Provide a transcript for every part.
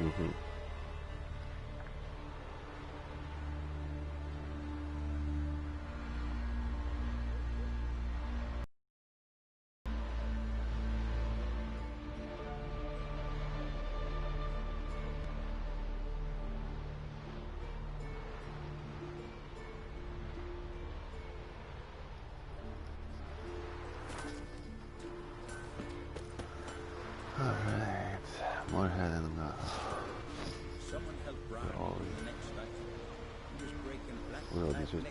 음흠. 뭘 해야 되는가? 우리 어디지?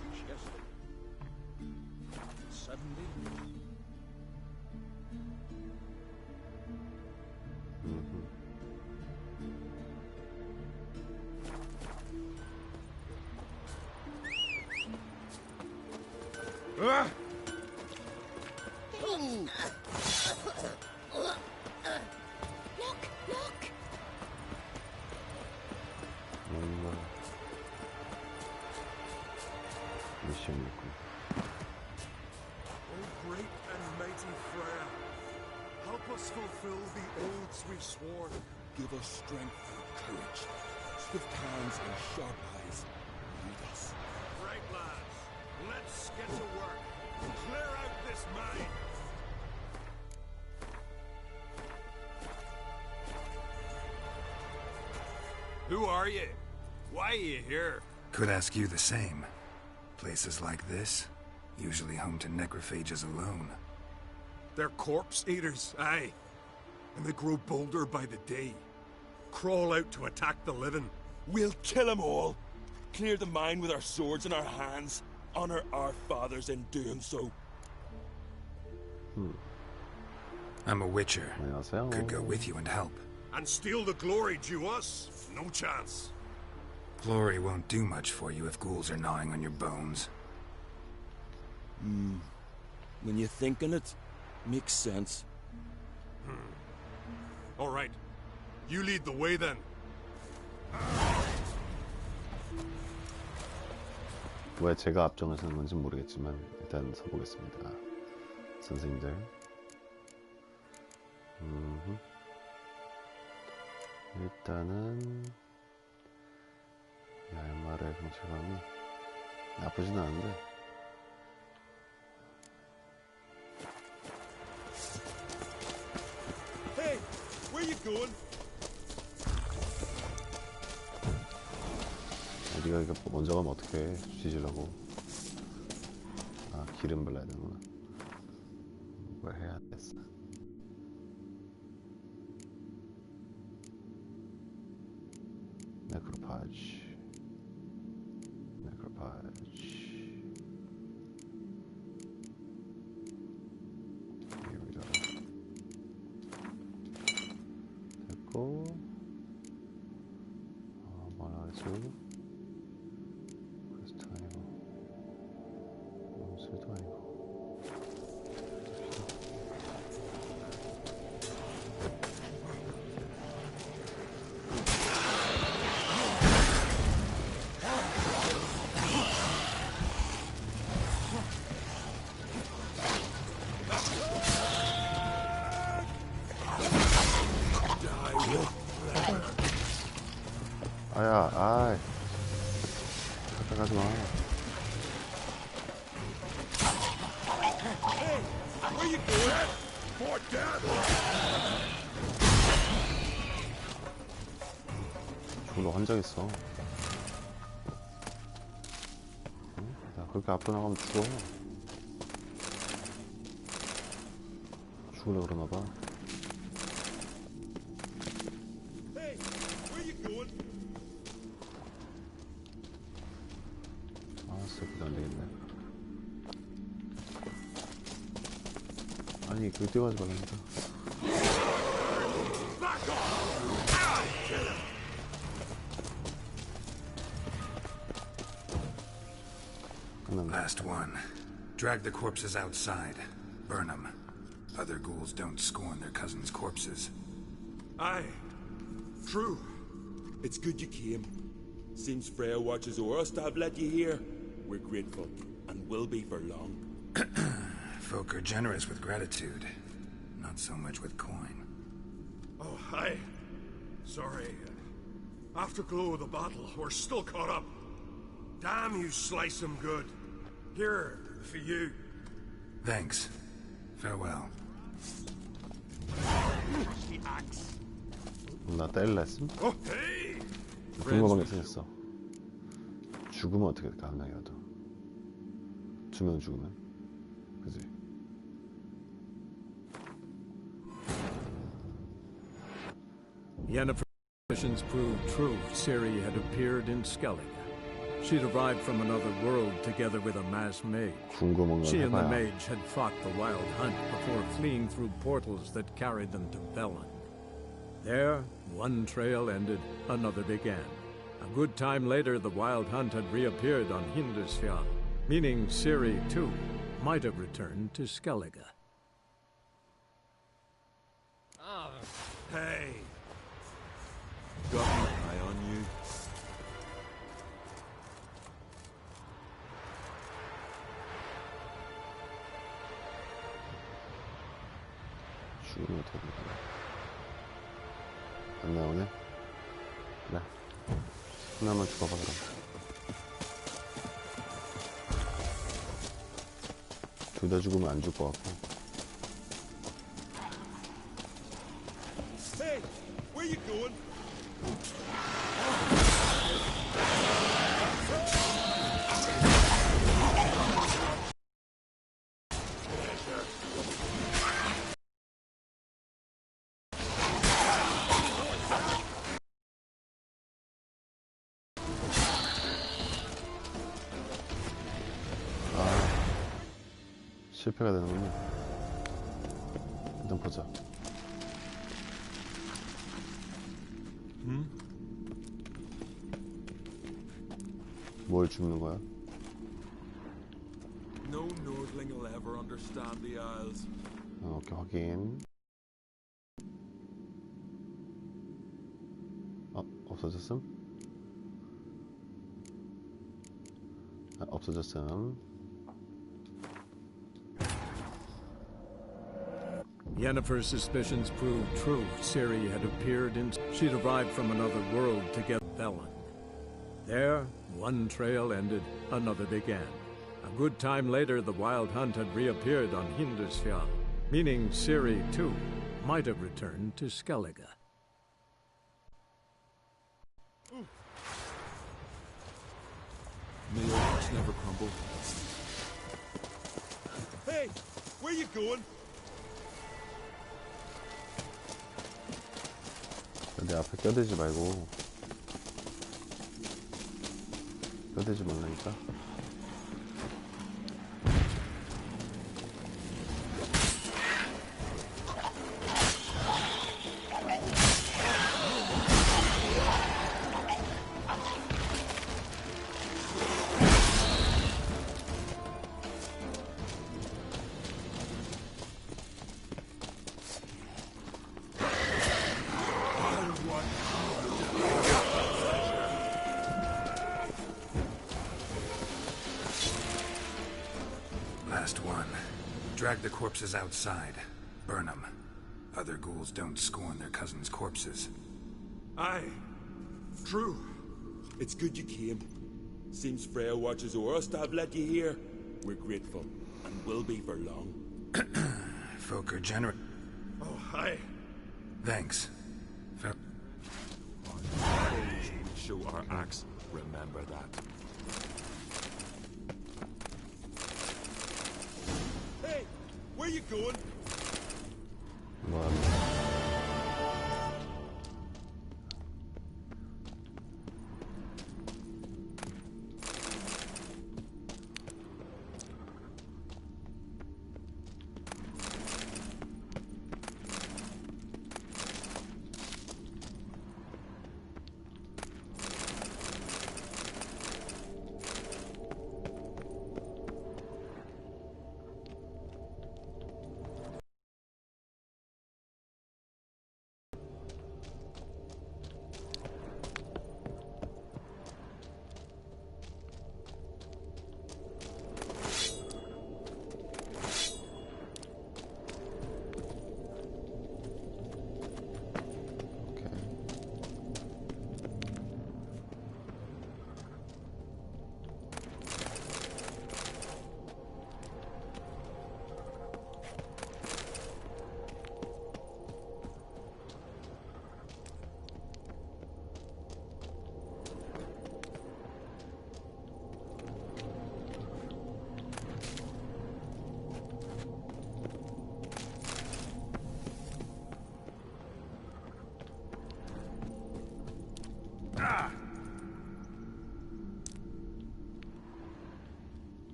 Fulfill the oaths we swore. Give us strength and courage. Swift hands and sharp eyes. Lead us. Right, lads. Let's get to work. Clear out this mine. Who are you? Why are you here? Could ask you the same. Places like this, usually home to necrophages alone. They're corpse eaters, aye. And they grow bolder by the day. Crawl out to attack the living. We'll kill them all. Clear the mine with our swords in our hands. Honor our fathers in doing so. I'm a witcher. Could go with you and help. And steal the glory due us? No chance. Glory won't do much for you if ghouls are gnawing on your bones. When you're thinking it, makes sense. All right. You lead the way then. 왜 제가 앞장을 서는 건지 모르겠지만 일단 서보겠습니다. 선생님들. 일단은 얄말의 정체감이 나쁘진 않은데 Hey, where you going? 우리가 이거 먼저 가면 어떡해. 뒤지려고. 아, 기름 발라야 되는구나. 뭘 해야 됐어. 네크로파지. 여기다 됐고, 뭐라 그랬지? 퀘스트 아니고 몬스터도 아니고. 아야, 아이, 가까이 가지 마. Where you going? For death! 죽을러 환장했어. 응? 나 그렇게 앞으로 나가면 죽어. 죽으려 그러나봐. Hey, where you going? 그게 안 되겠네. 아니, 그거 뛰어가지 말라니까. Last one. Drag the corpses outside. Burn them. Other ghouls don't scorn their cousins' corpses. Aye. True. It's good you came. Seems Freya watches over us to have let you here. We're grateful, and will be for long. Folk are generous with gratitude, not so much with coin. Oh, aye. Sorry. Afterglow of the battle, we're still caught up. Damn, you slice him good. Here, for you. Thanks. Farewell. The axe. 나 때릴라 했음? Oh, hey! 궁금한 게 생겼어. 죽으면 어떻게 될까, 한 명이라도. 2명 죽으면? 그지? Yennefer's missions proved true. Ciri had appeared in Skellige. She'd arrived from another world together with a masked mage. 궁금한 건 She and the 해봐야. mage had fought the Wild Hunt before fleeing through portals that carried them to Velen. There, one trail ended, another began. A good time later, the Wild Hunt had reappeared on Hindusfjall, meaning Ciri, too, might have returned to Skellige. Hey! Got my eye on you. 죽으면 어떻게 될까? 안 나오네? 그래. 하나만 죽어봐, 그럼. 둘 다 죽으면 안 죽을 것 같고. Hey, where you going? 실패가 되는군요. 일단 보자. 뭘 죽는 거야? No Nordling will ever understand the Isles. 오케이, 확인. 없어졌음? 없어졌음. Yennefer's suspicions proved true. Ciri had appeared in... She'd arrived from another world to get Velen. There, one trail ended, another began. A good time later, the Wild Hunt had reappeared on Hindusfjall, meaning Ciri, too, might have returned to Skellige. May your hearts never crumble. Hey, where you going? 내 앞에 껴대지 말고. 껴대지 말라니까. Last one. Drag the corpses outside. Burn them. Other ghouls don't scorn their cousins' corpses. Aye. True. It's good you came. Seems Freya watches over us to have let you here. We're grateful, and will be for long. Folk are generous. Oh, aye. Thanks. Show our axe. Remember that. Hey, where you going? 뭐야?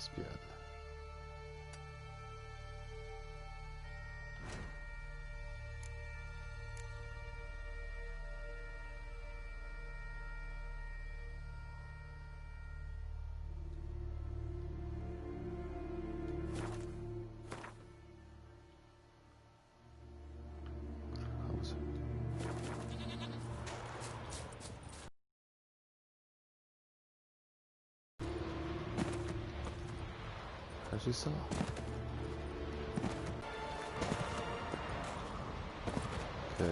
레스비안. 가보자. 할 수 있어. 오케이.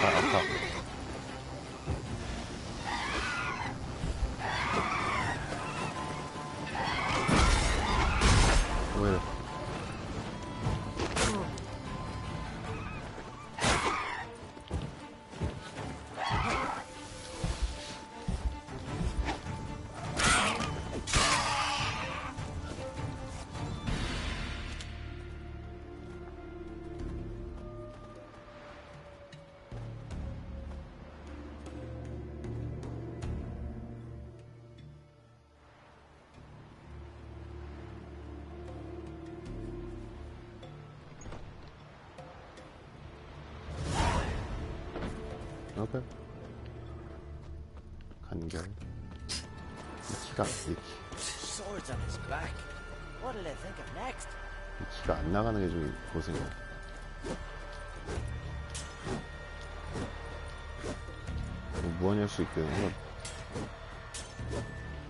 아, 아파. 왜 이래? 오케이. 간결. 이 키가 Swords on his back. What'll they think of next? 이 키가 안 나가는 게 좀 고생이야. 무한히 할 수 있거든요.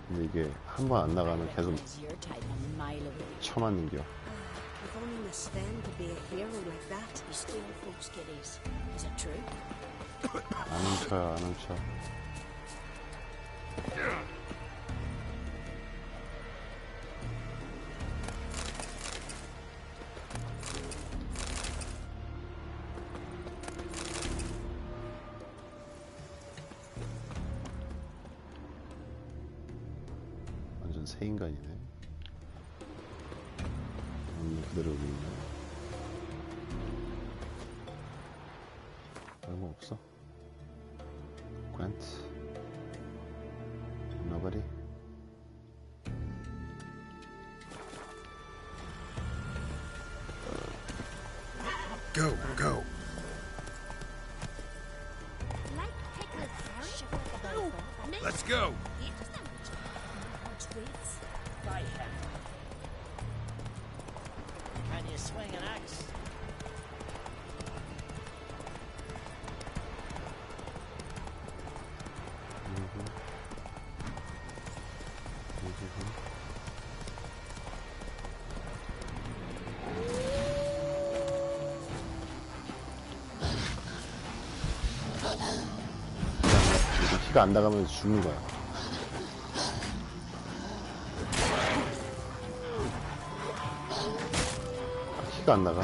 근데 이게 한 번 안 나가면 계속 Is your type a mile away? 쳐맞는 겨. If only Miss Sven could be a hero like that. You steal folks' kiddies. Is it true? 안 훔쳐요, 안 훔쳐. 완전 새 인간이네. 그대로 있네. 얼마 없어. Grant. Nobody. Go, go. Let's go. Can you swing an axe? 키가 안 나가면 죽는 거야. 키가 안 나가.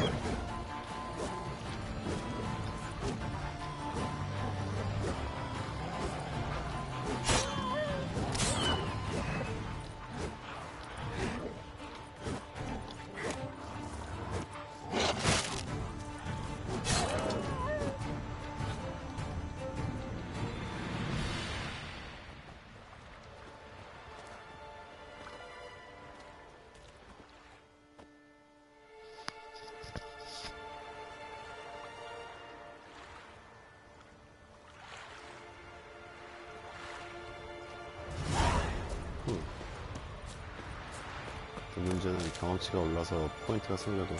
그 문제는 경험치가 올라서 포인트가 생겨도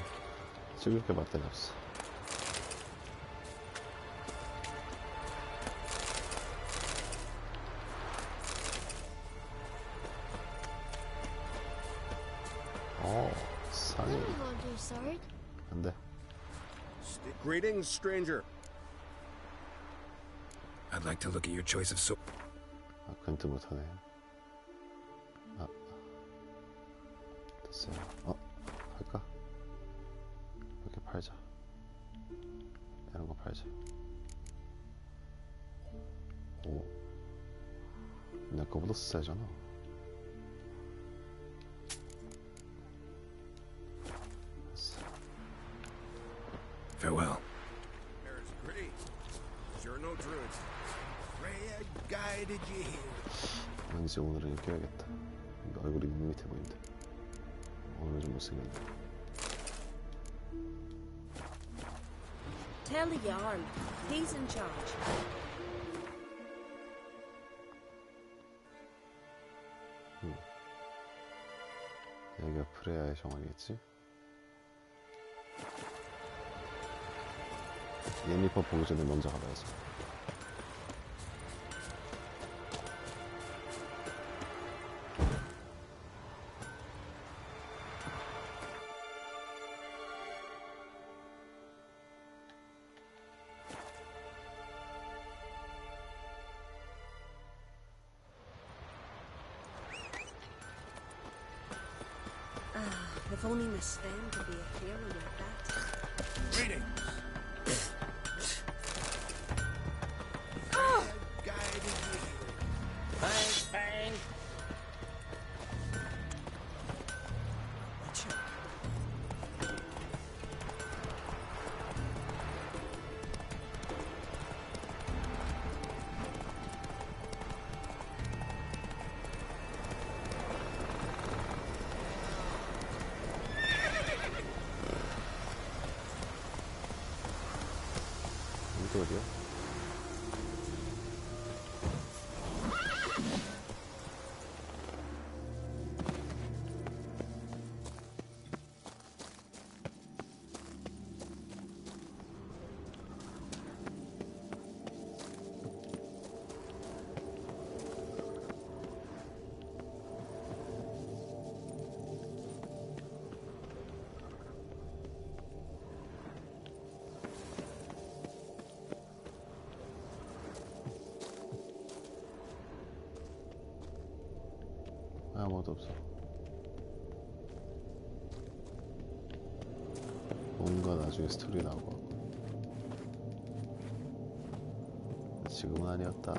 찍을 게 맞다리 없어. 상이 안 돼. Greetings, stranger. I'd like to look at your choice of sword. 아, 근트 못하네. 아, 됐어요. 할까? 이렇게 팔자. 이런 거 팔자. 오, 내 거보다 세잖아. druid. Freya guided you here. 왠지 오늘은 이렇게 해야겠다. 얼굴이 밋밋해 보인다. 오늘 좀 못생겼네. Tell the Jarl. He's in charge. 여기가 프레야의 정원이겠지? 예미법 보기 전에 먼저 가봐야지. If only Miss Sven could be a hero like that. Greetings. Guided you here. Thanks, Bane. 이게 어디야? 아무것도 없어. 뭔가 나중에 스토리 나오고. 지금은 아니었다.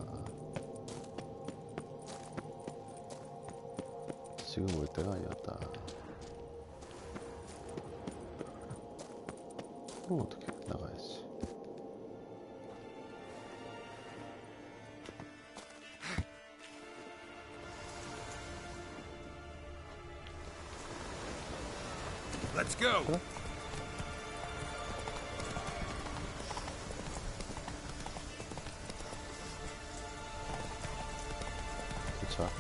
지금 올 때가 아니었다. 그럼 어떻게 나가야지. Let's go. 그래? 도착.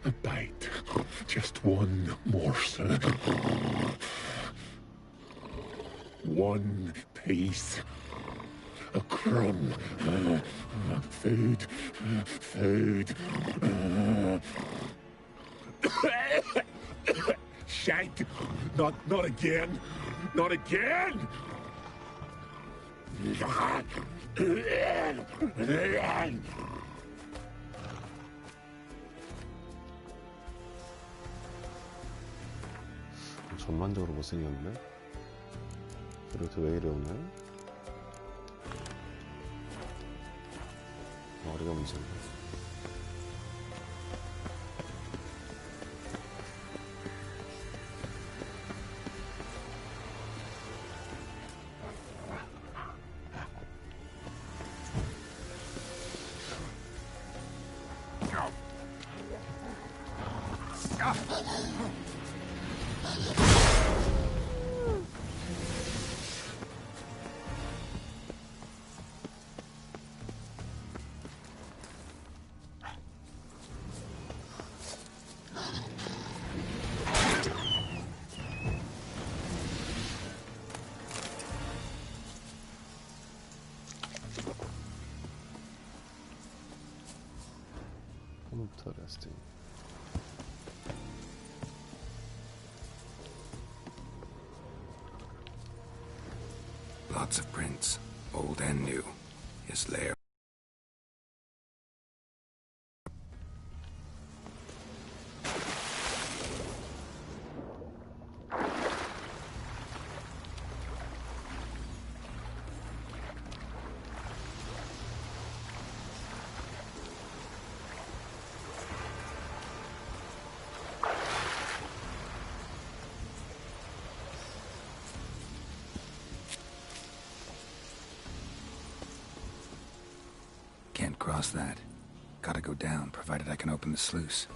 A bite. Just one morsel. One piece. A crumb. Food. Food. Shite. Not again. Not again. 전반적으로 못생겼는데? 그래도 왜 이래 오늘? 머리가 문제네. Interesting. Lots of prints, old and new. His lair. across that. Gotta go down, provided I can open the sluice.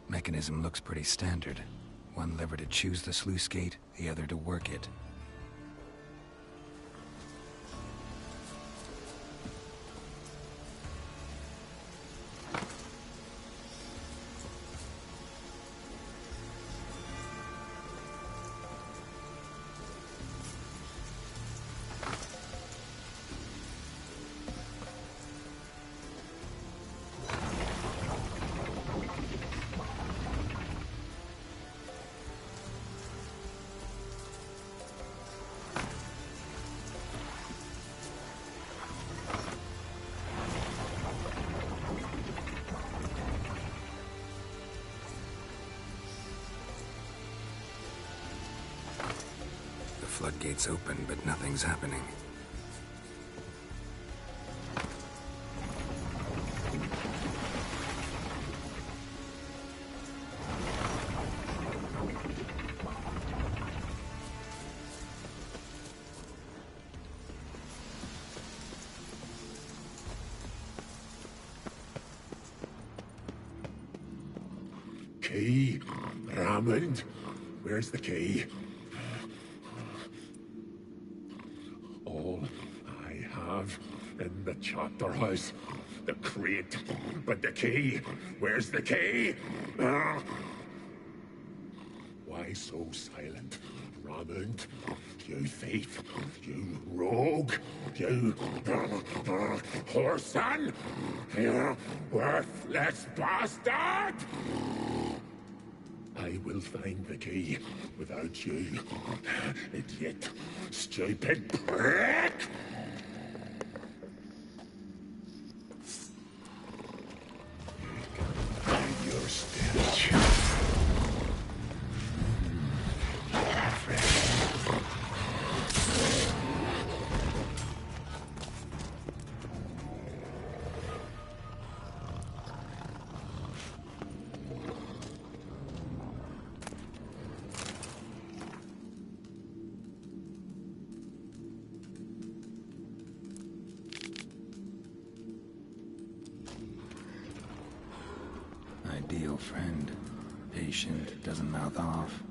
Mechanism looks pretty standard. One lever to choose the sluice gate, the other to work it. Floodgates open, but nothing's happening. Key? Raymond? Where's the key? All I have in the chapter house. The crate. But the key? Where's the key? Why so silent? Raymond, you thief, you rogue, you whoreson, you worthless bastard! I will find the key without you, idiot, stupid prick! Hide your stench. Ideal friend. Patient, doesn't mouth off.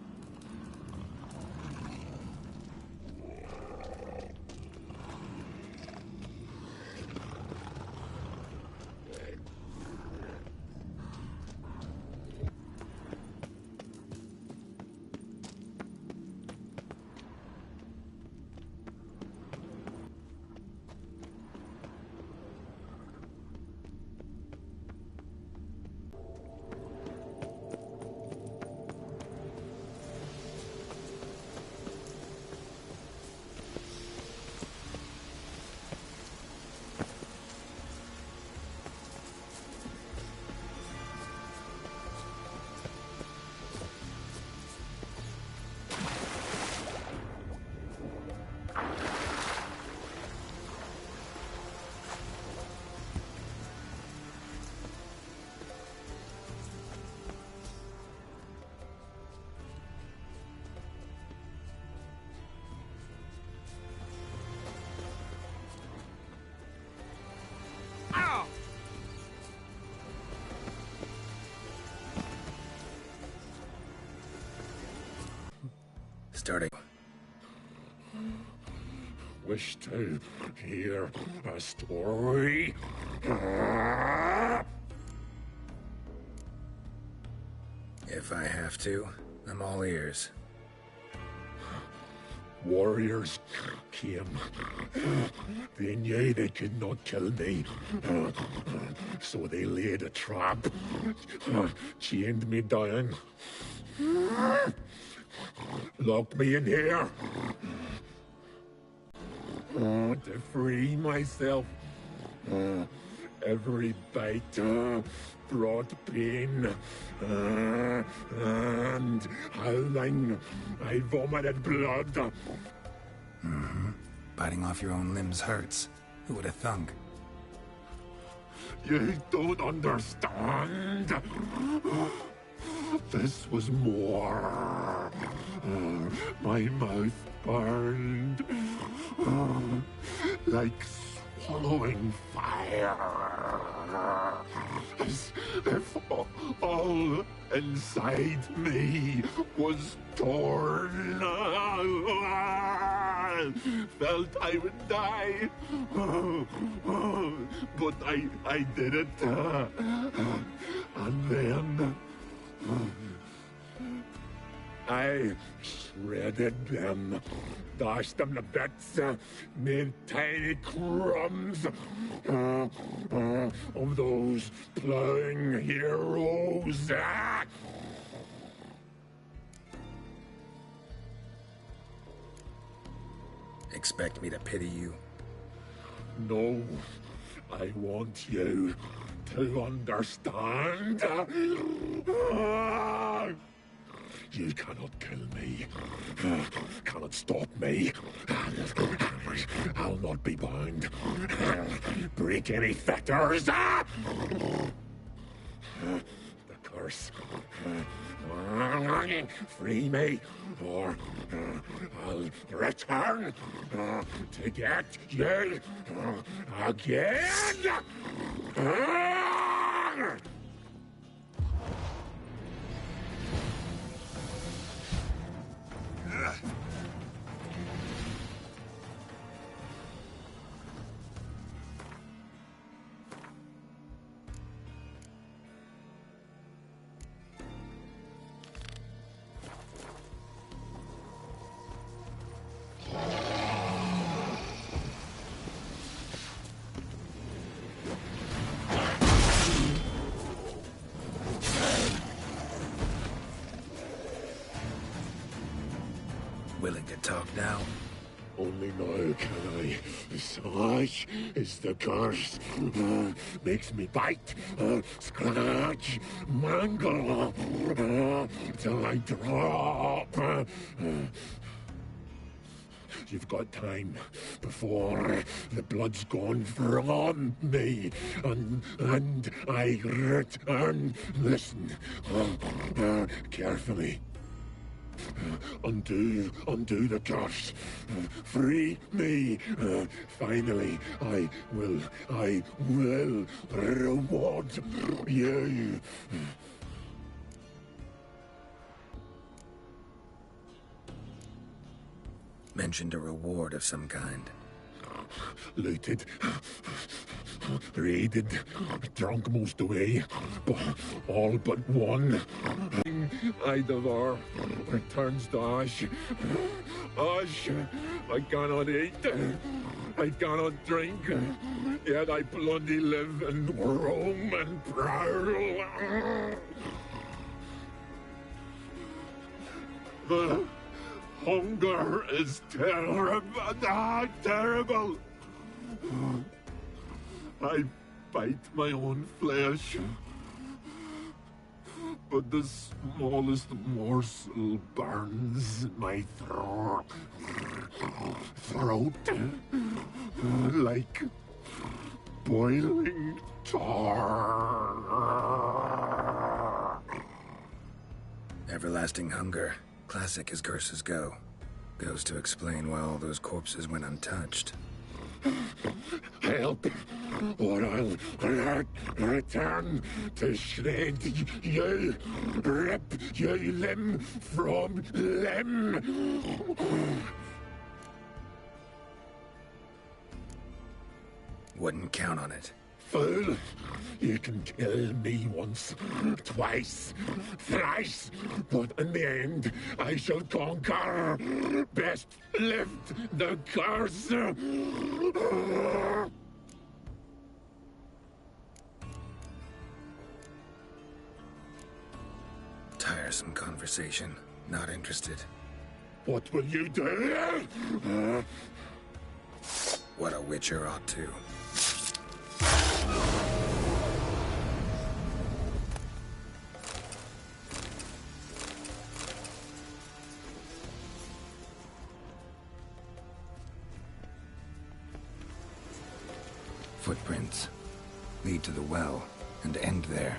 Starting. Wish to hear a story? If I have to, I'm all ears. Warriors came. They knew they could not kill me. So they laid a trap. Chained me down. Locked me in here. To free myself. Every bite brought pain. And howling, I vomited blood. Mm-hmm. Biting off your own limbs hurts. Who would have thunk? You don't understand. This was more. My mouth burned. Like flowing fire, as if all inside me was torn. Felt I would die, but I did it. And then I shredded them, dashed them to bits, made tiny crumbs of those plowing heroes. Expect me to pity you? No, I want you to understand. You cannot kill me, cannot stop me. I'll not be bound. Break any fetters. The curse. Free me, or I'll return to get you again. Willing to talk now? Only now can I. Such is the curse. Makes me bite, scratch, mangle, till I drop. You've got time before the blood's gone from me, and I return. Listen, carefully. Undo the curse. Free me. Finally, I will reward you. Mentioned a reward of some kind. Looted, raided, drunk most away, but all but one. I devour, returns to ash. Ash, I cannot eat, I cannot drink, yet I bloody live and roam and prowl. The hunger is terrible, terrible. I bite my own flesh, but the smallest morsel burns my throat like boiling tar. Everlasting hunger. Classic as curses go. Goes to explain why all those corpses went untouched. Help, or I'll return to shred you, rip you limb from limb. Wouldn't count on it. Fool, you can kill me once, twice, thrice, but in the end, I shall conquer. Best lift the curse. Tiresome conversation. Not interested. What will you do? What a witcher ought to. Footprints lead to the well and end there.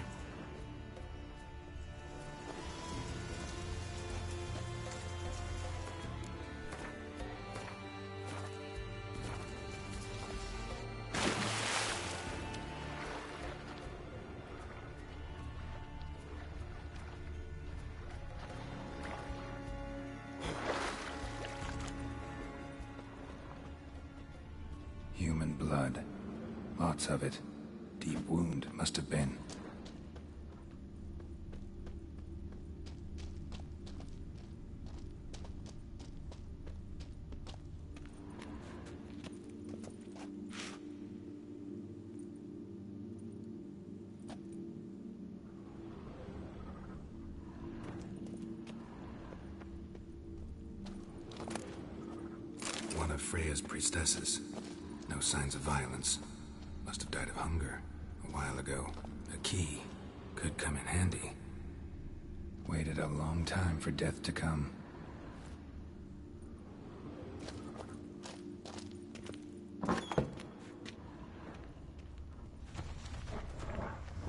Lots of it. Deep wound, must have been. One of Freya's priestesses. No signs of violence. Must have died of hunger a while ago. A key could come in handy. Waited a long time for death to come.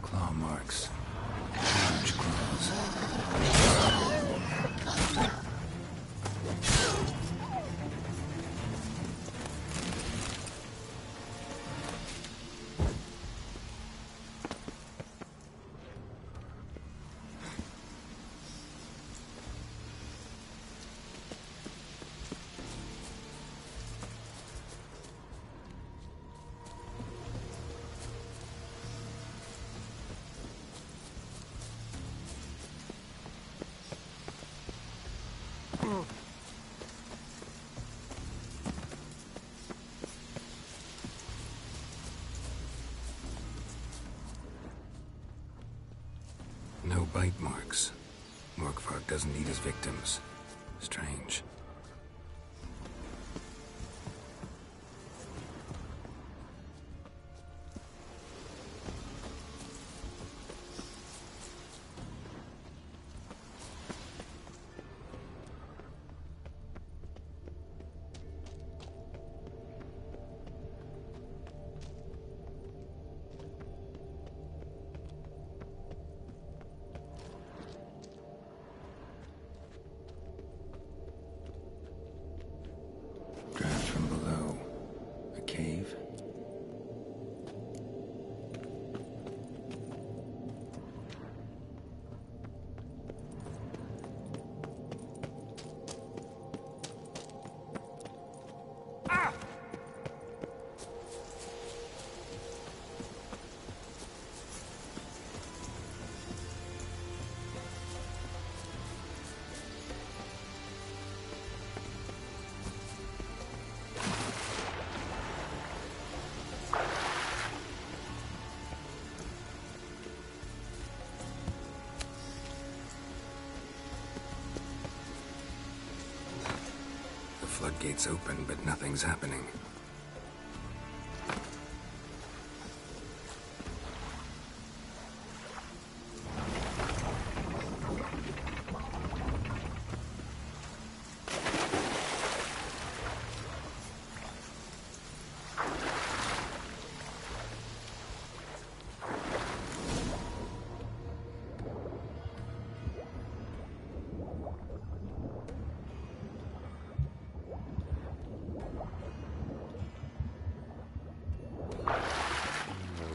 Claw marks. Huge claws. No bite marks. Morgvark doesn't eat his victims. Strange. Draft from below. A cave? The floodgates open, but nothing's happening.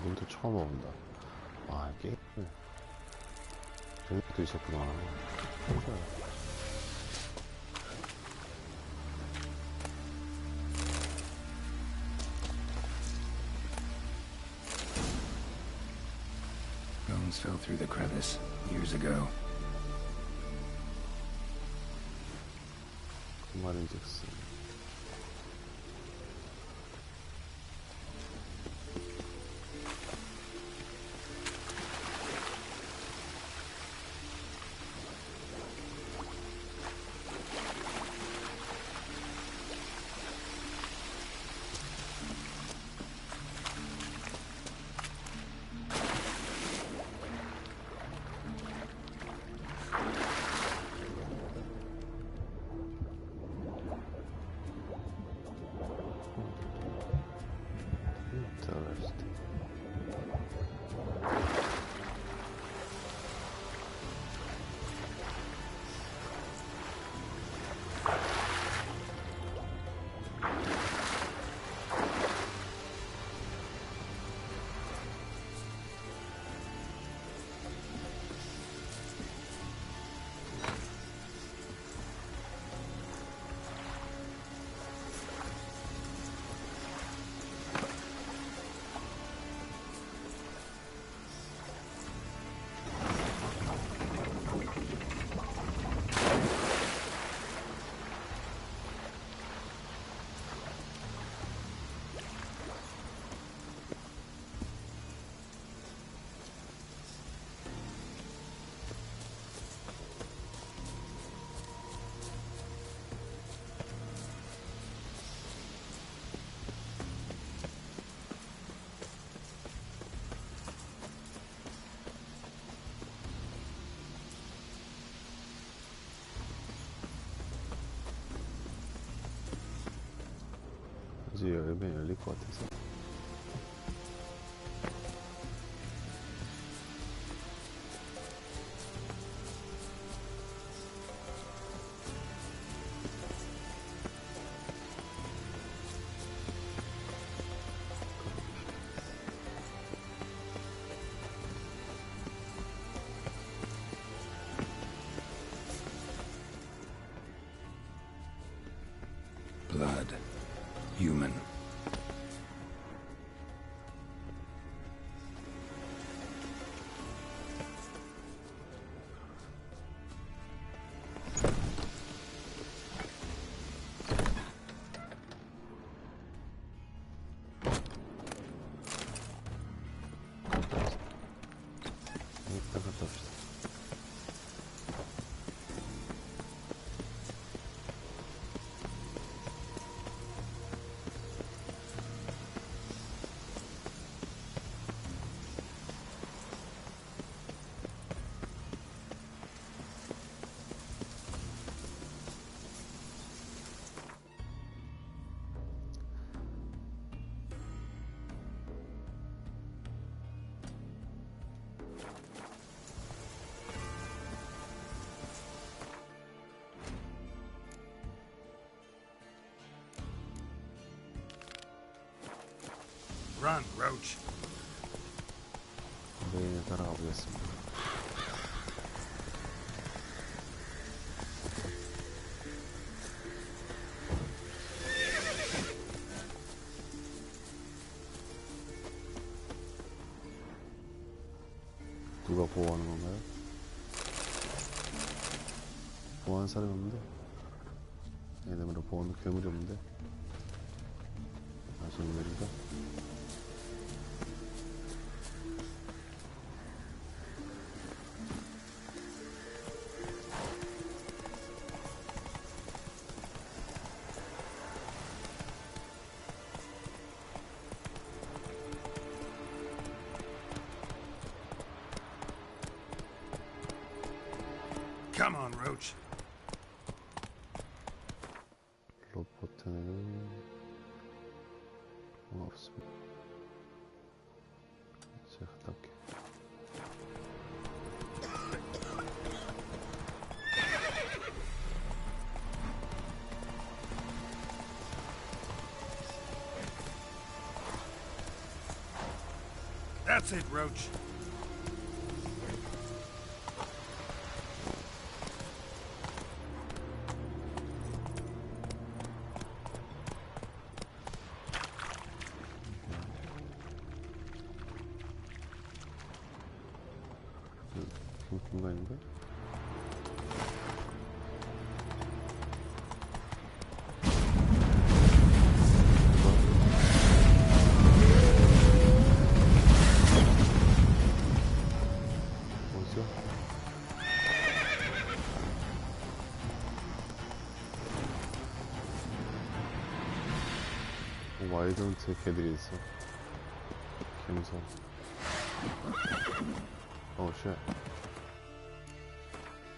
여긴도 처음 와본다. 아, 게임을 저런 것도 있었구나. Bones fell through the crevice years ago. 그 말인즉슨 왠지 열면 열릴 것 같아서. Blood. Human. 일단 갔다 옵시다. Run, Roach. 네, 따라가 보겠습니다. 누가 보호하는 건가요? 보호하는 사람이 없는데? 얘네들은 보호하는 괴물이 없는데? 아, 저는 느린가? Come on, Roach. 로봇에는 뭐가 없습니다. 제가 갔다 올게. That's it, Roach. 공간인가? 뭐죠? 와이던트 개들이 있어. 개무서워. 어우 쉣.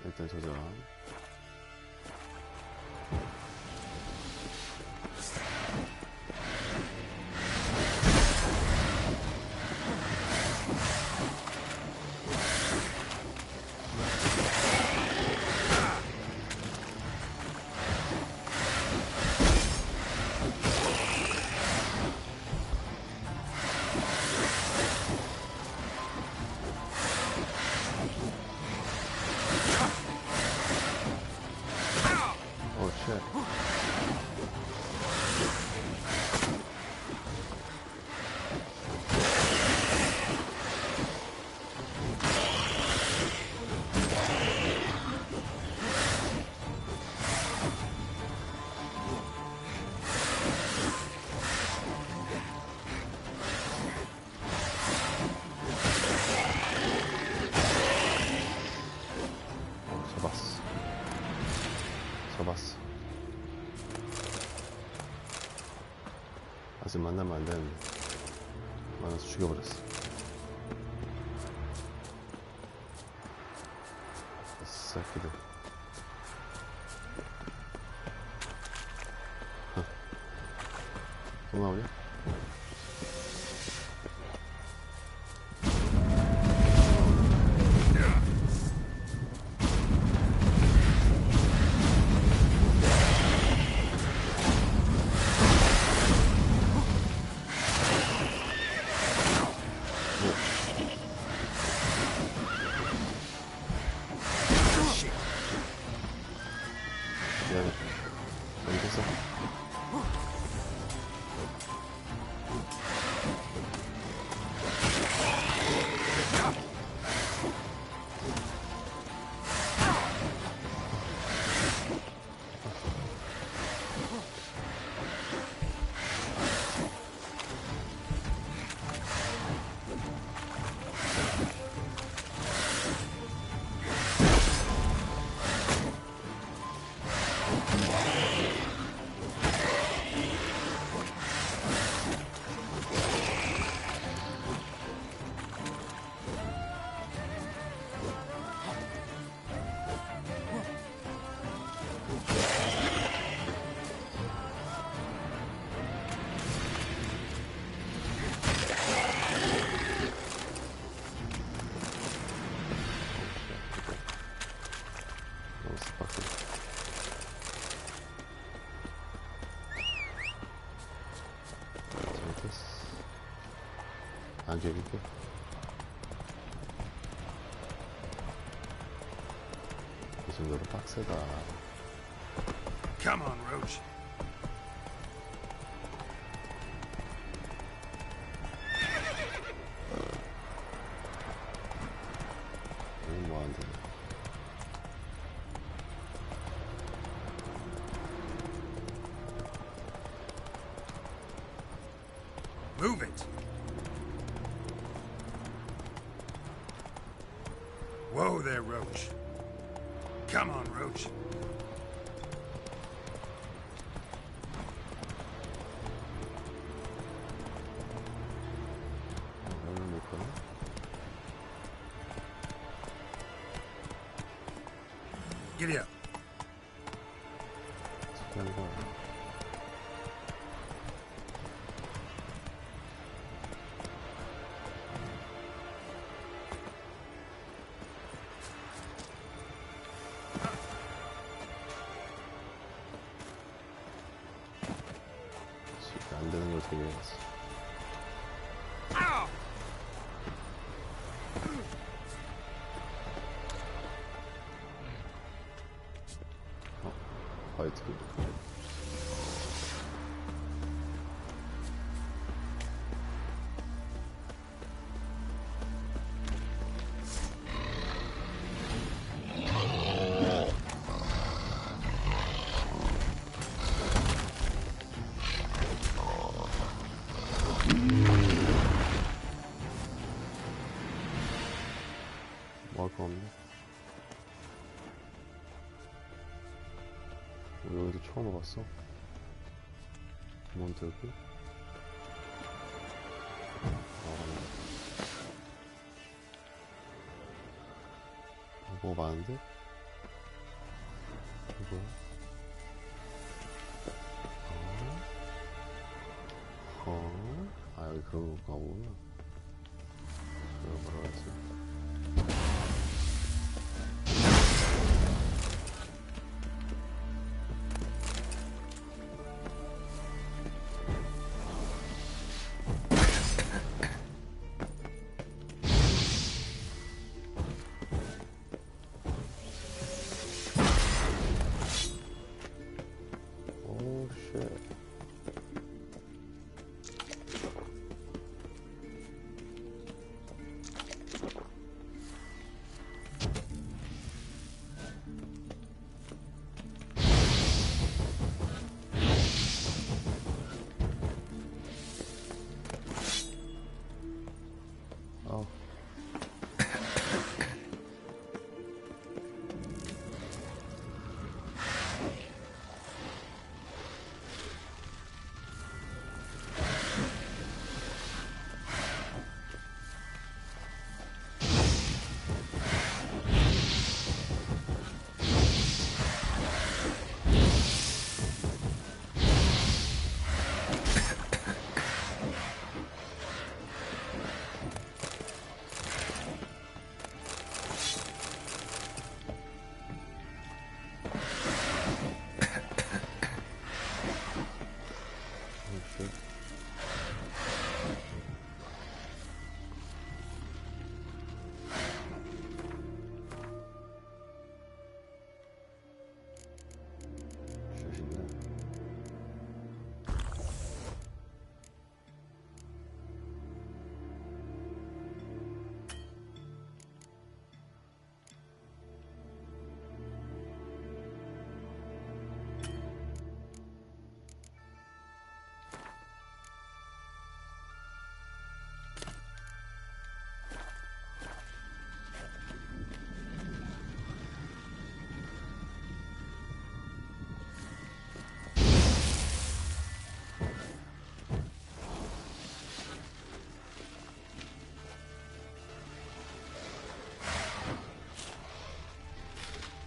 일단 저장. 오 쉣. 잡았어. 잡았어. 아직 만나면 안 되는데. 만나서 죽여버렸어. 이 새끼들. 또 나오냐? 미안해. 잘못했어. 안 재밌게. 이 정도로 빡세다. Come on, Roach. 이건 뭐 안 되네. Move it. Whoa there, Roach. Come on, Roach. 여기는 못 가나? Giddy up. 특이한 거. 안 되는 걸 되게 해봤어. 화이트. 먹을 거 없네. 여기도 처음 와봤어. 몬트 여기. 뭐가 많은데? 이거. 아 여기 그런 거 가보구나. 이거 뭐라 하지? 오 쉣.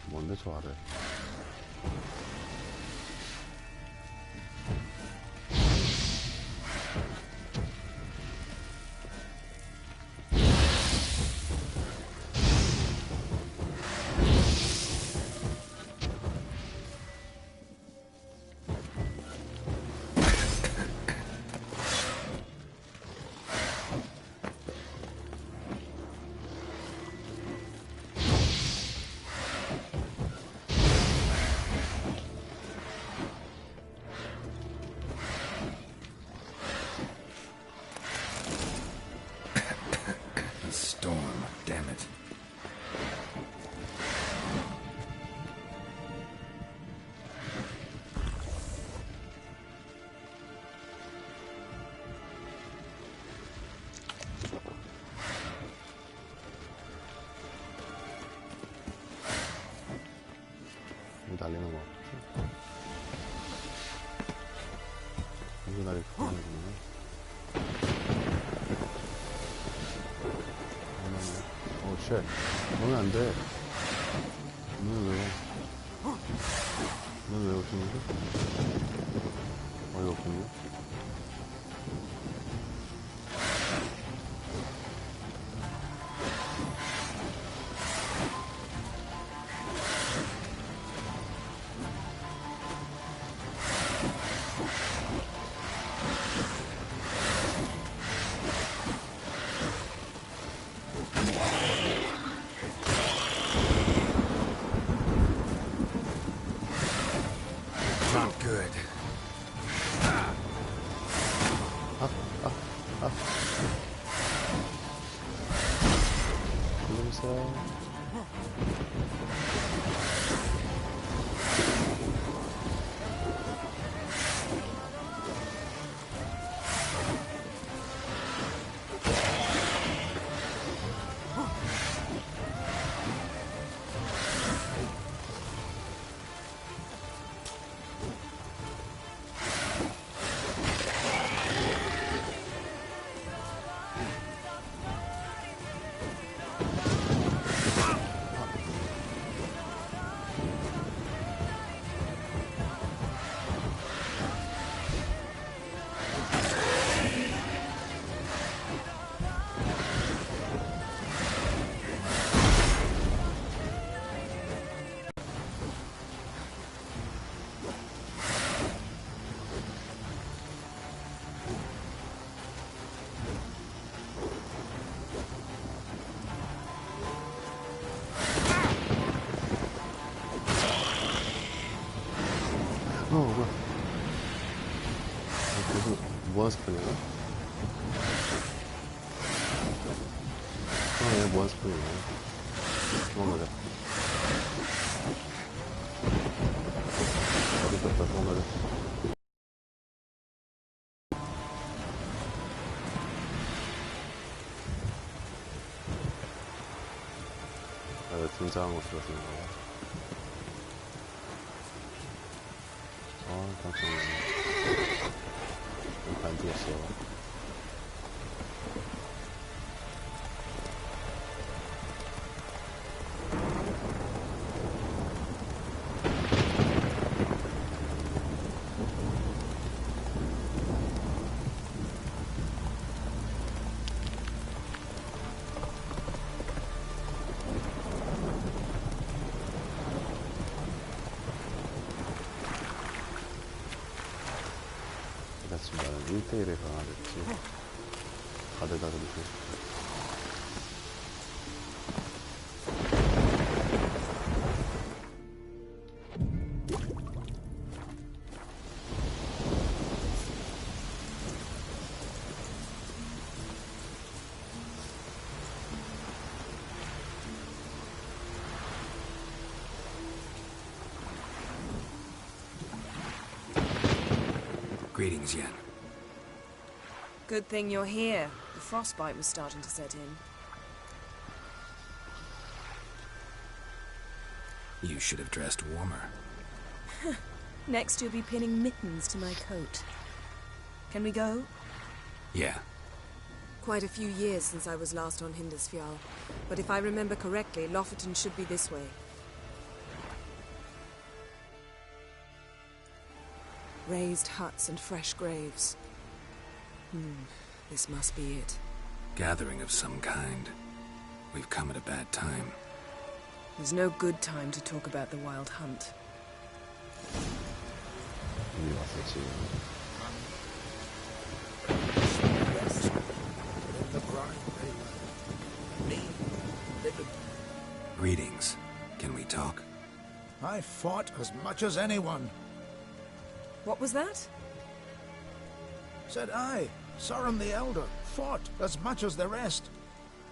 뭔데 저 아래? Storm, damn it. 여기 날리는 거. 여기 날이 그만이구나. 쉣. 넣으면 안 돼. 너는 왜? 너는 왜 없는 거지? 어이가 없군요. Not good. 그러면서 뭐야. 계속 무한 스펠이야? 얘 무한 스펠이야. 도망가자. 어디 갔다 도망가자. 왜 등장한 곳으로 쓰는 거야? 깜짝 놀랐네. 이거 안 죽었어. 지금 나는 1대1에 강화됐지. 다들 다 그러고. Greetings, Yen. Good thing you're here. The frostbite was starting to set in. You should have dressed warmer. Next you'll be pinning mittens to my coat. Can we go? Yeah. Quite a few years since I was last on Hindusfjall, but if I remember correctly, Lofoten should be this way. Raised huts and fresh graves. This must be it. Gathering of some kind. We've come at a bad time. There's no good time to talk about the Wild Hunt. 이미 왔었지. Greetings. Can we talk? I fought as much as anyone. What was that? Said I, Sauron the Elder, fought as much as the rest.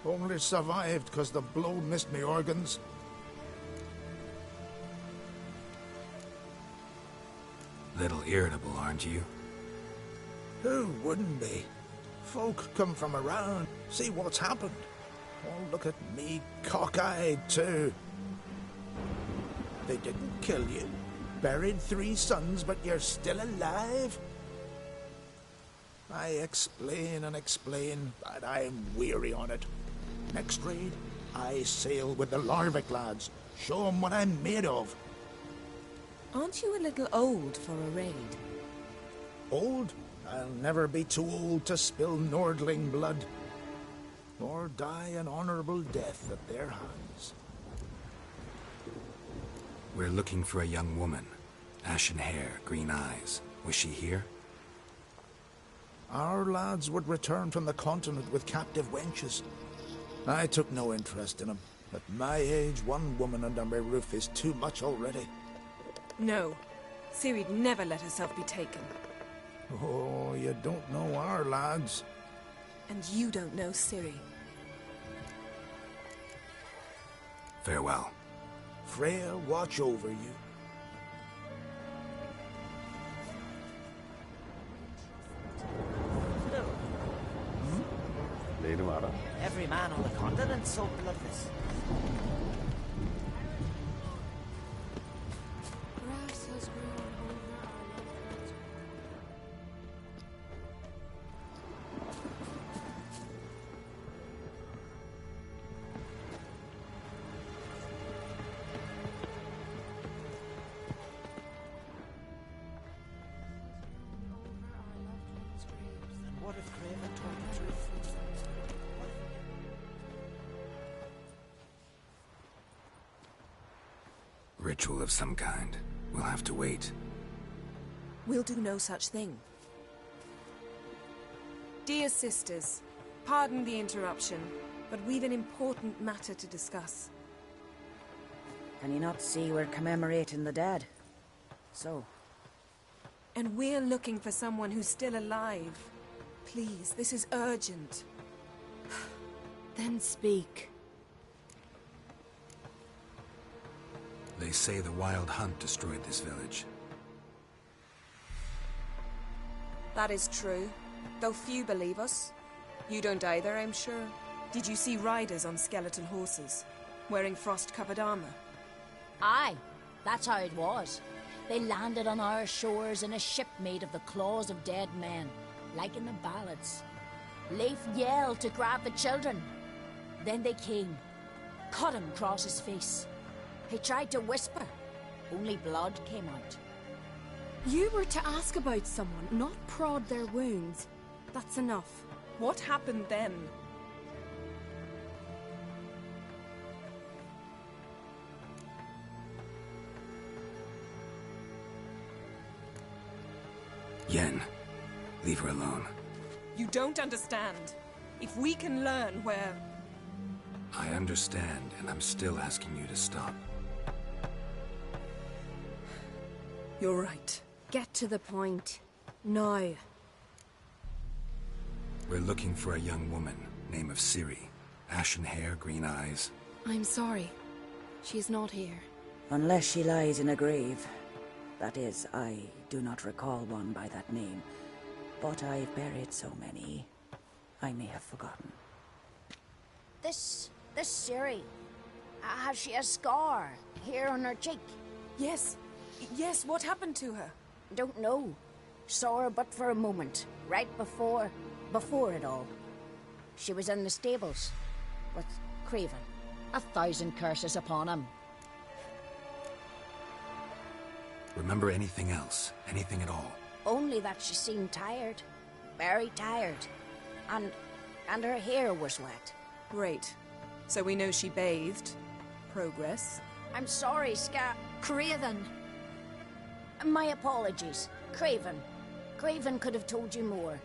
Only survived because the blow missed me organs. Little irritable, aren't you? Who wouldn't be? Folk come from around, see what's happened. Oh, look at me, cockeyed too. They didn't kill you. Buried 3 sons, but you're still alive? I explain and explain, but I'm weary on it. Next raid, I sail with the Larvic lads. Show 'em what I'm made of. Aren't you a little old for a raid? Old? I'll never be too old to spill Nordling blood. Or die an honorable death at their hands. We're looking for a young woman. Ashen hair, green eyes. Was she here? Our lads would return from the continent with captive wenches. I took no interest in them. At my age, 1 woman under my roof is too much already. No. Ciri'd never let herself be taken. Oh, you don't know our lads. And you don't know Ciri. Farewell. Freya, watch over you. 내 이름 알아. Every man on the continent so bloodless. Grass has grown over our lands. And what if Craven told the truth? Ritual of some kind. We'll have to wait. We'll do no such thing. Dear sisters, pardon the interruption, but we've an important matter to discuss. Can you not see we're commemorating the dead? So? And we're looking for someone who's still alive. Please, this is urgent. Then speak. They say the Wild Hunt destroyed this village. That is true, though few believe us. You don't either, I'm sure. Did you see riders on skeleton horses, wearing frost-covered armor? Aye, that's how it was. They landed on our shores in a ship made of the claws of dead men, like in the ballads. Leif yelled to grab the children. Then they came, cut him across his face. He tried to whisper, only blood came out. You were to ask about someone, not prod their wounds. That's enough. What happened then? Yen, leave her alone. You don't understand. If we can learn where... I understand, and I'm still asking you to stop. You're right. Get to the point. Now. We're looking for a young woman, name of Ciri. Ashen hair, green eyes. I'm sorry. She's not here. Unless she lies in a grave. That is, I do not recall one by that name. But I've buried so many, I may have forgotten. This Ciri, has she a scar here on her cheek? Yes, what happened to her? Don't know. Saw her but for a moment, right before it all. She was in the stables with Craven. 1,000 curses upon him. Remember anything else? Anything at all? Only that she seemed tired. Very tired. And her hair was wet. Great. So we know she bathed. Progress. I'm sorry, Craven. My apologies. Craven. Craven could have told you more.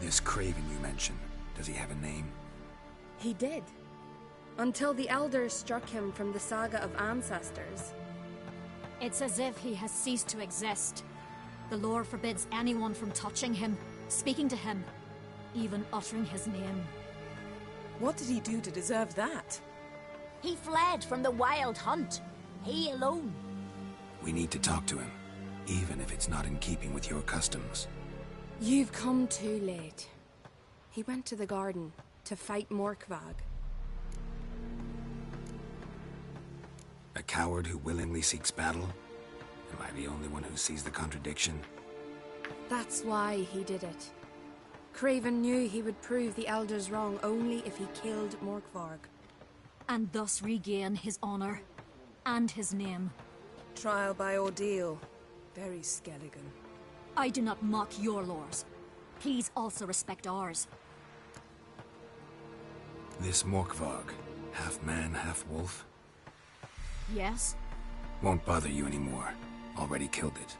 This Craven you mentioned, does he have a name? He did. Until the elders struck him from the saga of ancestors. It's as if he has ceased to exist. The lore forbids anyone from touching him, speaking to him, even uttering his name. What did he do to deserve that? He fled from the wild hunt. He alone. We need to talk to him, even if it's not in keeping with your customs. You've come too late. He went to the garden to fight Morkvag. A coward who willingly seeks battle? Am I the only one who sees the contradiction? That's why he did it. Craven knew he would prove the elders wrong only if he killed Morkvarg. And thus regain his honor and his name. Trial by ordeal. Very Skelligan. I do not mock your laws. Please also respect ours. This Morkvarg, half man, half wolf? Yes? Won't bother you anymore. Already killed it.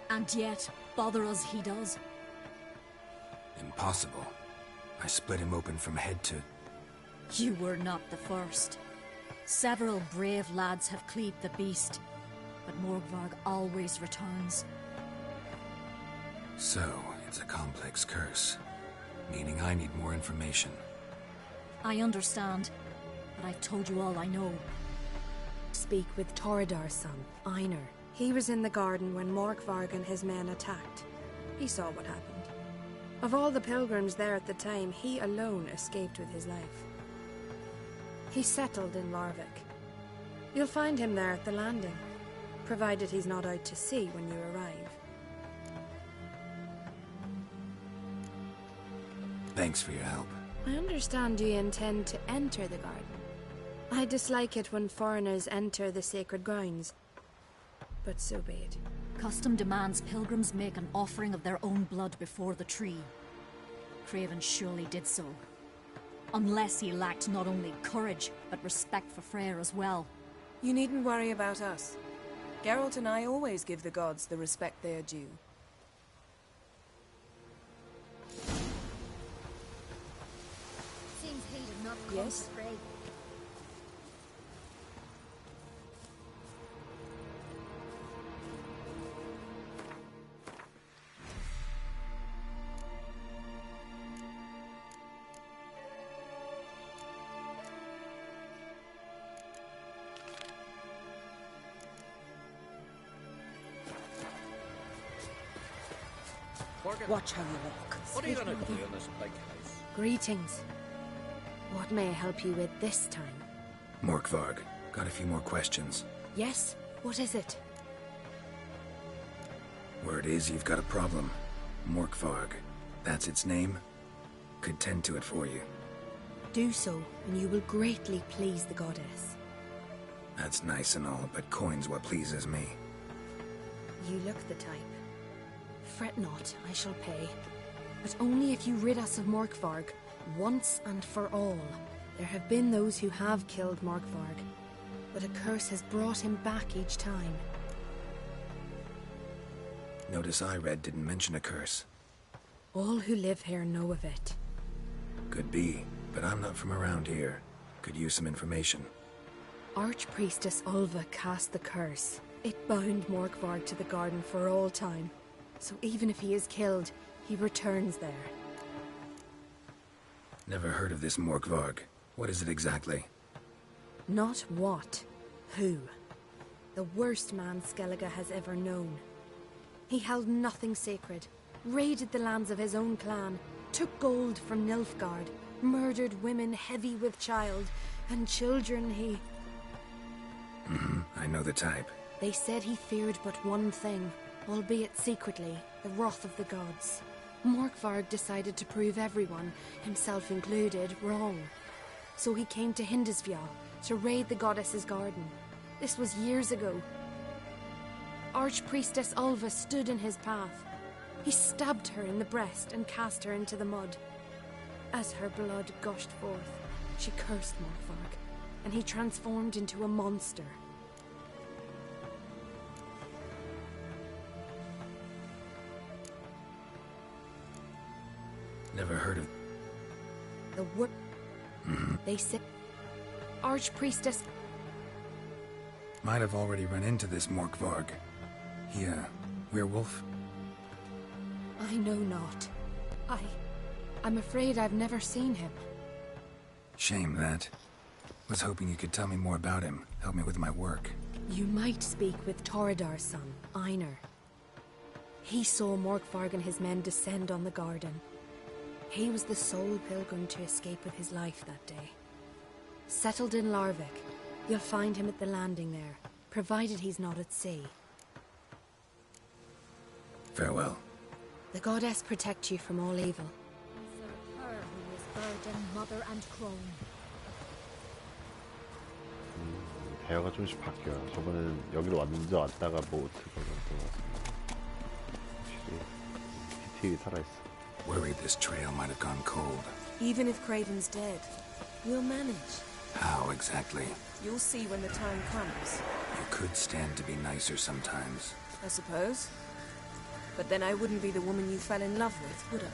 And yet, bother us he does. Impossible. I split him open from head to... You were not the first. Several brave lads have cleaved the beast, but Morkvarg always returns. So, it's a complex curse, meaning I need more information. I understand, but I've told you all I know. Speak with Torridar's son, Einar. He was in the garden when Morkvarg and his men attacked. He saw what happened. Of all the pilgrims there at the time, he alone escaped with his life. He settled in Larvik. You'll find him there at the landing, provided he's not out to sea when you arrive. Thanks for your help. I understand you intend to enter the garden. I dislike it when foreigners enter the sacred grounds, but so be it. Custom demands pilgrims make an offering of their own blood before the tree. Craven surely did so. Unless he lacked not only courage, but respect for Freyr as well. You needn't worry about us. Geralt and I always give the gods the respect they are due. Seems he did not come Yes? to pray. Watch how you walk. What are you gonna do in this big house? Greetings. What may I help you with this time? Morkvarg, got a few more questions. Yes? What is it? Word is you've got a problem. Morkvarg, that's its name? Could tend to it for you. Do so, and you will greatly please the goddess. That's nice and all, but coin's what pleases me. You look the type. Fret not, I shall pay. But only if you rid us of Morkvarg, once and for all. There have been those who have killed Morkvarg, but a curse has brought him back each time. Notice I read didn't mention a curse. All who live here know of it. Could be, but I'm not from around here. Could use some information. Archpriestess Ulva cast the curse. It bound Morkvarg to the garden for all time. So even if he is killed, he returns there. Never heard of this Morkvarg. What is it exactly? Not what, who. The worst man Skellige has ever known. He held nothing sacred, raided the lands of his own clan, took gold from Nilfgaard, murdered women heavy with child, and children he... I know the type. They said he feared but one thing, albeit secretly, the wrath of the gods. Morkvarg decided to prove everyone, himself included, wrong. So he came to Hindisfjall to raid the goddess's garden. This was years ago. Archpriestess Ulva stood in his path. He stabbed her in the breast and cast her into the mud. As her blood gushed forth, she cursed Morkvarg, and he transformed into a monster. Never heard of... The They said... Archpriestess... Might have already run into this Morkvarg. He, werewolf? I know not. I'm afraid I've never seen him. Shame that. Was hoping you could tell me more about him, help me with my work. You might speak with Toradar's son, Einar. He saw Morkvarg and his men descend on the garden. He was the sole pilgrim to escape with his life that day. Settled in Larvik, you'll find him at the landing there, provided he's not at sea. Farewell. The goddess protect you from all evil. Serve her who is bird and mother and crone. 대화가 좀씩 바뀌어요. 저번에는 여기로 먼저 왔다가 보트가 들어갔습니다. 확실히 디테일이 살아있어. Worried this trail might have gone cold. Even if Craven's dead, we'll manage. How exactly? You'll see when the time comes. You could stand to be nicer sometimes. I suppose. But then I wouldn't be the woman you fell in love with, would I?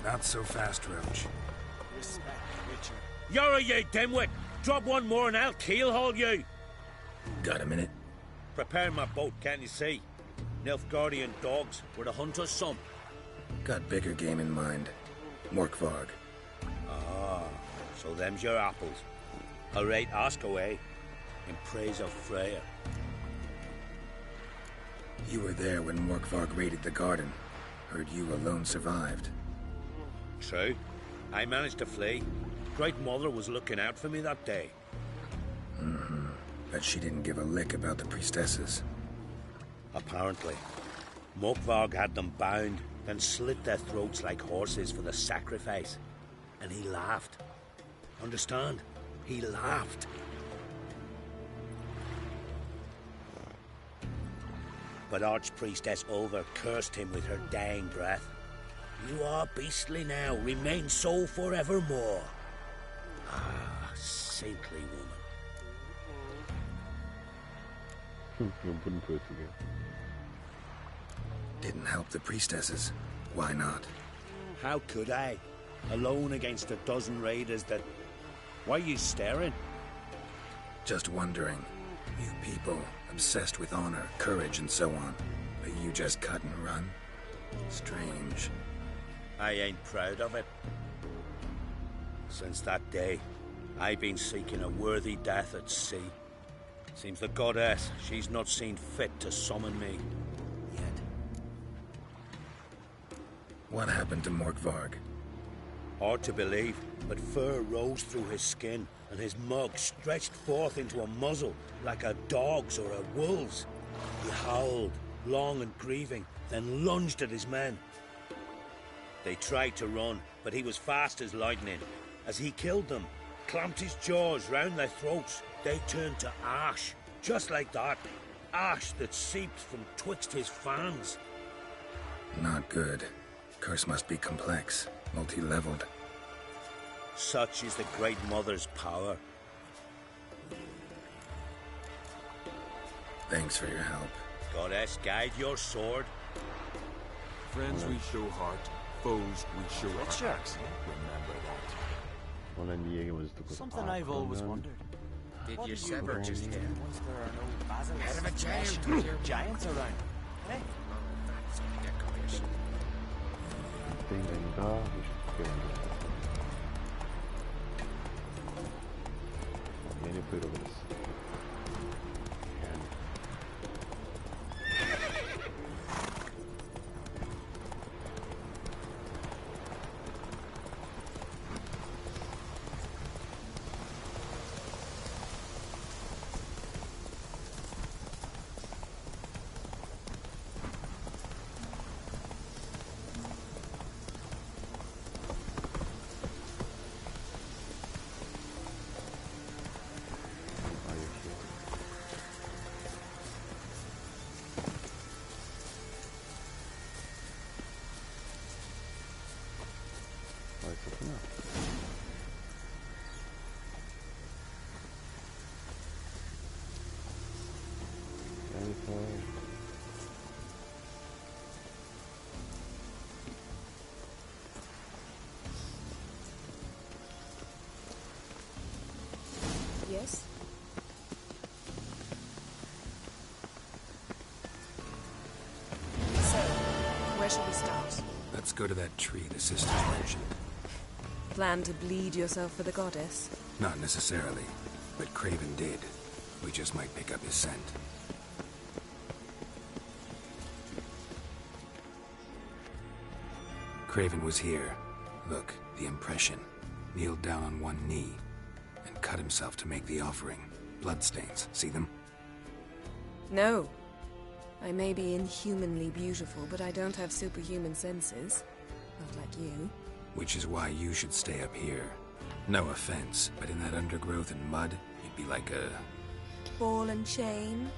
Not so fast, Roach. Respect, Witcher. You're a ye dimwit! Drop one more and I'll keelhaul you! Got a minute? Prepare my boat, can't you see? Nilfgaardian dogs were the hunter's son. Got bigger game in mind. Morkvarg. Ah, so them's your apples. All right, ask away. In praise of Freya. You were there when Morkvarg raided the garden. Heard you alone survived. True. I managed to flee. Great Mother was looking out for me that day. Mm-hmm. But she didn't give a lick about the priestesses. Apparently. Morkvarg had them bound, then slit their throats like horses for the sacrifice. And he laughed. Understand? He laughed. but Archpriestess Ulver cursed him with her dying breath. You are beastly now, remain so forevermore. Ah, saintly woman. Didn't help the priestesses. Why not? How could I? Alone against a dozen raiders that... Why are you staring? Just wondering. You people, obsessed with honor, courage, and so on. But you just cut and run? Strange. I ain't proud of it. Since that day, I've been seeking a worthy death at sea. Seems the goddess, she's not seen fit to summon me. Yet. What happened to Morkvarg? Hard to believe, but fur rose through his skin, and his mug stretched forth into a muzzle, like a dog's or a wolf's. He howled, long and grieving, then lunged at his men. They tried to run, but he was fast as lightning. As he killed them, clamped his jaws round their throats, they turned to ash, just like that. Ash that seeped from twixt his fangs. Not good. Curse must be complex, multi-leveled. Such is the Great Mother's power. Thanks for your help. Goddess, guide your sword. Friends we show heart, foes we show Witcher. hearts. Remember that. 원래 네 얘기 먼저 듣고 Something I've always wondered. Did What you do sever propose just to here? do once there are no basilisks, Head of a giant. giants around? Hey, That's decoration. 땡땡이가 50개 메뉴 브이로그 됐어. 있었구나. 여기서 Yes? So, where shall we start? Let's go to that tree the sisters mentioned. Plan to bleed yourself for the goddess? Not necessarily, but Craven did. We just might pick up his scent. Craven was here. Look, the impression. Kneeled down on one knee and cut himself to make the offering. Bloodstains, see them? No. I may be inhumanly beautiful, but I don't have superhuman senses. Not like you. Which is why you should stay up here. No offense, but in that undergrowth and mud, you'd be like a... Ball and chain?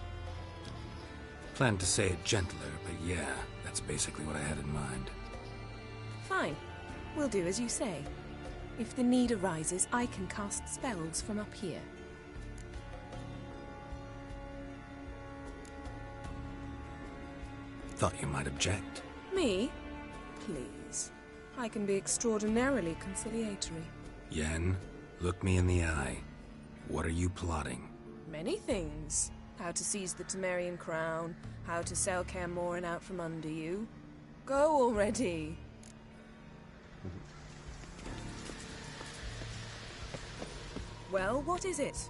Planned to say it gentler, but yeah, that's basically what I had in mind. Fine. We'll do as you say. If the need arises, I can cast spells from up here. Thought you might object. Me? Please. I can be extraordinarily conciliatory. Yen, look me in the eye. What are you plotting? Many things. How to seize the Temerian crown, how to sell Kaer Morhen out from under you. Go already! Well, what is it?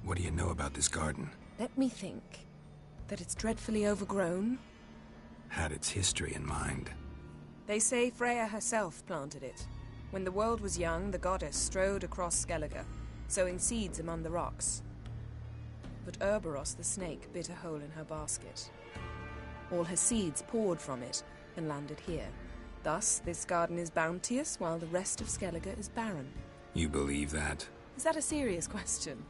What do you know about this garden? Let me think. That it's dreadfully overgrown? Had its history in mind. They say Freya herself planted it. When the world was young, the goddess strode across Skellige, sowing seeds among the rocks. But Urboros the snake bit a hole in her basket. All her seeds poured from it and landed here. Thus, this garden is bounteous, while the rest of Skellige is barren. You believe that? Is that a serious question?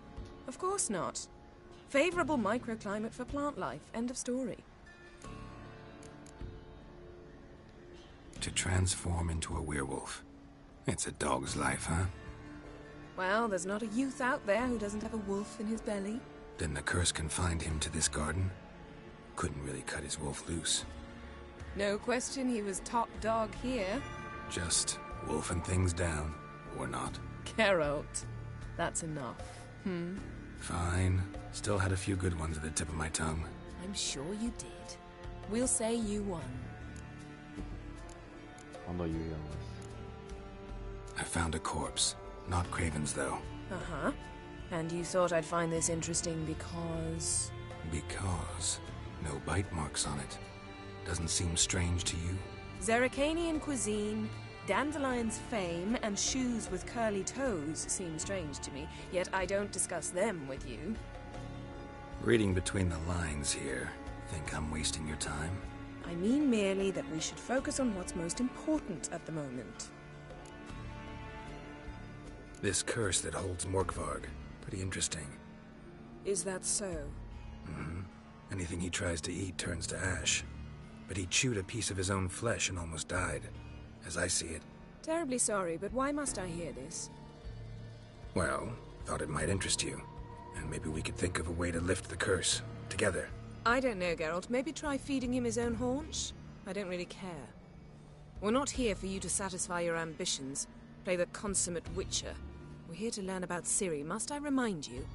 Of course not. Favorable microclimate for plant life. End of story. To transform into a werewolf. It's a dog's life, huh? Well, there's not a youth out there who doesn't have a wolf in his belly. Then the curse confined him to this garden? Couldn't really cut his wolf loose. No question he was top dog here. Just wolfing things down, or not. Geralt, that's enough. Fine. Still had a few good ones at the tip of my tongue. I'm sure you did. We'll say you won. 언더 유의한 거. I found a corpse. Not Craven's, though. Uh-huh. And you thought I'd find this interesting because... Because no bite marks on it. Doesn't seem strange to you? Zerrikanian cuisine, Dandelion's fame, and shoes with curly toes seem strange to me, yet I don't discuss them with you. Reading between the lines here, think I'm wasting your time? I mean merely that we should focus on what's most important at the moment. This curse that holds Morkvarg. Pretty interesting. Is that so? Mm-hmm. Anything he tries to eat turns to ash. But he chewed a piece of his own flesh and almost died, as I see it. Terribly sorry, but why must I hear this? Well, thought it might interest you. And maybe we could think of a way to lift the curse, together. I don't know, Geralt. Maybe try feeding him his own haunch? I don't really care. We're not here for you to satisfy your ambitions. Play the consummate witcher. We're here to learn about Ciri, must I remind you?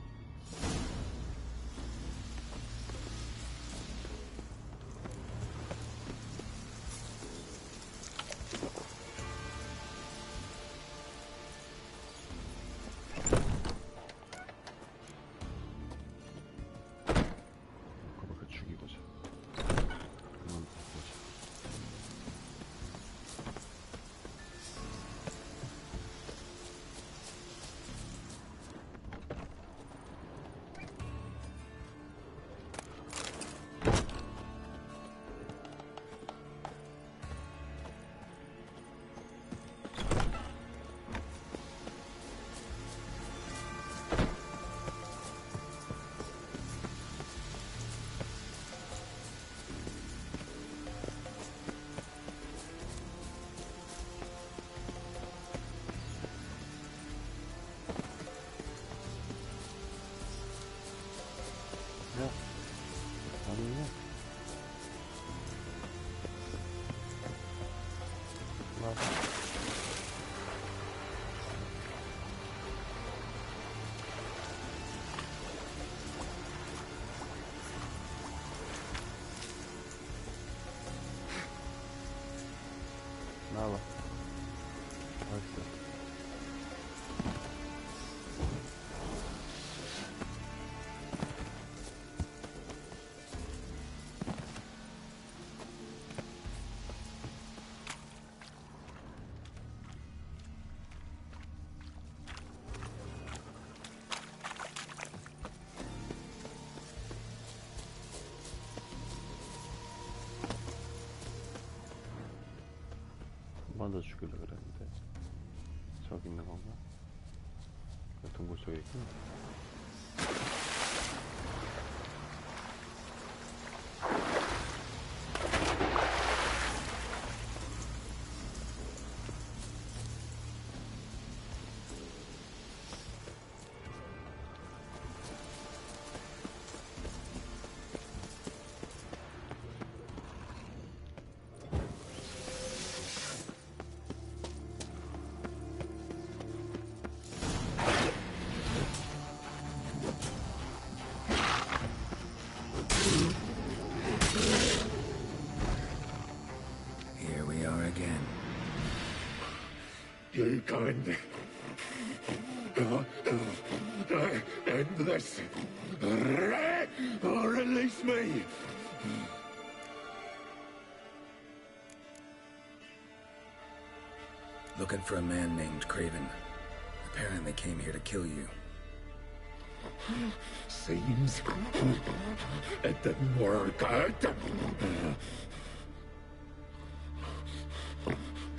나와봐. 알았어. 한 번 더 죽이려고 그랬는데 저기 있는 건가? 그 동굴 속에 있구나. You can't end this. Or release me. Looking for a man named Craven. Apparently came here to kill you. Seems it didn't work out.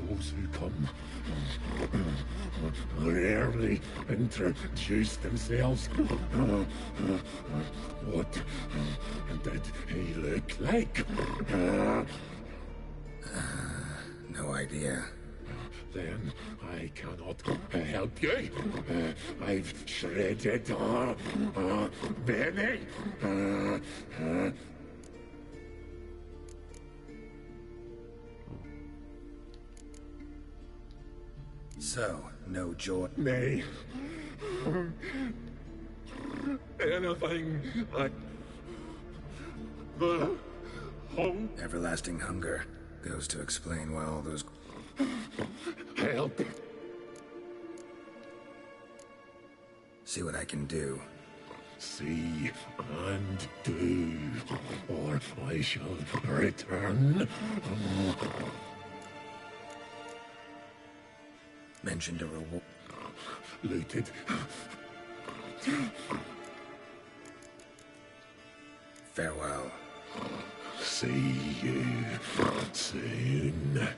Those who come, they're properly introduce themselves. What did he look like? No idea. Then I cannot help you. I've shredded Benny. So, no joy. Nay. Anything like the home. Everlasting hunger goes to explain why all those... Help. See what I can do. See and do, or I shall return. Mentioned a reward. Looted. Farewell. See you soon.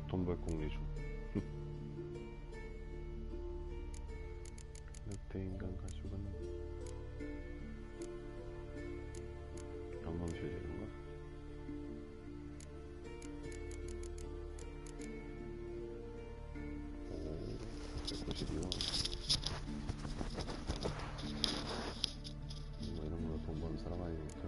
돈벌 공리 중. 늑대 인간 가죽은 영광 실리는가? 오, 192원. 뭐 이런 걸로 돈 버는 사람 아니니까.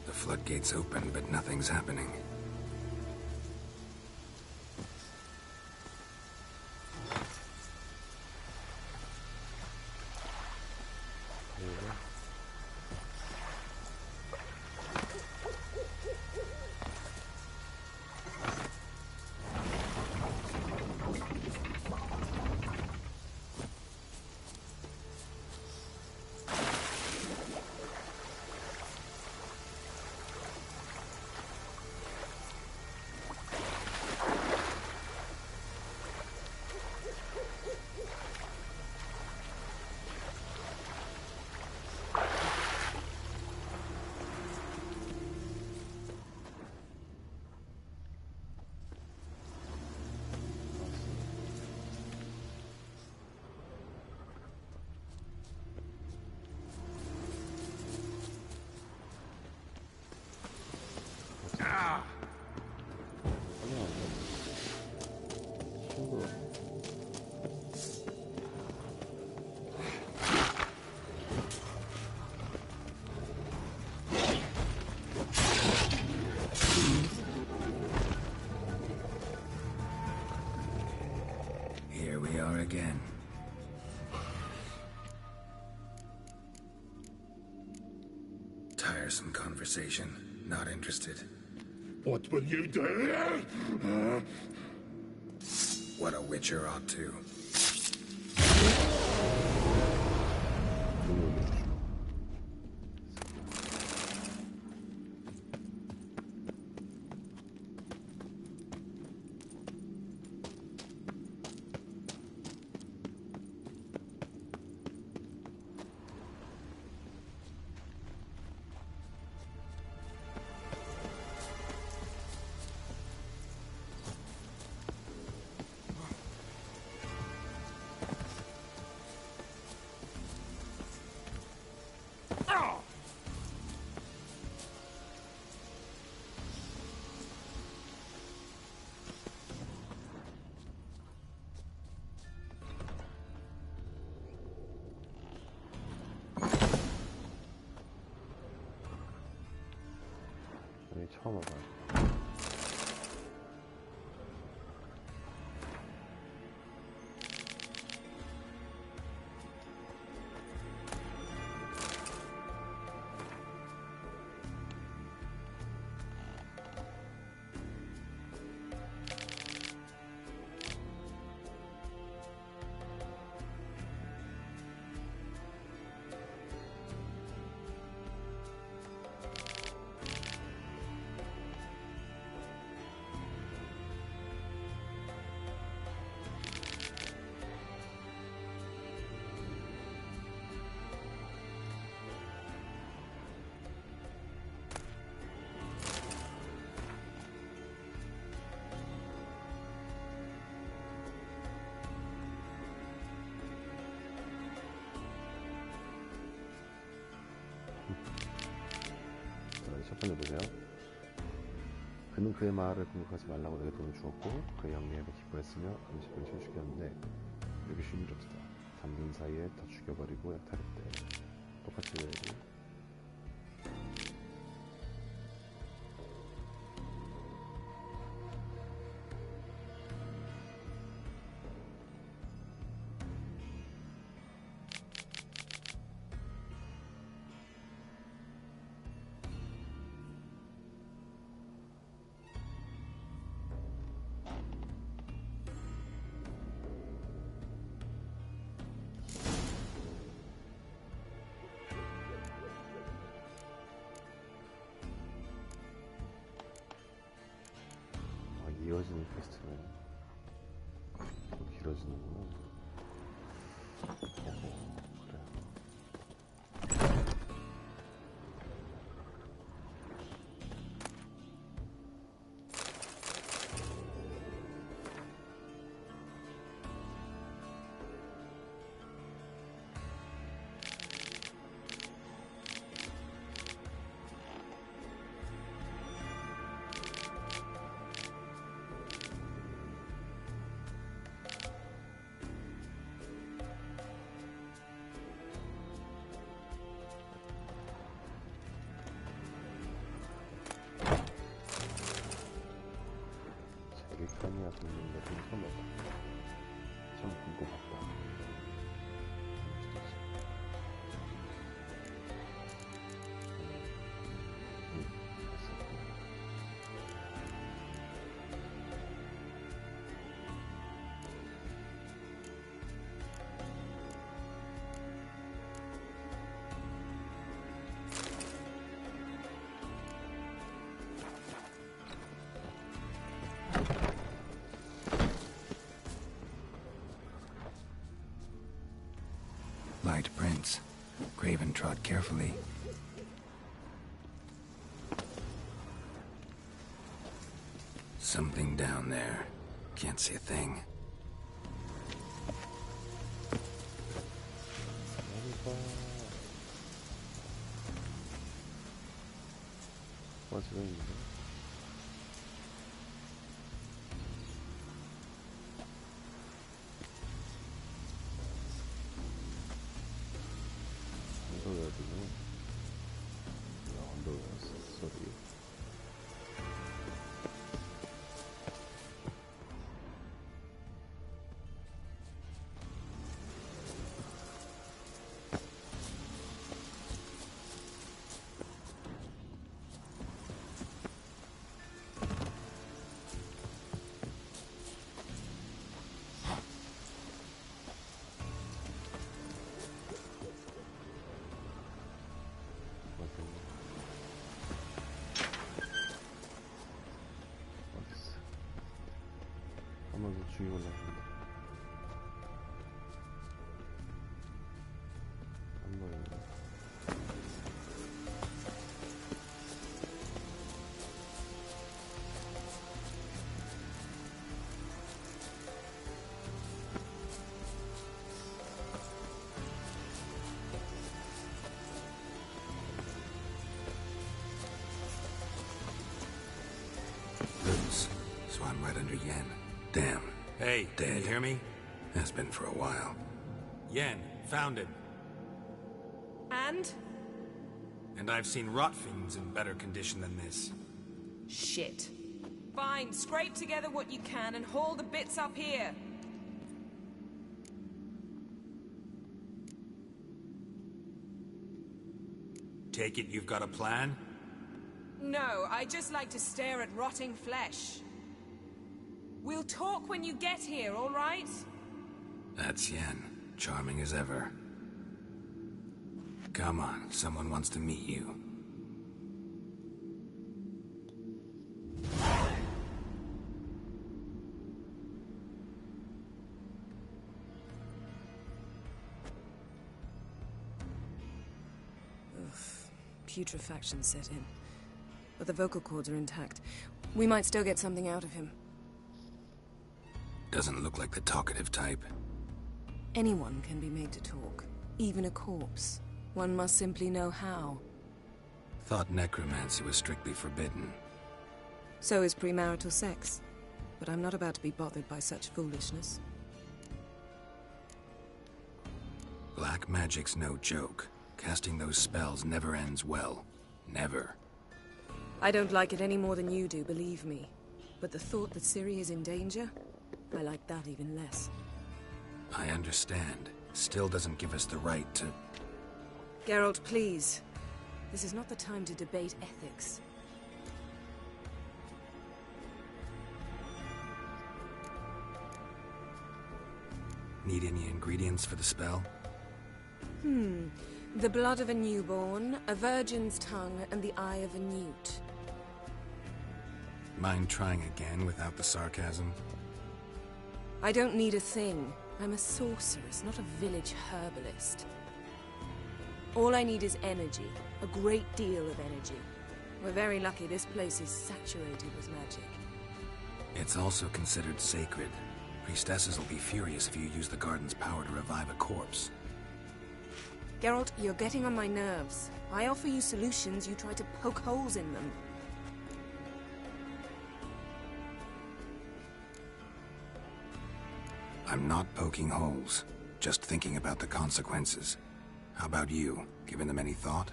The floodgates open, but nothing's happening. Here we are again. Tiresome conversation. Not interested. What will you do? What a witcher ought to. 여기 처음 와봐요. 첫 번째 보세요. 그는 그의 말을 공격하지 말라고 내게 돈을 주었고 그의 영리함에 기뻐했으며 음식을 실시켰는데 이렇게 쉬운 일 없다. 3분 사이에 다 죽여버리고 약탈했대. 똑같이 해야지. 이어지는 퀘스트는 또 길어지는구나. 그래. 자기칸이야 듣는 것은 처음 봤다. 참 궁금하다. Light prints. Graven trod carefully. Something down there. Can't see a thing. What's ring? 한번 더 죽이고 나갑니다. 한 번에. Roots. So I'm right under Yen. Damn. Hey, Dead. can you hear me? Has been for a while. Yen, found it. And? And I've seen rot fiends in better condition than this. Shit. Fine, scrape together what you can and haul the bits up here. Take it you've got a plan? No, I just like to stare at rotting flesh. We'll talk when you get here, all right? That's Yen. Charming as ever. Come on, someone wants to meet you. Putrefaction set in. But the vocal cords are intact. We might still get something out of him. Doesn't look like the talkative type. Anyone can be made to talk. Even a corpse. One must simply know how. Thought necromancy was strictly forbidden. So is premarital sex. But I'm not about to be bothered by such foolishness. Black magic's no joke. Casting those spells never ends well. Never. I don't like it any more than you do, believe me. But the thought that Ciri is in danger? I like that even less. I understand. Still doesn't give us the right to... Geralt, please. This is not the time to debate ethics. Need any ingredients for the spell? The blood of a newborn, a virgin's tongue, and the eye of a newt. Mind trying again without the sarcasm? I don't need a thing. I'm a sorceress, not a village herbalist. All I need is energy. A great deal of energy. We're very lucky this place is saturated with magic. It's also considered sacred. Priestesses will be furious if you use the garden's power to revive a corpse. Geralt, you're getting on my nerves. I offer you solutions, you try to poke holes in them. I'm not poking holes, just thinking about the consequences. How about you? Given them any thought?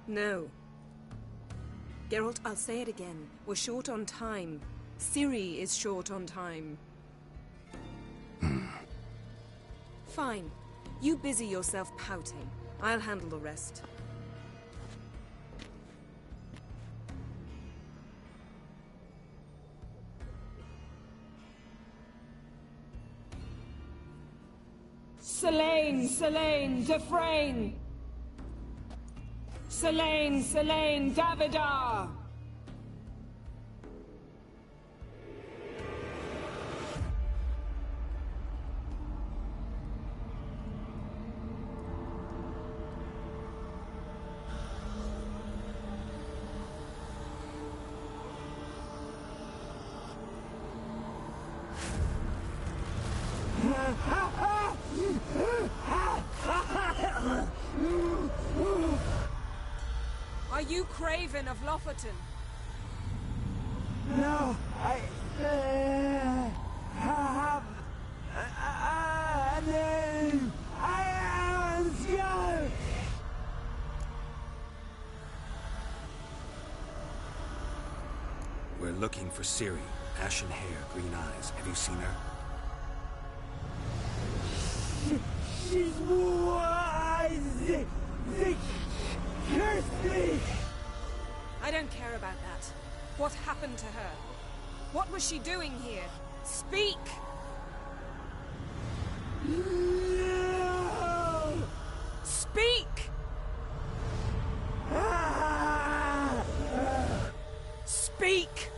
No. Geralt, I'll say it again. We're short on time. Ciri is short on time. Fine. You busy yourself pouting. I'll handle the rest. Selene, Selene, Dufresne! Selene, Selene, Davidar! Are you Craven of Lofoten? No, I have a name. I am Scar. We're looking for Ciri. Ashen hair, green eyes. Have you seen her? She's wise. They curse me. I don't care about that. What happened to her? What was she doing here? Speak! No! Speak! Speak!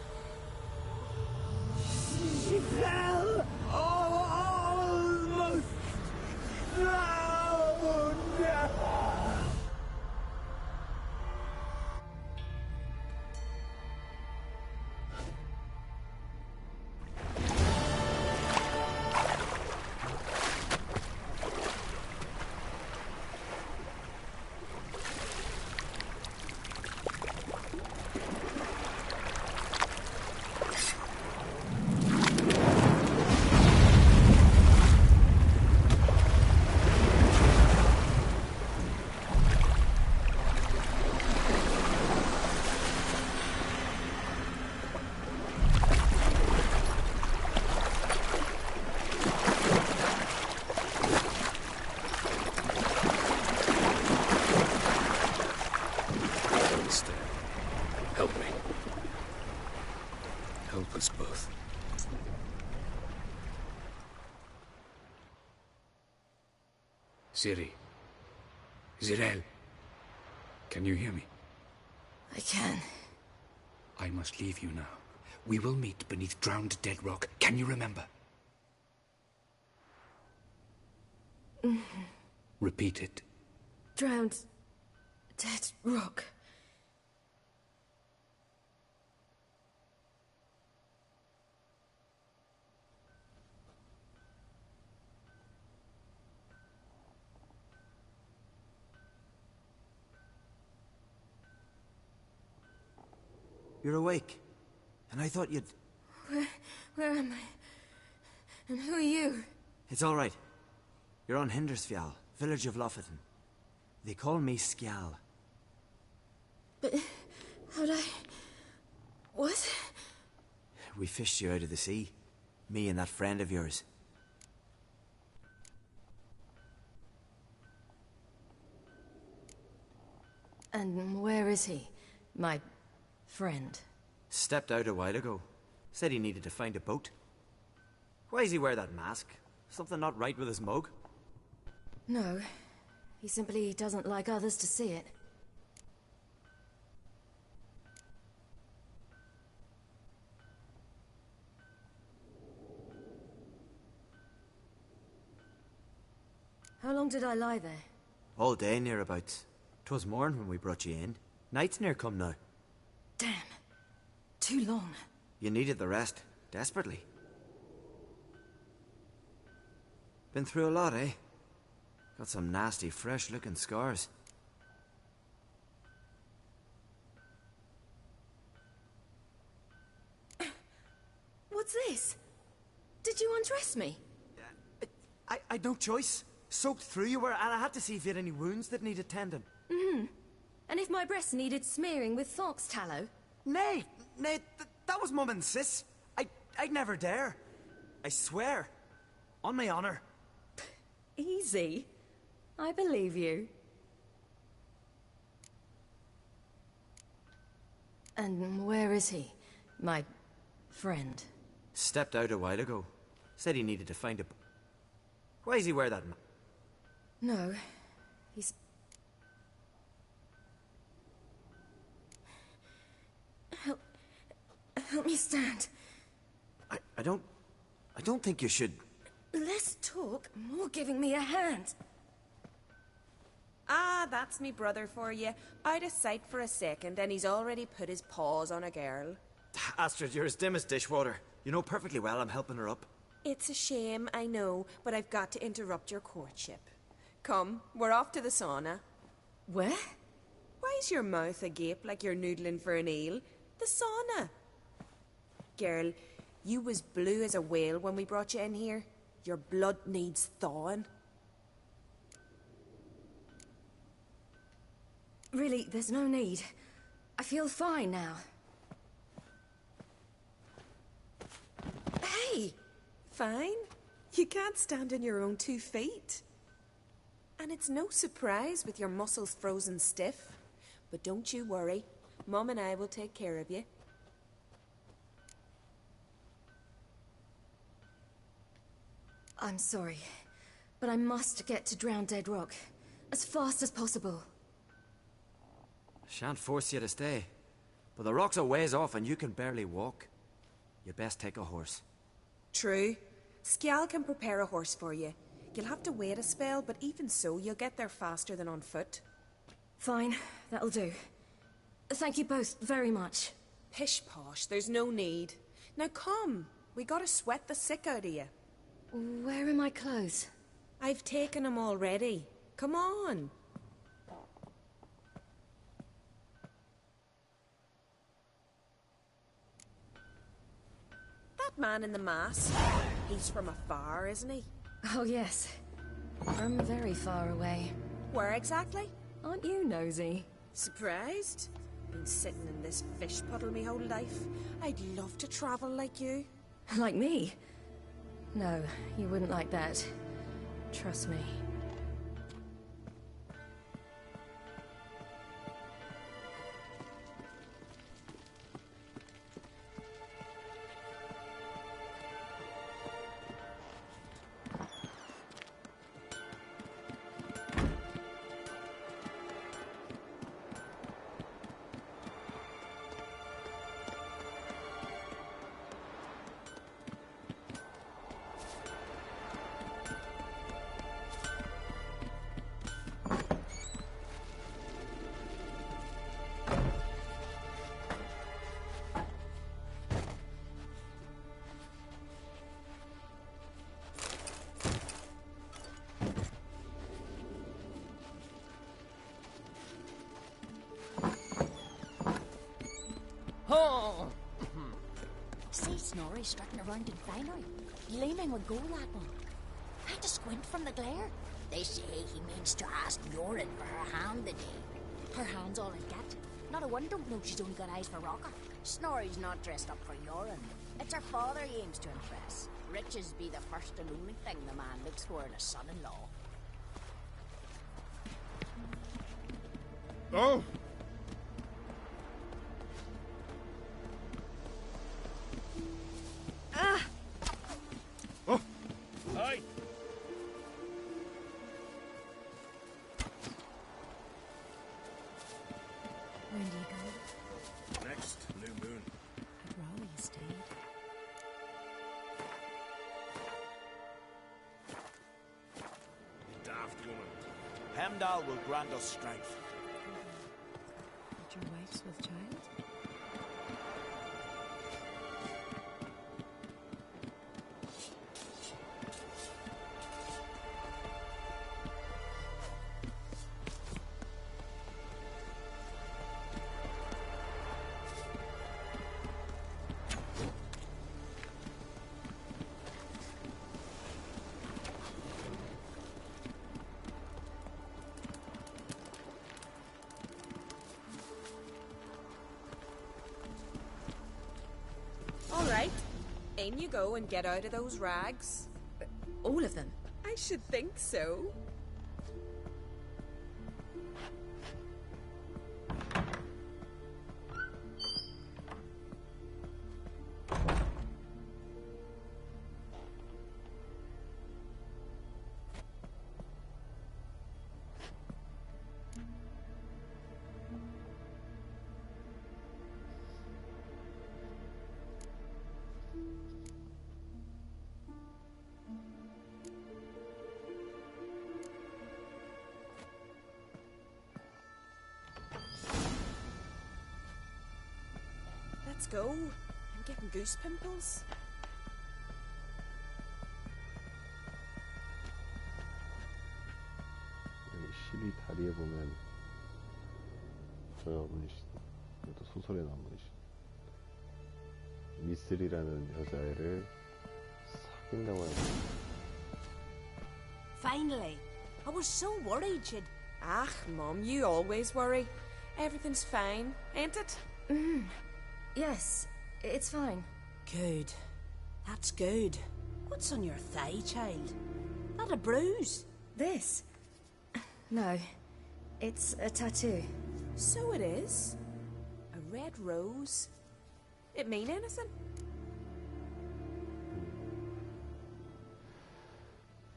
She fell almost drowned. Help me. Help us both. Ciri. Zirel. Can you hear me? I can. I must leave you now. We will meet beneath drowned dead rock. Can you remember? Repeat it. Drowned. Dead rock. You're awake. And I thought you'd... Where am I? And who are you? It's all right. You're on Hindersfjall, village of Lofoten. They call me Skjal. But... how'd I... What? We fished you out of the sea. Me and that friend of yours. And where is he? My... friend? Stepped out a while ago. Said he needed to find a boat. Why does he wear that mask? Something not right with his mug? No. He simply doesn't like others to see it. How long did I lie there? All day nearabouts. 'Twas morn when we brought you in. Night's near come now. Damn. Too long. You needed the rest. Desperately. Been through a lot, eh? Got some nasty, fresh-looking scars. What's this? Did you undress me? I'd no choice. Soaked through you were, and I had to see if you had any wounds that needed tending. Mm-hmm. And if my breasts needed smearing with fox tallow? Nay, that was Mum and Sis. I'd never dare. I swear. On my honor. Easy. I believe you. And where is he? My... friend? Stepped out a while ago. Said he needed to find a... Why does he wear that No. He's... Help me stand. I don't think you should... Less talk, more giving me a hand. Ah, that's me brother for you. Out of sight for a second, and he's already put his paws on a girl. Astrid, you're as dim as dishwater. You know perfectly well I'm helping her up. It's a shame, I know, but I've got to interrupt your courtship. Come, we're off to the sauna. Where? Why is your mouth agape like you're noodling for an eel? The sauna. Girl, you was blue as a whale when we brought you in here. Your blood needs thawing. Really, there's no need. I feel fine now. Hey! Fine? You can't stand on your own 2 feet. And it's no surprise with your muscles frozen stiff. But don't you worry. Mum and I will take care of you. I'm sorry, but I must get to Drowned Dead Rock as fast as possible. Shan't force you to stay. But the rock's a ways off and you can barely walk. You best take a horse. True. Skjal can prepare a horse for you. You'll have to wait a spell, but even so, you'll get there faster than on foot. Fine, that'll do. Thank you both very much. Pish-posh, there's no need. Now come, we gotta sweat the sick out of you. Where are my clothes? I've taken them already. Come on. That man in the mask, he's from afar, isn't he? Oh yes, from very far away. Where exactly? Aren't you nosy? Surprised? Been sitting in this fish puddle me whole life. I'd love to travel like you. Like me? No, you wouldn't like that. Trust me. Oh! See Snorri strutting around in finery, gleaming with gold apple. I had to squint from the glare. They say he means to ask Yoren for her hand today. Her hand's all I get. Not a one don't know she's only got eyes for rocker. Snorri's not dressed up for Yoren. It's her father he aims to impress. Riches be the first and only thing the man looks for in a son-in-law. Oh! Ah! Oh! Aye! When do you go? Next new moon. I'd rather you stayed. Daft woman. Hemdall will grant us strength. But your wife's with child? All right. In you go and get out of those rags. All of them? I should think so. Let's go. I'm getting goose pimples. 여기 12 다리에 보면 저분이시, 이것도 소설에 나온 분이시. 미슬이라는 여자애를 사귄다고 해요. Finally. I was so worried she'd... Ah, Mum, you always worry. Everything's fine, ain't it? Yes, it's fine. Good. That's good. What's on your thigh, child? Not a bruise? This? No. It's a tattoo. So it is. A red rose. It mean anything?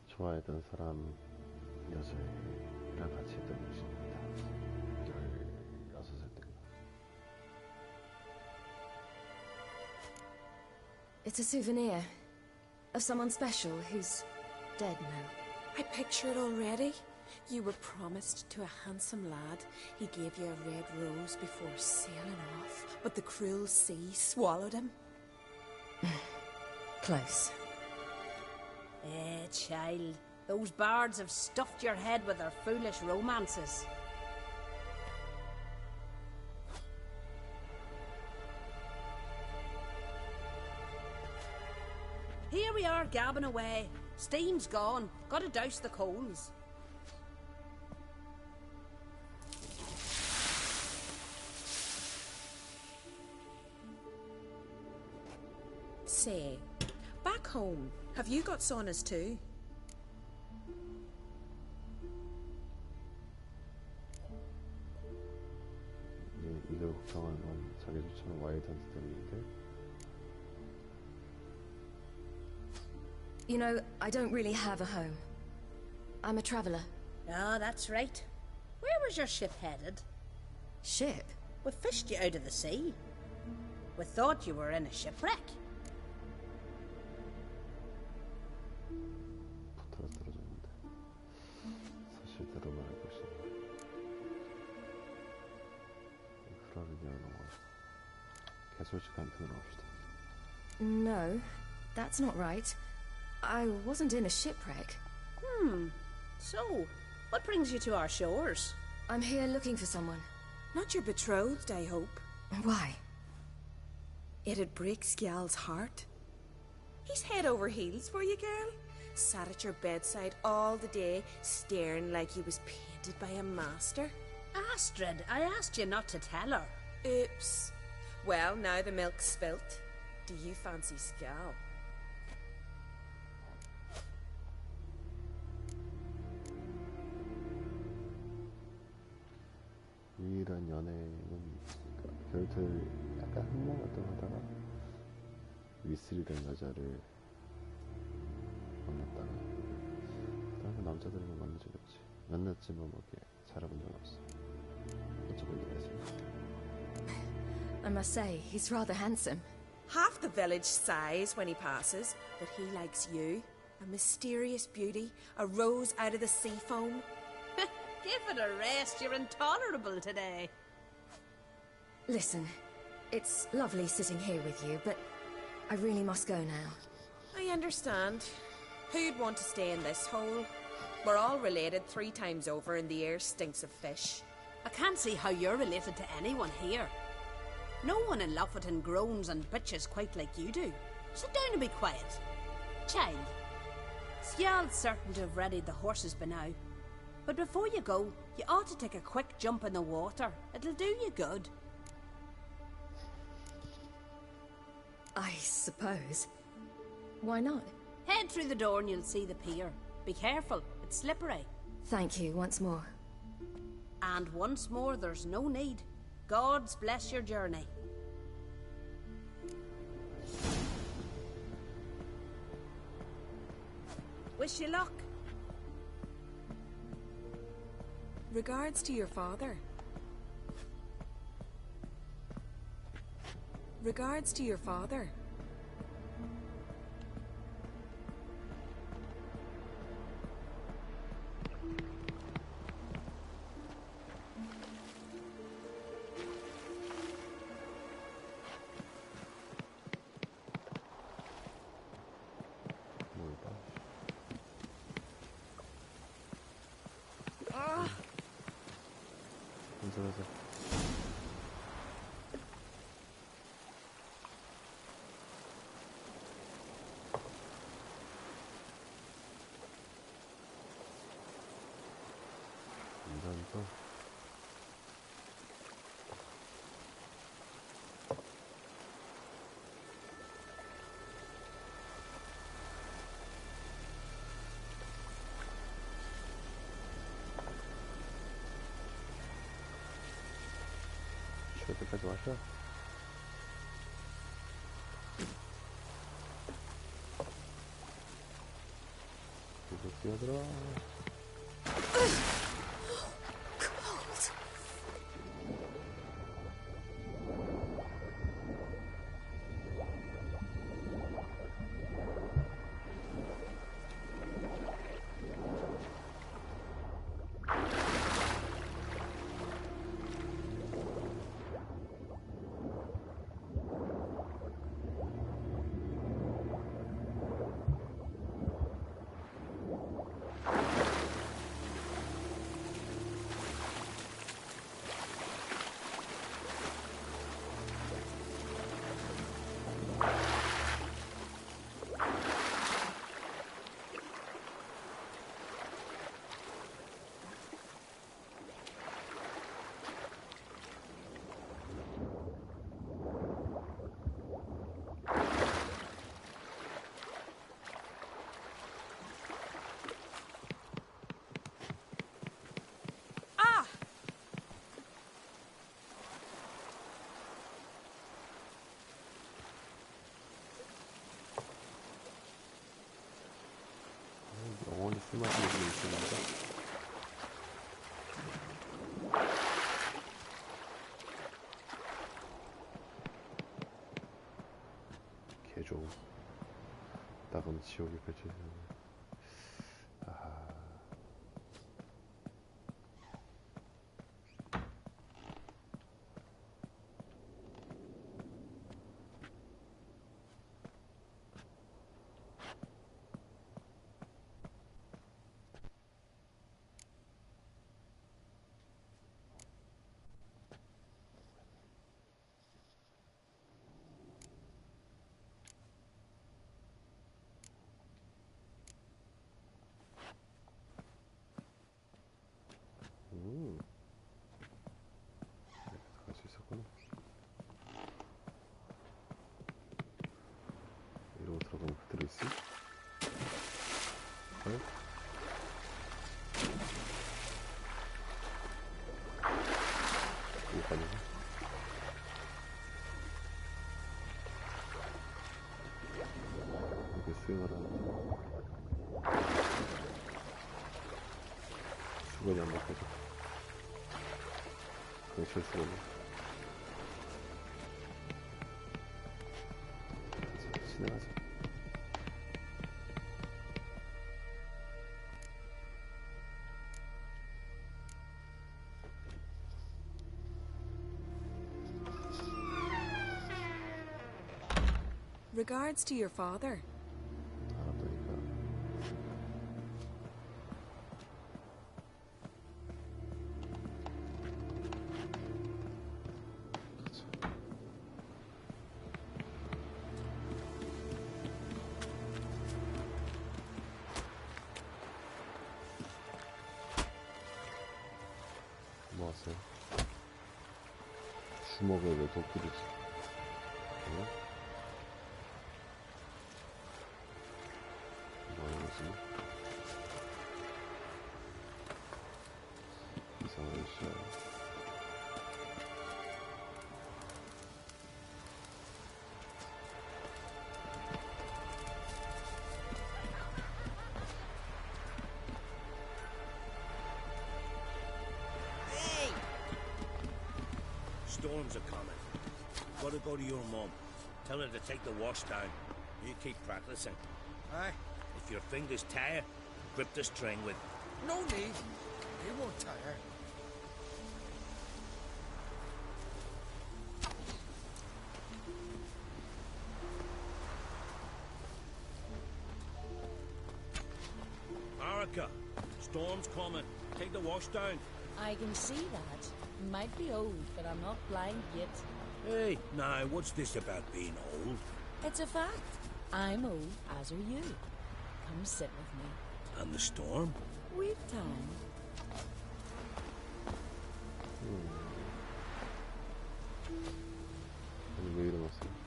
좋아했던 사람 여자애랑 같이 했던 곳입니다. 16살 때인가. It's a souvenir of someone special who's dead now. I picture it already. You were promised to a handsome lad. He gave you a red rose before sailing off, but the cruel sea swallowed him. Close. Child. Those bards have stuffed your head with their foolish romances. Here we are gabbing away. Steam's gone. Gotta douse the coals. Say, back home, have you got saunas too? 이걸 걱정하는 건 자기 좋지는 와일드한테 때문인데. You know, I don't really have a home. I'm a traveller. Ah, that's right. Where was your ship headed? Ship? We fished you out of the sea. We thought you were in a shipwreck. 포터가 떨어졌는데 사실대로 말할 것이다. 프라르니아 넘어가서 개솔직한 편으로 합시다. No, that's not right. I wasn't in a shipwreck. So, what brings you to our shores? I'm here looking for someone. Not your betrothed, I hope. Why? It'd break Skjal's heart. He's head over heels for you, girl. Sat at your bedside all the day, staring like he was painted by a master. Astrid, I asked you not to tell her. Oops. Well, now the milk's spilt. Do you fancy Skjal? 유일한 연애는 결투를 약간 흥망했던 하다가 위슬이 된 여자를 만났다가 다른 남자들은 만난 적이 없지. 만났지만 뭐 이렇게 살아본 적은 없어. 어쩌고 얘기했어. I must say, he's rather handsome. Half the village sighs when he passes, but he likes you. A mysterious beauty, a rose out of the sea foam. Give it a rest, you're intolerable today. Listen, it's lovely sitting here with you, but I really must go now. I understand. Who'd want to stay in this hole? We're all related 3 times over and the air stinks of fish. I can't see how you're related to anyone here. No one in Lofferton groans and bitches quite like you do. Sit down and be quiet. Child, Skjal's certain to have readied the horses by now. But before you go, you ought to take a quick jump in the water. It'll do you good. I suppose. Why not? Head through the door and you'll see the pier. Be careful, it's slippery. Thank you once more. And once more, there's no need. God's bless your journey. Wish you luck. Regards to your father. Regards to your father. 가자. 인간도 쉴 때까지 마셔. 그리고 뛰어들어. 영원히 술 마시는 분이 있습니다. 개조 나가면 지옥이 펼쳐지는. 아하. 수행하라. 수건이 안 바꿔줘. 경찰 수건이. 진행하자. Regards to your father. 알았다니까. 뭐 왔어요? 주먹에 왜 도끼를 지? 뭐지? 이상한 시야. Storms are coming. Gotta go to your mum. Tell her to take the wash down. You keep practicing. Aye. If your fingers tire, grip the string with. No need. They won't tire. Arica, storm's coming. Take the wash down. I can see that. Might be old, but I'm not blind yet. Hey, now, what's this about being old? It's a fact. I'm old, as are you. Come sit with me. And the storm? We've time. 아니 왜 일어났어요?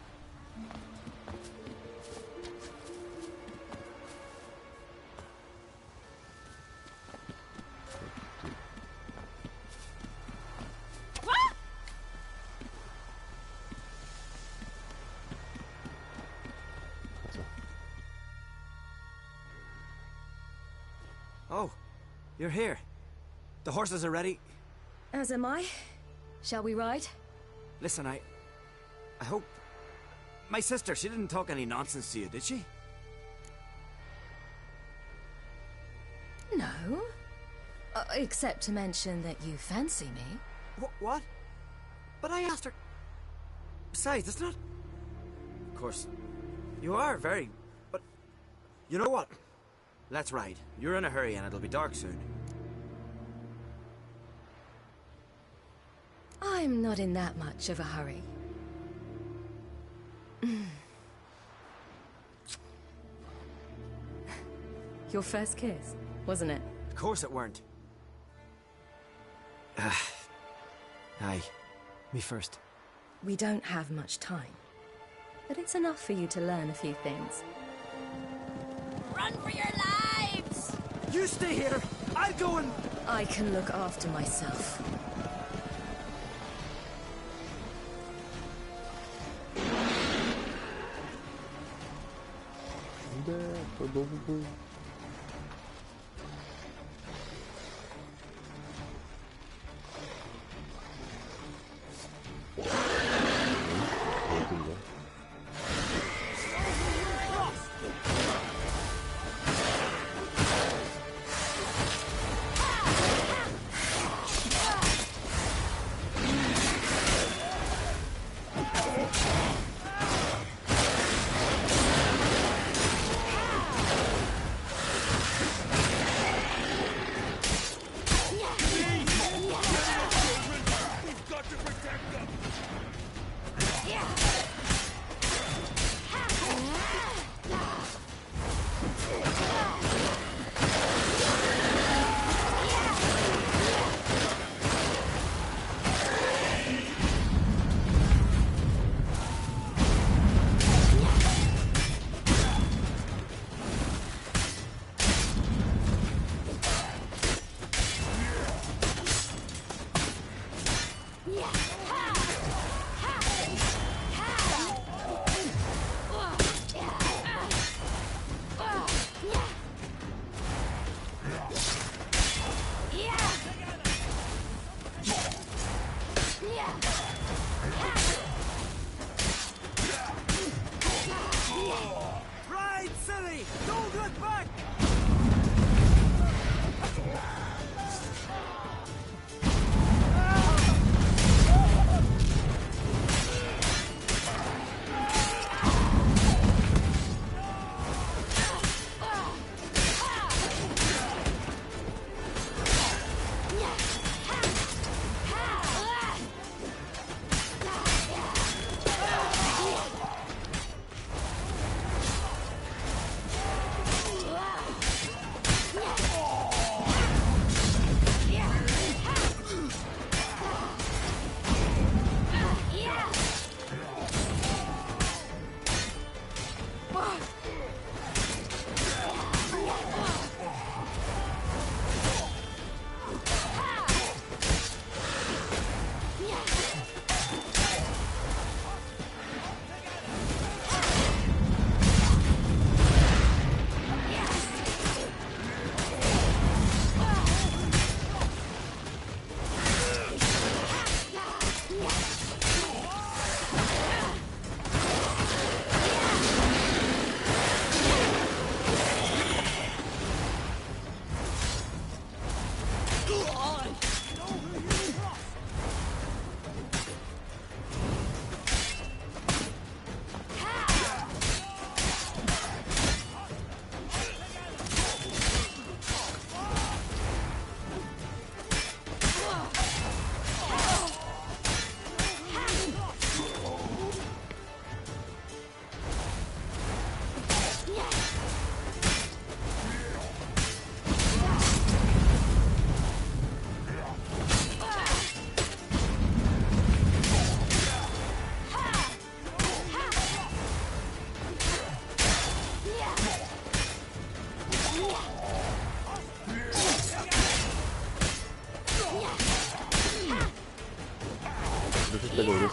Oh, you're here. The horses are ready. As am I. Shall we ride? Listen, I hope... My sister, she didn't talk any nonsense to you, did she? No. Except to mention that you fancy me. What? But I asked her... Besides, it's not... Of course, you are very... But... You know what? Let's ride. You're in a hurry and it'll be dark soon. I'm not in that much of a hurry. Your first kiss, wasn't it? Of course it weren't. Aye. Me first. We don't have much time. But it's enough for you to learn a few things. Run for your lives! You stay here! I'll go and... I can look after myself. 안돼, 저 너무 보여. 어딘가?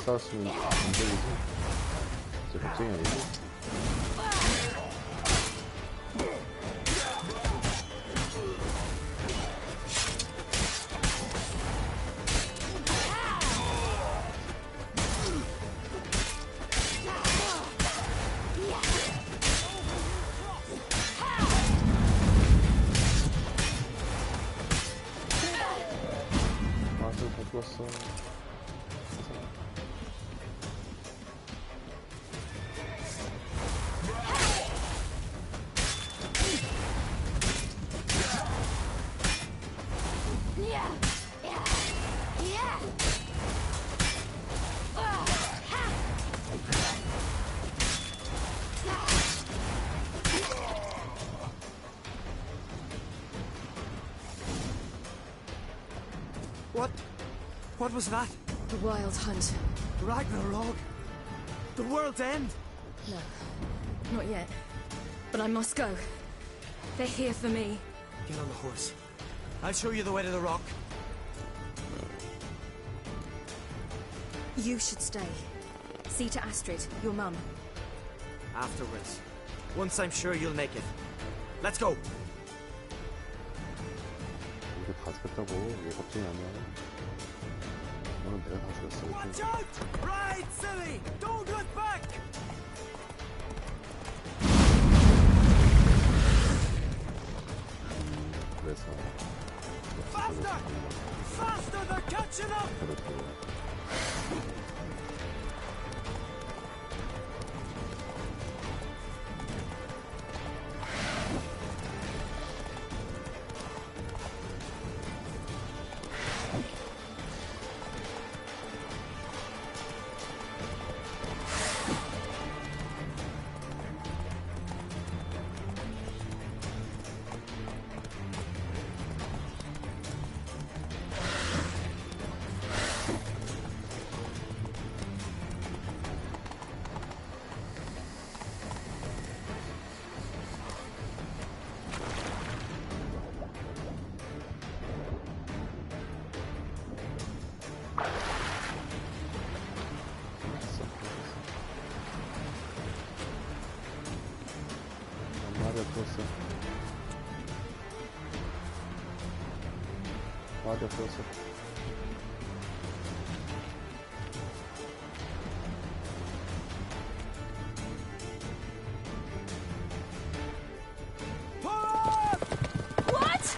싸웠으면 문제이지. 진짜 걱정이 아니지. 맛을 다 죽었어. What was that? The Wild Hunt. Ragnarok? The world's end? No, not yet. But I must go. They're here for me. Get on the horse. I'll show you the way to the rock. You should stay. See to Astrid, your mum. Afterwards. Once I'm sure you'll make it. Let's go! 이게 다 죽였다고. 왜 걱정이 안 해? 너는 내가 다 죽였어. Watch out! Ride, silly! Don't look back! 그래서 Faster! Faster! They're catching up! 맞아, 그렇어. What?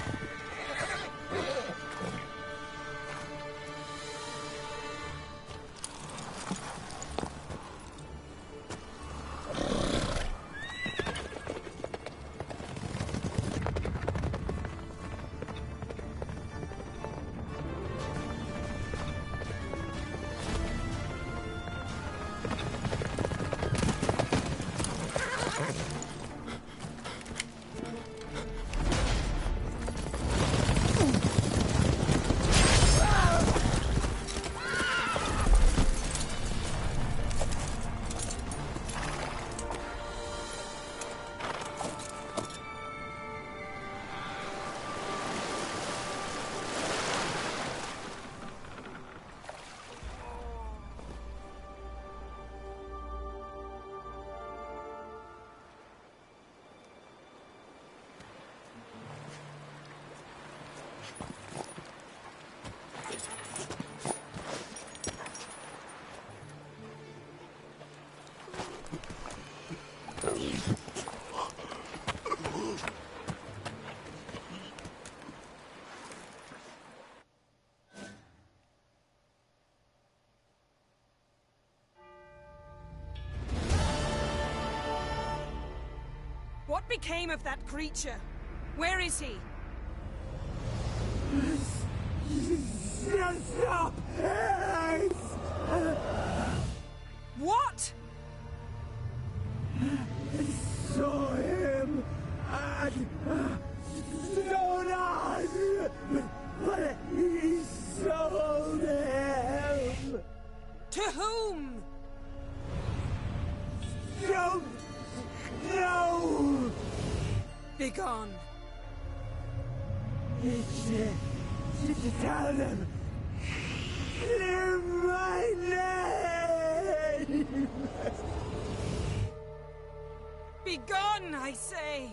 What became of that creature? Where is he? Stop! What? Saw him at Stonan, but he sold him. To whom? Don't know. Begone. To tell them. Clear my name. Be gone, I say!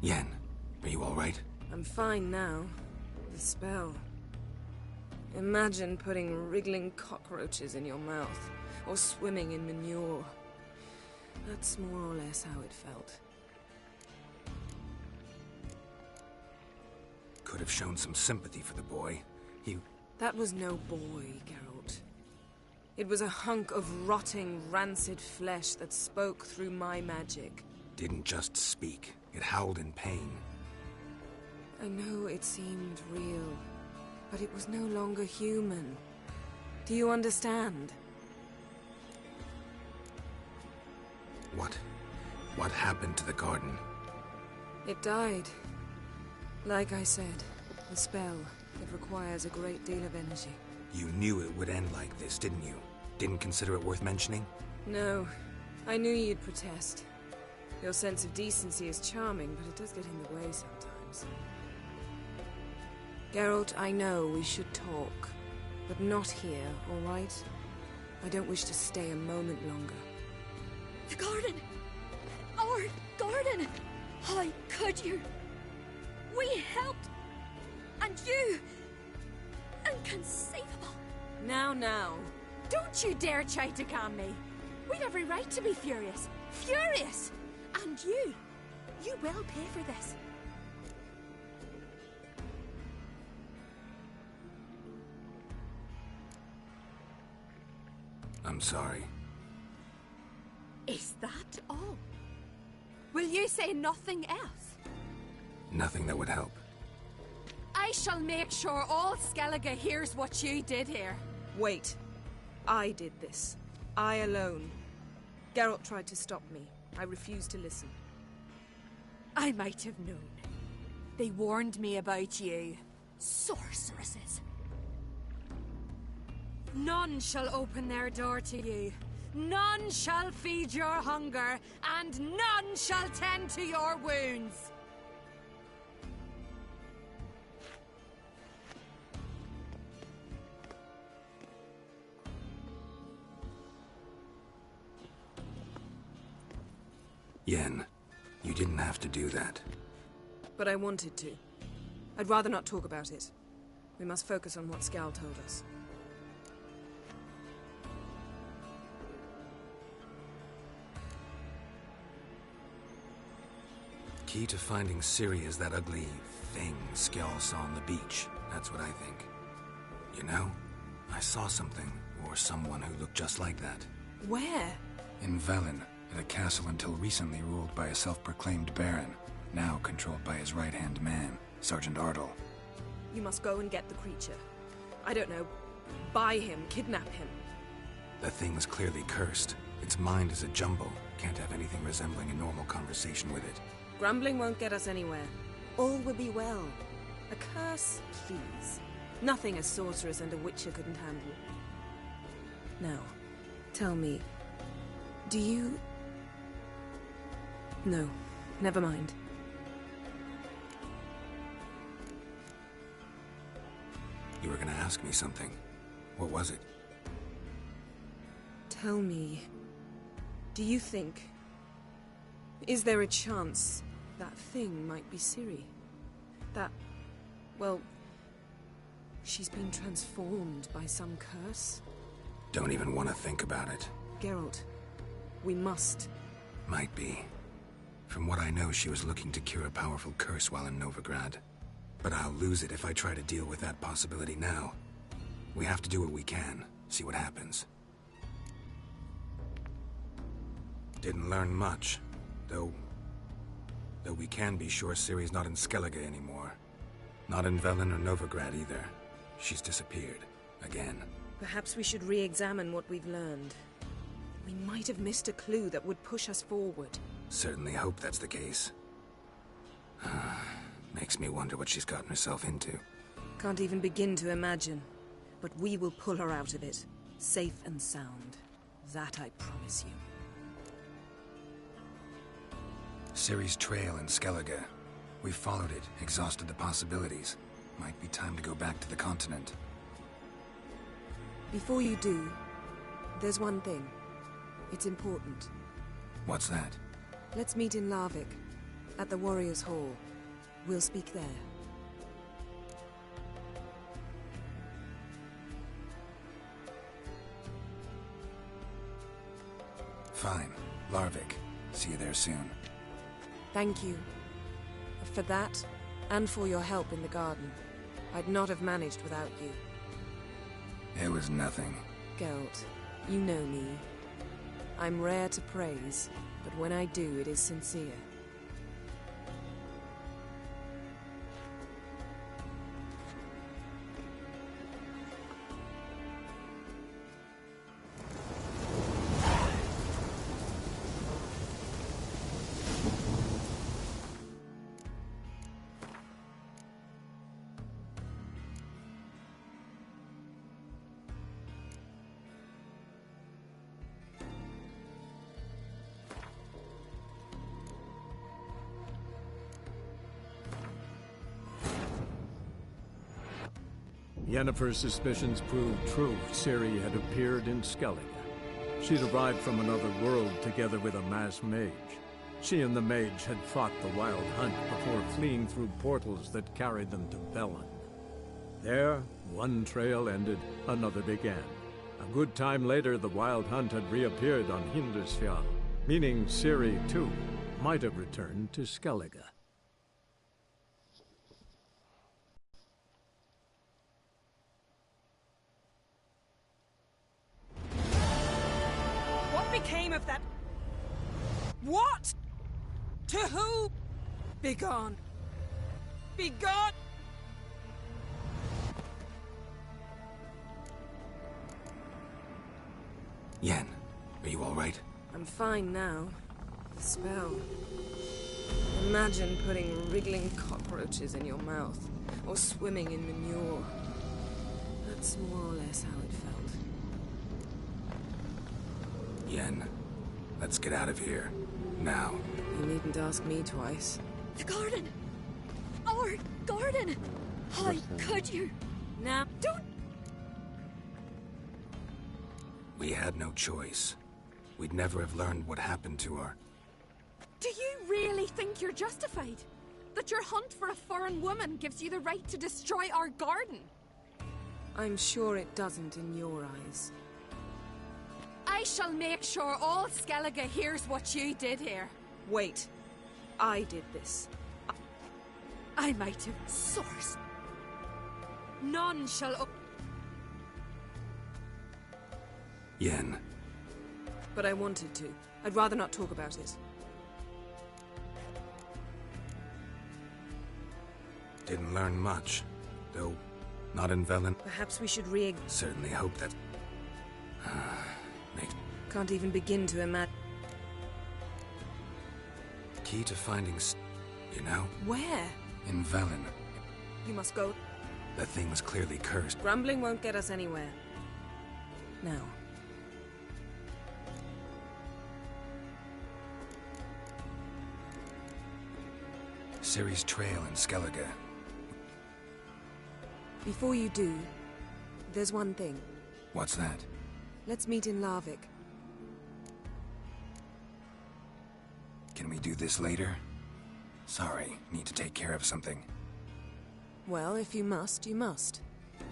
Yen, are you all right? I'm fine now. The spell. Imagine putting wriggling cockroaches in your mouth, or swimming in manure. That's more or less how it felt. Could have shown some sympathy for the boy. That was no boy, Geralt. It was a hunk of rotting, rancid flesh that spoke through my magic. Didn't just speak. It howled in pain. I know it seemed real, but it was no longer human. Do you understand? What happened to the garden? It died. Like I said, the spell, it requires a great deal of energy. You knew it would end like this, didn't you? Didn't consider it worth mentioning? No. I knew you'd protest. Your sense of decency is charming, but it does get in the way sometimes. Geralt, I know we should talk, but not here, all right? I don't wish to stay a moment longer. The garden! Our garden! How could you? We helped! And you! Inconceivable! Now. Don't you dare try to calm me. We've every right to be furious. Furious! And you will pay for this. I'm sorry. Is that all? Will you say nothing else? Nothing that would help. I shall make sure all Skellige hears what you did here. Wait. I did this. I alone. Geralt tried to stop me. I refused to listen. I might have known. They warned me about you. Sorceresses. None shall open their door to you. None shall feed your hunger, and none shall tend to your wounds. Yen, you didn't have to do that. But I wanted to. I'd rather not talk about it. We must focus on what Skal told us. Key to finding Ciri is that ugly thing Skell saw on the beach. That's what I think. You know, I saw something, or someone who looked just like that. Where? In Velen, at a castle until recently ruled by a self-proclaimed baron, now controlled by his right-hand man, Sergeant Ardle. You must go and get the creature. I don't know, buy him, kidnap him. The thing's clearly cursed. Its mind is a jumble. Can't have anything resembling a normal conversation with it. Grumbling won't get us anywhere. All will be well. A curse, please. Nothing a sorceress and a witcher couldn't handle. Now, tell me, do you... No, never mind. You were gonna ask me something. What was it? Tell me, do you think... Is there a chance that thing might be Ciri? That... well... she's been transformed by some curse? Don't even want to think about it. Geralt, we must. Might be. From what I know, she was looking to cure a powerful curse while in Novigrad. But I'll lose it if I try to deal with that possibility now. We have to do what we can, see what happens. Didn't learn much, though we can be sure Ciri's not in Skellige anymore. Not in Velen or Novigrad either. She's disappeared. Again. Perhaps we should re-examine what we've learned. We might have missed a clue that would push us forward. Certainly hope that's the case. Makes me wonder what she's gotten herself into. Can't even begin to imagine. But we will pull her out of it. Safe and sound. That I promise you. Ciri's trail in Skellige. We followed it, exhausted the possibilities. Might be time to go back to the continent. Before you do, there's one thing. It's important. What's that? Let's meet in Larvik, at the Warriors' Hall. We'll speak there. Fine. Larvik. See you there soon. Thank you. For that, and for your help in the garden. I'd not have managed without you. It was nothing. Gelt, you know me. I'm rare to praise, but when I do, it is sincere. Yennefer's suspicions proved true. Ciri had appeared in Skellige. She'd arrived from another world together with a masked mage. She and the mage had fought the Wild Hunt before fleeing through portals that carried them to Velen. There, one trail ended, another began. A good time later, the Wild Hunt had reappeared on Hindisfjall, meaning Ciri, too, might have returned to Skellige. Became of that? What? To who? Begone. Begone! Yen, are you all right? I'm fine now. The spell. Imagine putting wriggling cockroaches in your mouth, or swimming in manure. That's more or less how it felt. Yen, let's get out of here. Now. You needn't ask me twice. The garden! Our garden! How could you? Now, don't... We had no choice. We'd never have learned what happened to her. Do you really think you're justified? That your hunt for a foreign woman gives you the right to destroy our garden? I'm sure it doesn't in your eyes. I shall make sure all Skellige hears what you did here. Wait. I did this. I might have sourced. None shall... Yen. But I wanted to. I'd rather not talk about it. Didn't learn much, though not in Velen. Perhaps we should Certainly hope that... Can't even begin to imagine. Key to finding you know? Where? In Velen. You must go. That thing was clearly cursed. Grumbling won't get us anywhere. Now. Ciri's trail in Skellige. Before you do, there's one thing. What's that? Let's meet in Larvik. Can we do this later? Sorry, need to take care of something. Well, if you must, you must.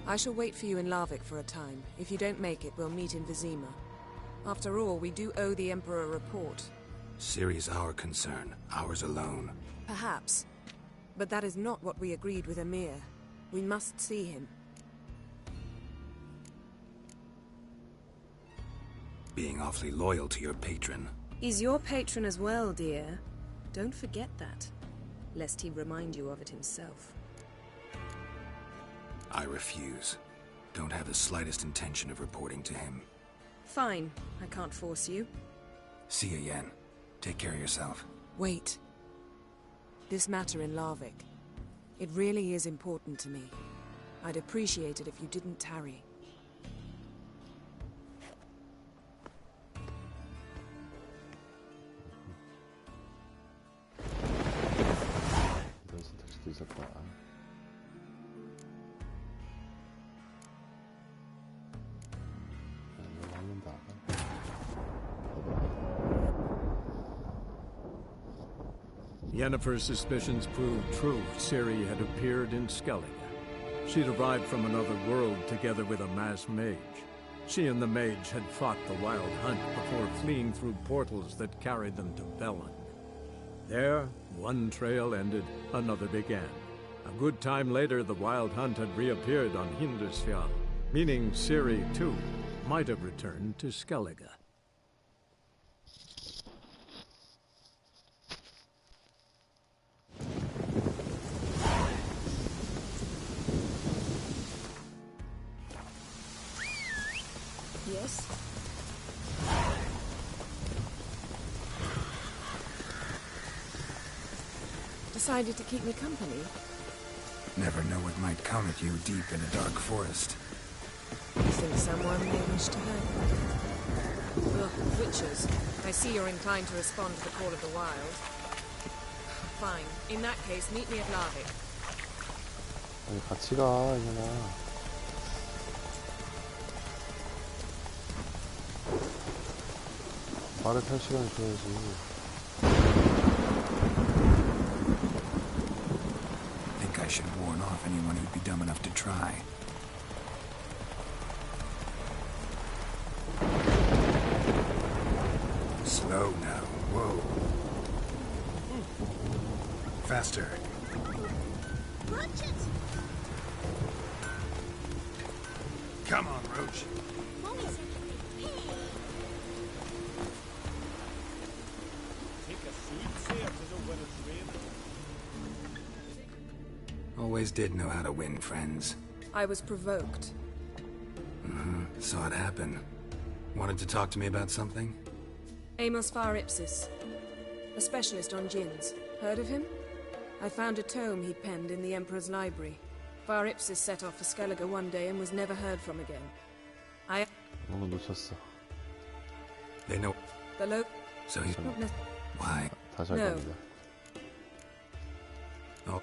I shall wait for you in Larvik for a time. If you don't make it, we'll meet in Vizima. After all, we do owe the Emperor a report. Ciri's our concern, ours alone. Perhaps. But that is not what we agreed with Emir. We must see him. Being awfully loyal to your patron. He's your patron as well, dear. Don't forget that, lest he remind you of it himself. I refuse. Don't have the slightest intention of reporting to him. Fine. I can't force you. See you, Yen. Take care of yourself. Wait. This matter in Larvik. It really is important to me. I'd appreciate it if you didn't tarry. 이런 선택지도 있었다. 이거 막는다. Yennefer's suspicions proved true. Ciri had appeared in Skellige. She'd arrived from another world together with a masked mage. She and the mage had fought the Wild Hunt before fleeing through portals that carried them to Velen. There, one trail ended, another began. A good time later, the Wild Hunt had reappeared on Hindarsfjall, meaning Ciri, too, might have returned to Skellige. Yes? Decided to keep me company? Never know what might come at you deep in a dark forest. You think someone may wish to hurt me? Ugh, witches. I see you're inclined to respond to the call of the wild. Fine. In that case, meet me at Larvik. 아니, 같이 가, 이년아. 말을 탈 시간을 줘야지. Think I should warn off anyone who'd be dumb enough to try. Slow now. Whoa. Faster. Watch it! Come on, Roach. Always did know how to win friends. I was provoked. Saw it happen. Wanted to talk to me about something? Amos var Ipsis. A specialist on djinns. Heard of him? I found a tome he'd penned in the Emperor's library. Var Ipsis set off for Skellige one day and was never heard from again. 너무 놓쳤어. They know. The So he's... Why? 다시 할 No. 겁니다. Oh.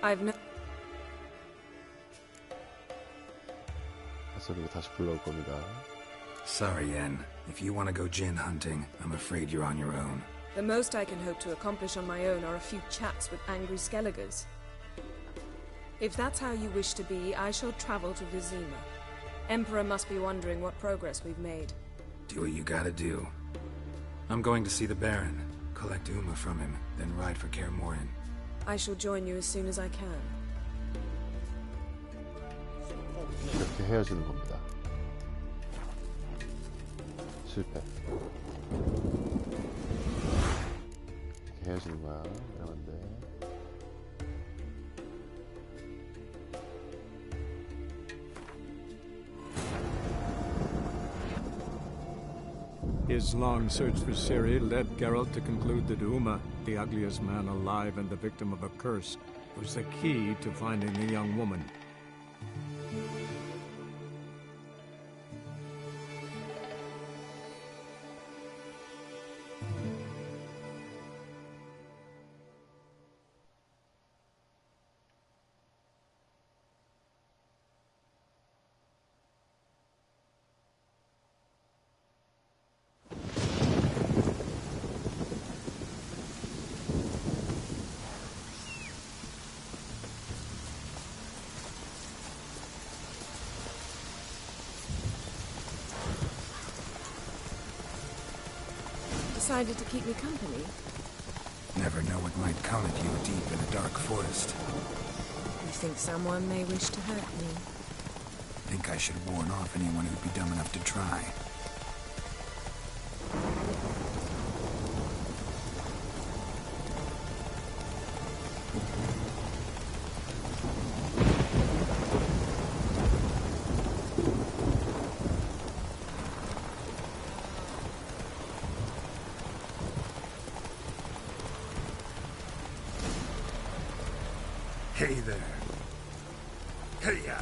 I've no... 그리고 다시 불러올 겁니다. Sorry, Yen. If you want to go djinn hunting, I'm afraid you're on your own. The most I can hope to accomplish on my own are a few chats with angry Skelligers. If that's how you wish to be, I shall travel to Vizima. Emperor must be wondering what progress we've made. Do what you gotta do. I'm going to see the Baron, collect Uma from him, then ride for Kaer Morhen. I shall join you as soon as I can. 이렇게 헤어지는 겁니다. 실패. 이렇게 헤어지는 거야. 미안한데. His long search for Ciri led Geralt to conclude that Uma, the ugliest man alive and the victim of a curse, was the key to finding the young woman. Decided to keep me company? Never know what might come at you deep in a dark forest. You think someone may wish to hurt me? Think I should warn off anyone who'd be dumb enough to try. Hey there. Hey-ya.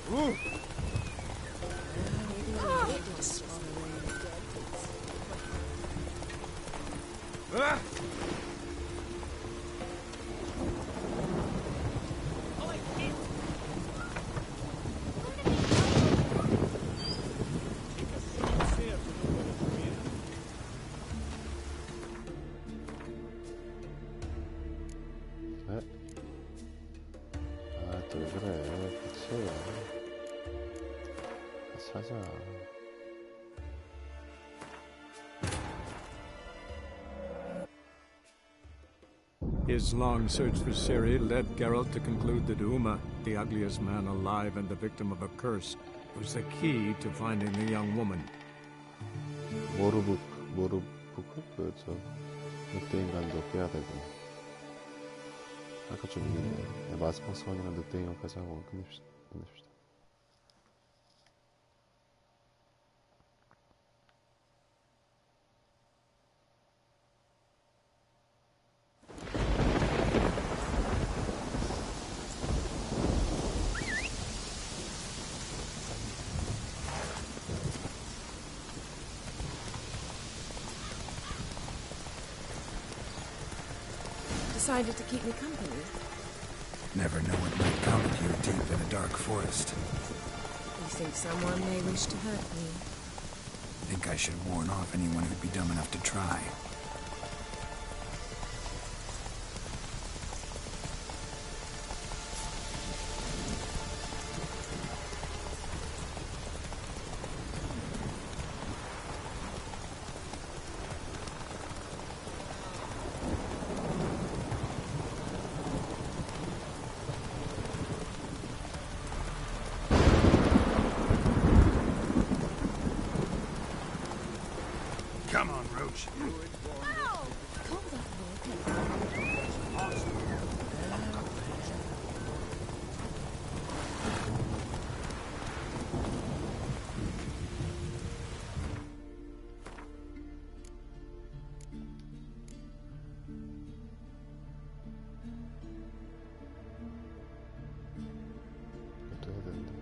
Ooh. Ah. 또 왜 그래? 그치? 같이 하자. His long search for Ciri led Geralt to conclude that Uma, the ugliest man alive and the victim of a curse, was the key to finding the young woman. 모르부크? 그저 늑대 인간도 깨야 되고. 아까 좀 이기네. 마지막 소원이랑 늑대 인간까지 하고 끝냅시다. Decided to keep me company? Never know what might come at you deep in a dark forest. You think someone may wish to hurt me? Think I should warn off anyone who'd be dumb enough to try. Come on, Roach. 또 해야 되는데.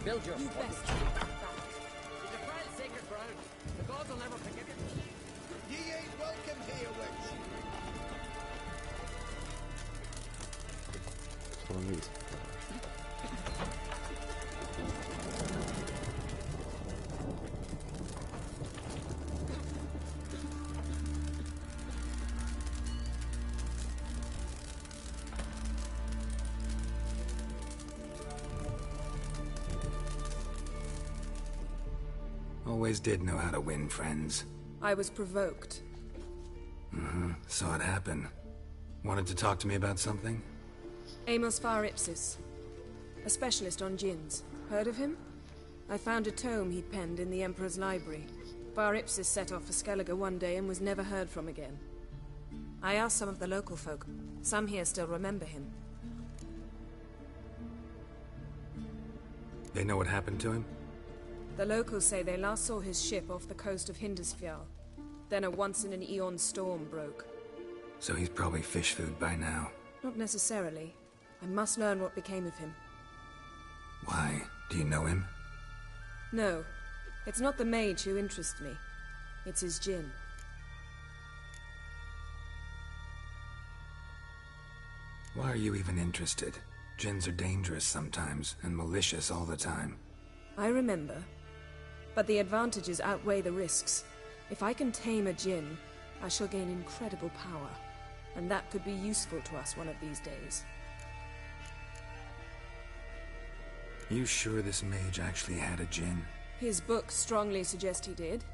Build your You best It's a frail sacred ground. The gods will never forgive you. Ye ain't welcome here, witch. 소원이 있을까? Always did know how to win friends. I was provoked. Saw it happen. Wanted to talk to me about something? Amos Far Ipsis, a specialist on djinns. Heard of him? I found a tome he'd penned in the Emperor's library. Far Ipsis set off for Skellige one day and was never heard from again. I asked some of the local folk. Some here still remember him. They know what happened to him? The locals say they last saw his ship off the coast of Hindisfjall. Then a once-in-an-eon storm broke. So he's probably fish food by now. Not necessarily. I must learn what became of him. Why? Do you know him? No. It's not the mage who interests me. It's his djinn. Why are you even interested? Djinns are dangerous sometimes, and malicious all the time. I remember. But the advantages outweigh the risks. If I can tame a djinn, I shall gain incredible power. And that could be useful to us one of these days. You sure this mage actually had a djinn? His books strongly suggest he did.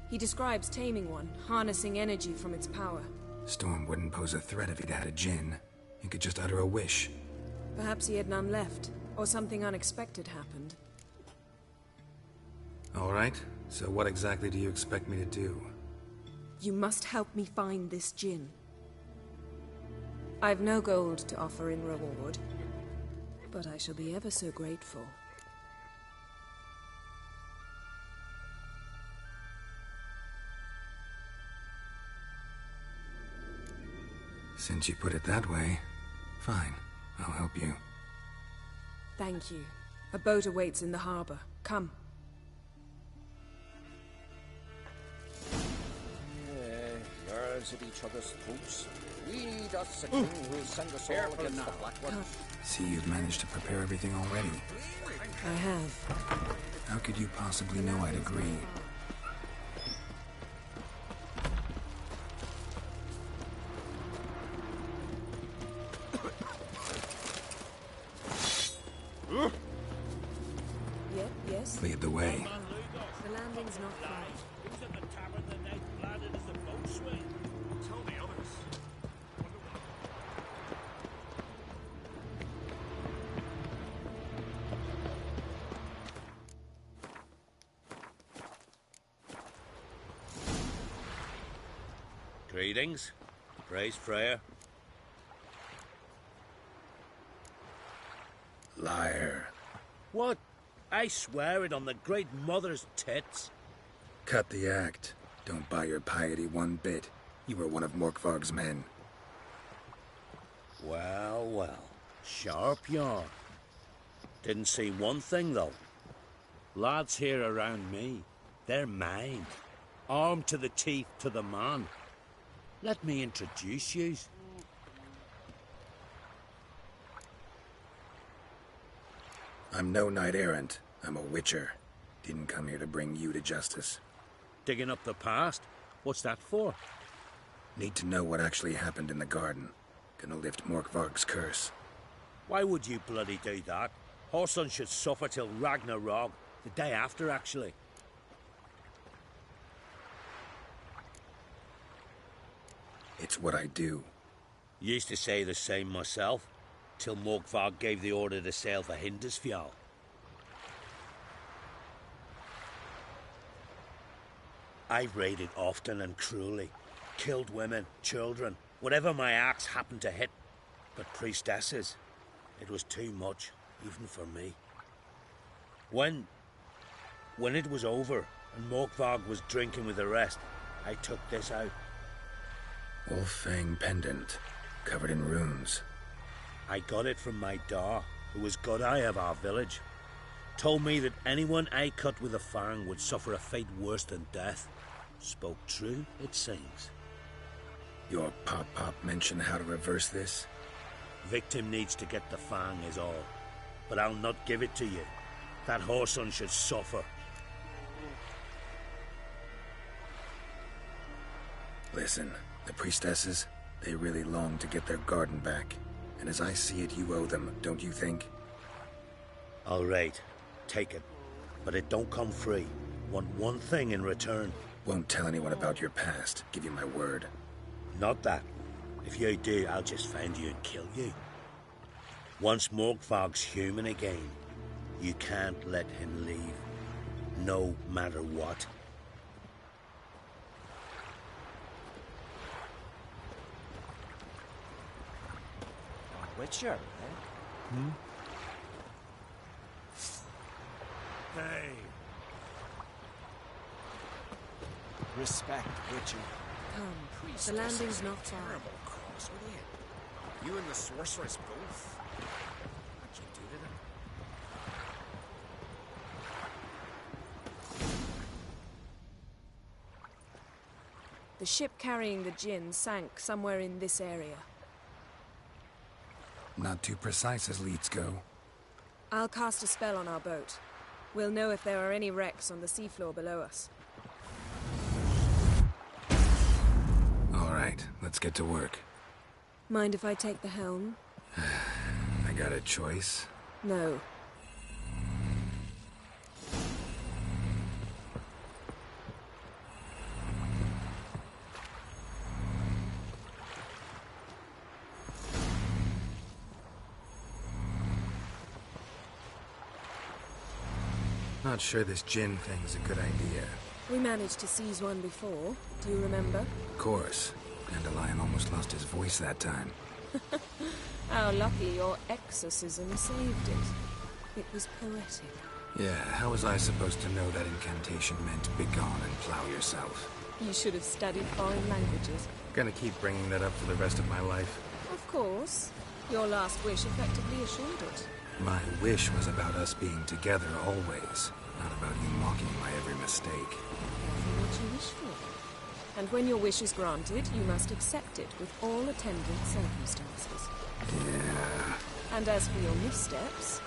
He describes taming one, harnessing energy from its power. Storm wouldn't pose a threat if he'd had a djinn. He could just utter a wish. Perhaps he had none left, or something unexpected happened. All right, so what exactly do you expect me to do? You must help me find this djinn. I've no gold to offer in reward, but I shall be ever so grateful. Since you put it that way, fine, I'll help you. Thank you. A boat awaits in the harbor. Come. Yards at each other's throats. We does the king who'll send us all against the Black One. See, you've managed to prepare everything already. I have. How could you possibly know I'd agree? Yes? Lead the way. The landing's not far. Tell the others. Greetings. Praise Freya. Liar. What? I swear it on the Great Mother's tits. Cut the act. Don't buy your piety one bit. You were one of Morkvarg's men. Well, well. Sharp yarn. Didn't see one thing, though. Lads here around me, they're mine. Armed to the teeth to the man. Let me introduce yous. I'm no knight-errant. I'm a witcher. Didn't come here to bring you to justice. Digging up the past? What's that for? Need to know what actually happened in the garden. Gonna lift Morkvarg's curse. Why would you bloody do that? Horson should suffer till Ragnarok. The day after, actually. It's what I do. Used to say the same myself, till Morkvarg gave the order to sail for Hindisfjall. I've raided often and cruelly. Killed women, children, whatever my axe happened to hit. But priestesses, it was too much, even for me. When it was over, and Morkvarg was drinking with the rest, I took this out. Wolf-fang pendant, covered in runes. I got it from my da, who was Godai of our village. Told me that anyone I cut with a fang would suffer a fate worse than death. Spoke true, it seems. Your pop-pop mention how to reverse this? Victim needs to get the fang is all. But I'll not give it to you. That Horson should suffer. Listen, the priestesses, they really long to get their garden back. And as I see it, you owe them, don't you think? All right, take it. But it don't come free. Want one thing in return. Won't tell anyone about your past, give you my word. Not that. If you do, I'll just find you and kill you. Once Morkvarg's human again, you can't let him leave. No matter what. Witcher, eh? Hey. Respect, Witcher. Come, the landing's not far. Terrible cross with you. You and the sorceress both. How'd you do to them? The ship carrying the djinn sank somewhere in this area. Not too precise as leads go. I'll cast a spell on our boat. We'll know if there are any wrecks on the seafloor below us. All right, let's get to work. Mind if I take the helm? I got a choice. No. Not sure this gin thing's a good idea. We managed to seize one before. Do you remember? Of course. Dandelion almost lost his voice that time. How lucky your exorcism saved it. It was poetic. Yeah, how was I supposed to know that incantation meant begone and plow yourself? You should have studied foreign languages. Gonna keep bringing that up for the rest of my life. Of course. Your last wish effectively assured it. My wish was about us being together always, not about you mocking my every mistake. Careful what you wish for. And when your wish is granted, you must accept it with all attendant circumstances. Yeah. And as for your missteps,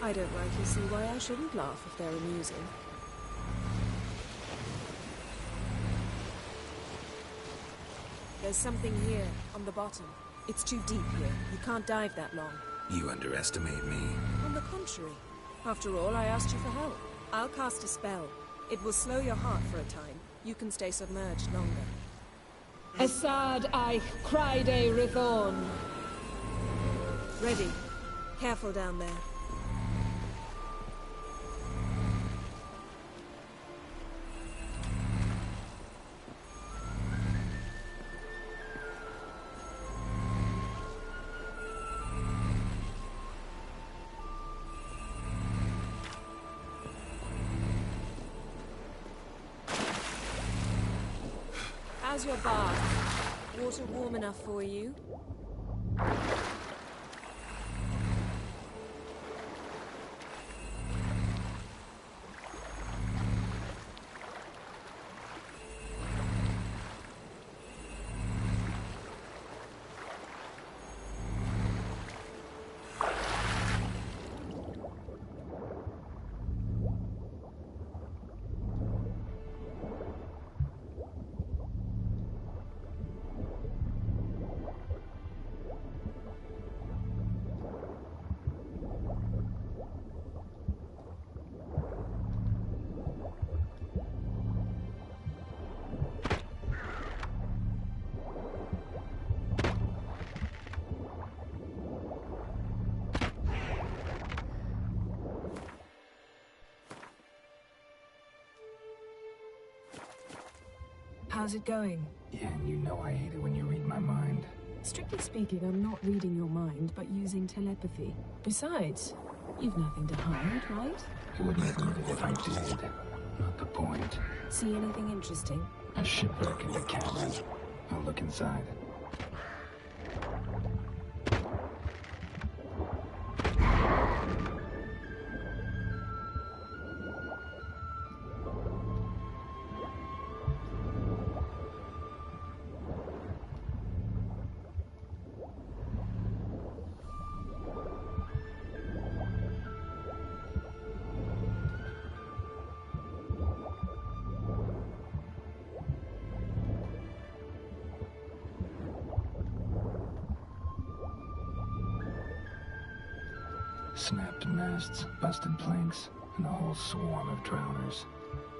I don't rightly see why I shouldn't laugh if they're amusing. There's something here, on the bottom. It's too deep here. You can't dive that long. You underestimate me. On the contrary. After all, I asked you for help. I'll cast a spell. It will slow your heart for a time. You can stay submerged longer. Assad I cried a Rithorn. Ready. Careful down there. How's your bath? Water warm enough for you? How's it going? Yeah, and you know I hate it when you read my mind. Strictly speaking, I'm not reading your mind, but using telepathy. Besides, you've nothing to hide, right? It would make me if I did. Not the point. See anything interesting? A shipwreck in the cabin. I'll look inside. Snapped masts, busted planks, and a whole swarm of drowners.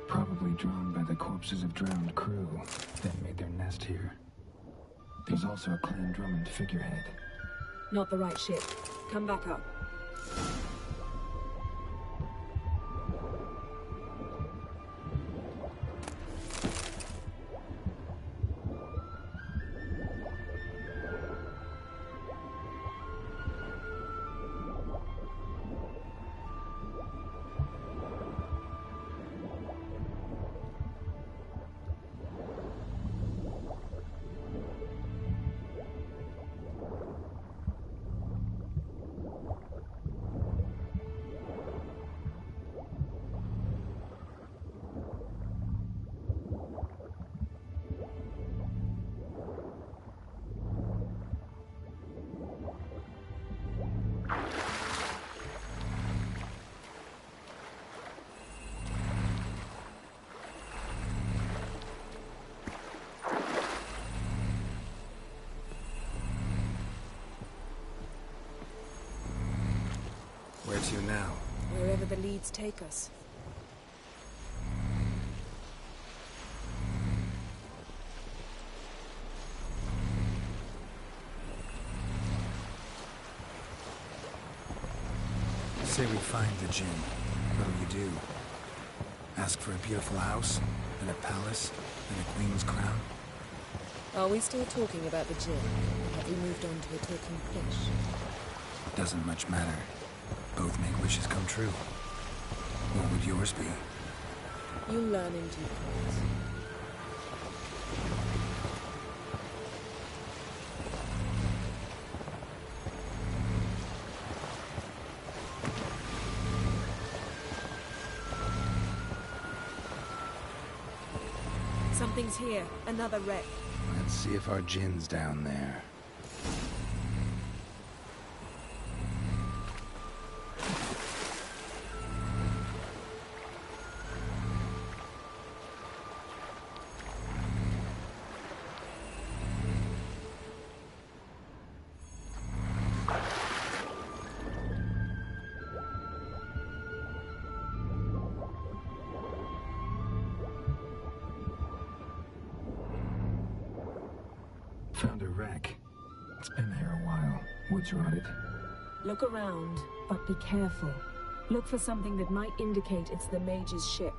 Probably drawn by the corpses of drowned crew that made their nest here. There's also a clan Drummond figurehead. Not the right ship. Come back up. Where to now? Wherever the leads take us. Say we find the gin. What'll you do? Ask for a beautiful house, and a palace, and a queen's crown. Are we still talking about the gin? Or have we moved on to a talking fish? Doesn't much matter. Both make wishes come true. What would yours be? You'll learn in due course. Something's here. Another wreck. Let's see if our gin's down there. Found a wreck. It's been there a while. Wood's rotted. Look around, but be careful. Look for something that might indicate it's the mage's ship.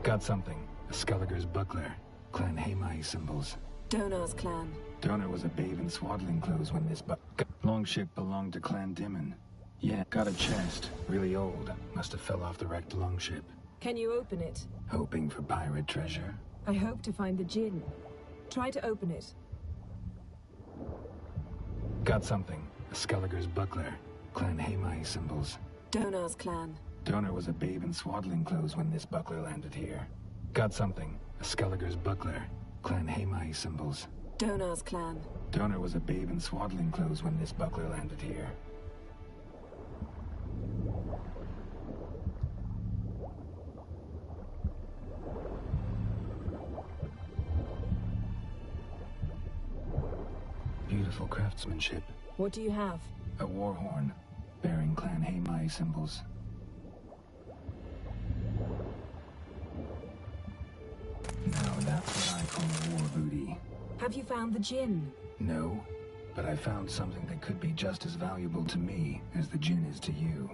Got something. A Skelliger's buckler. Clan Hamai symbols. Donar's clan. Donar was a babe in swaddling clothes when this longship belonged to Clan Dimon. Yeah, got a chest. Really old. Must have fell off the wrecked longship. Can you open it? Hoping for pirate treasure. I hope to find the gin. Try to open it. Got something. A Skelliger's buckler. Clan Hamai symbols. Donar's clan. Donar was a babe in swaddling clothes when this buckler landed here. Got something. A Skelliger's buckler. Clan Hamai symbols. Donar's clan. Donar was a babe in swaddling clothes when this buckler landed here. Beautiful craftsmanship. What do you have? A war horn, bearing Clan Hamai symbols. Now that's what I call war booty. Have you found the gin? No, but I found something that could be just as valuable to me as the gin is to you.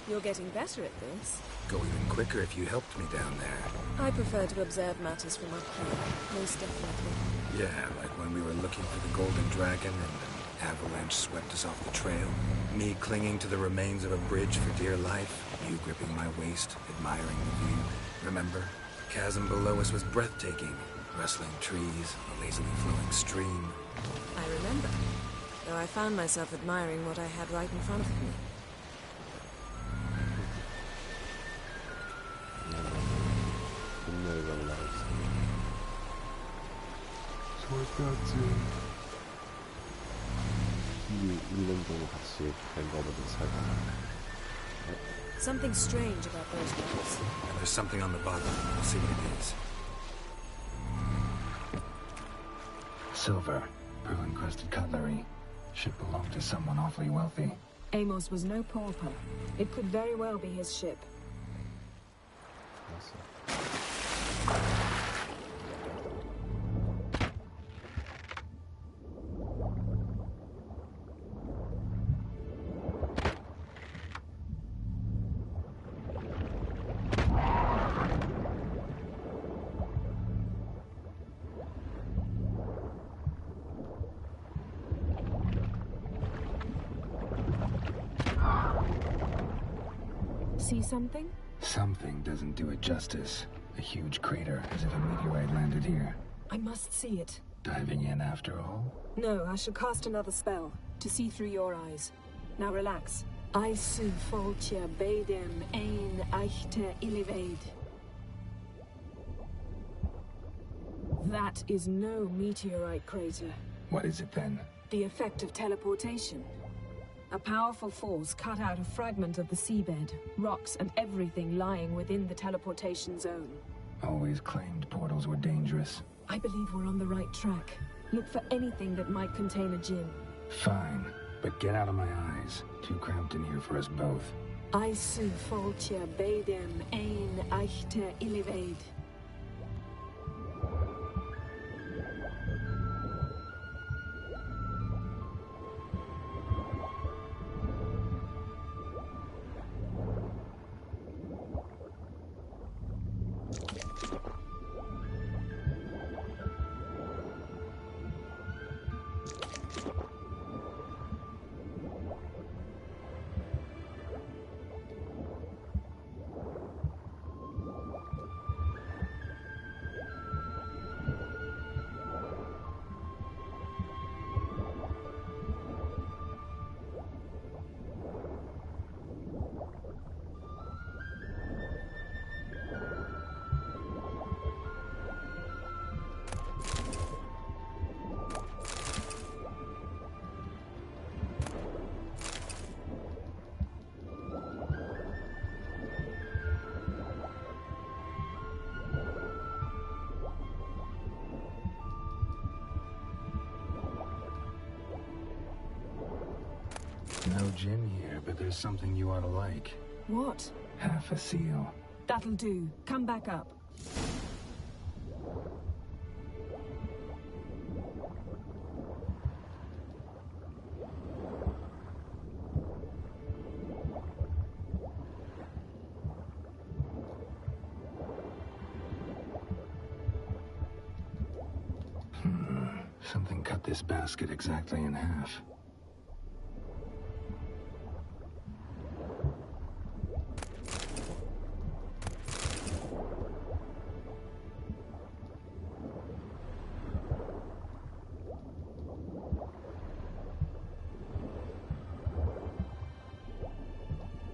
You're getting better at this. Go even quicker if you helped me down there. I prefer to observe matters from up here, most definitely. Yeah, like when we were looking for the Golden Dragon and an avalanche swept us off the trail. Me clinging to the remains of a bridge for dear life. You gripping my waist, admiring the view. Remember? The chasm below us was breathtaking. Rustling trees, a lazily flowing stream. I remember. Though I found myself admiring what I had right in front of me. Something strange about those walls. And there's something on the bottom. I'll see what it is. Silver, pearl-encrusted cutlery. Should belong to someone awfully wealthy. Amos was no pauper. It could very well be his ship. See something? Something doesn't do it justice. A huge crater, as if a meteorite landed here. I must see it. Diving in after all? No, I shall cast another spell, to see through your eyes. Now relax. Aisu foltia bedem ein eichte ilivaid. That is no meteorite crater. What is it then? The effect of teleportation. A powerful force cut out a fragment of the seabed, rocks and everything lying within the teleportation zone. Always claimed portals were dangerous. I believe we're on the right track. Look for anything that might contain a djinn. Fine, but get out of my eyes. Too cramped in here for us both. Isu foltja beidem ein eichte ilivaid. No djinn here, but there's something you ought to like. What? Half a seal. That'll do. Come back up. Something cut this basket exactly in half.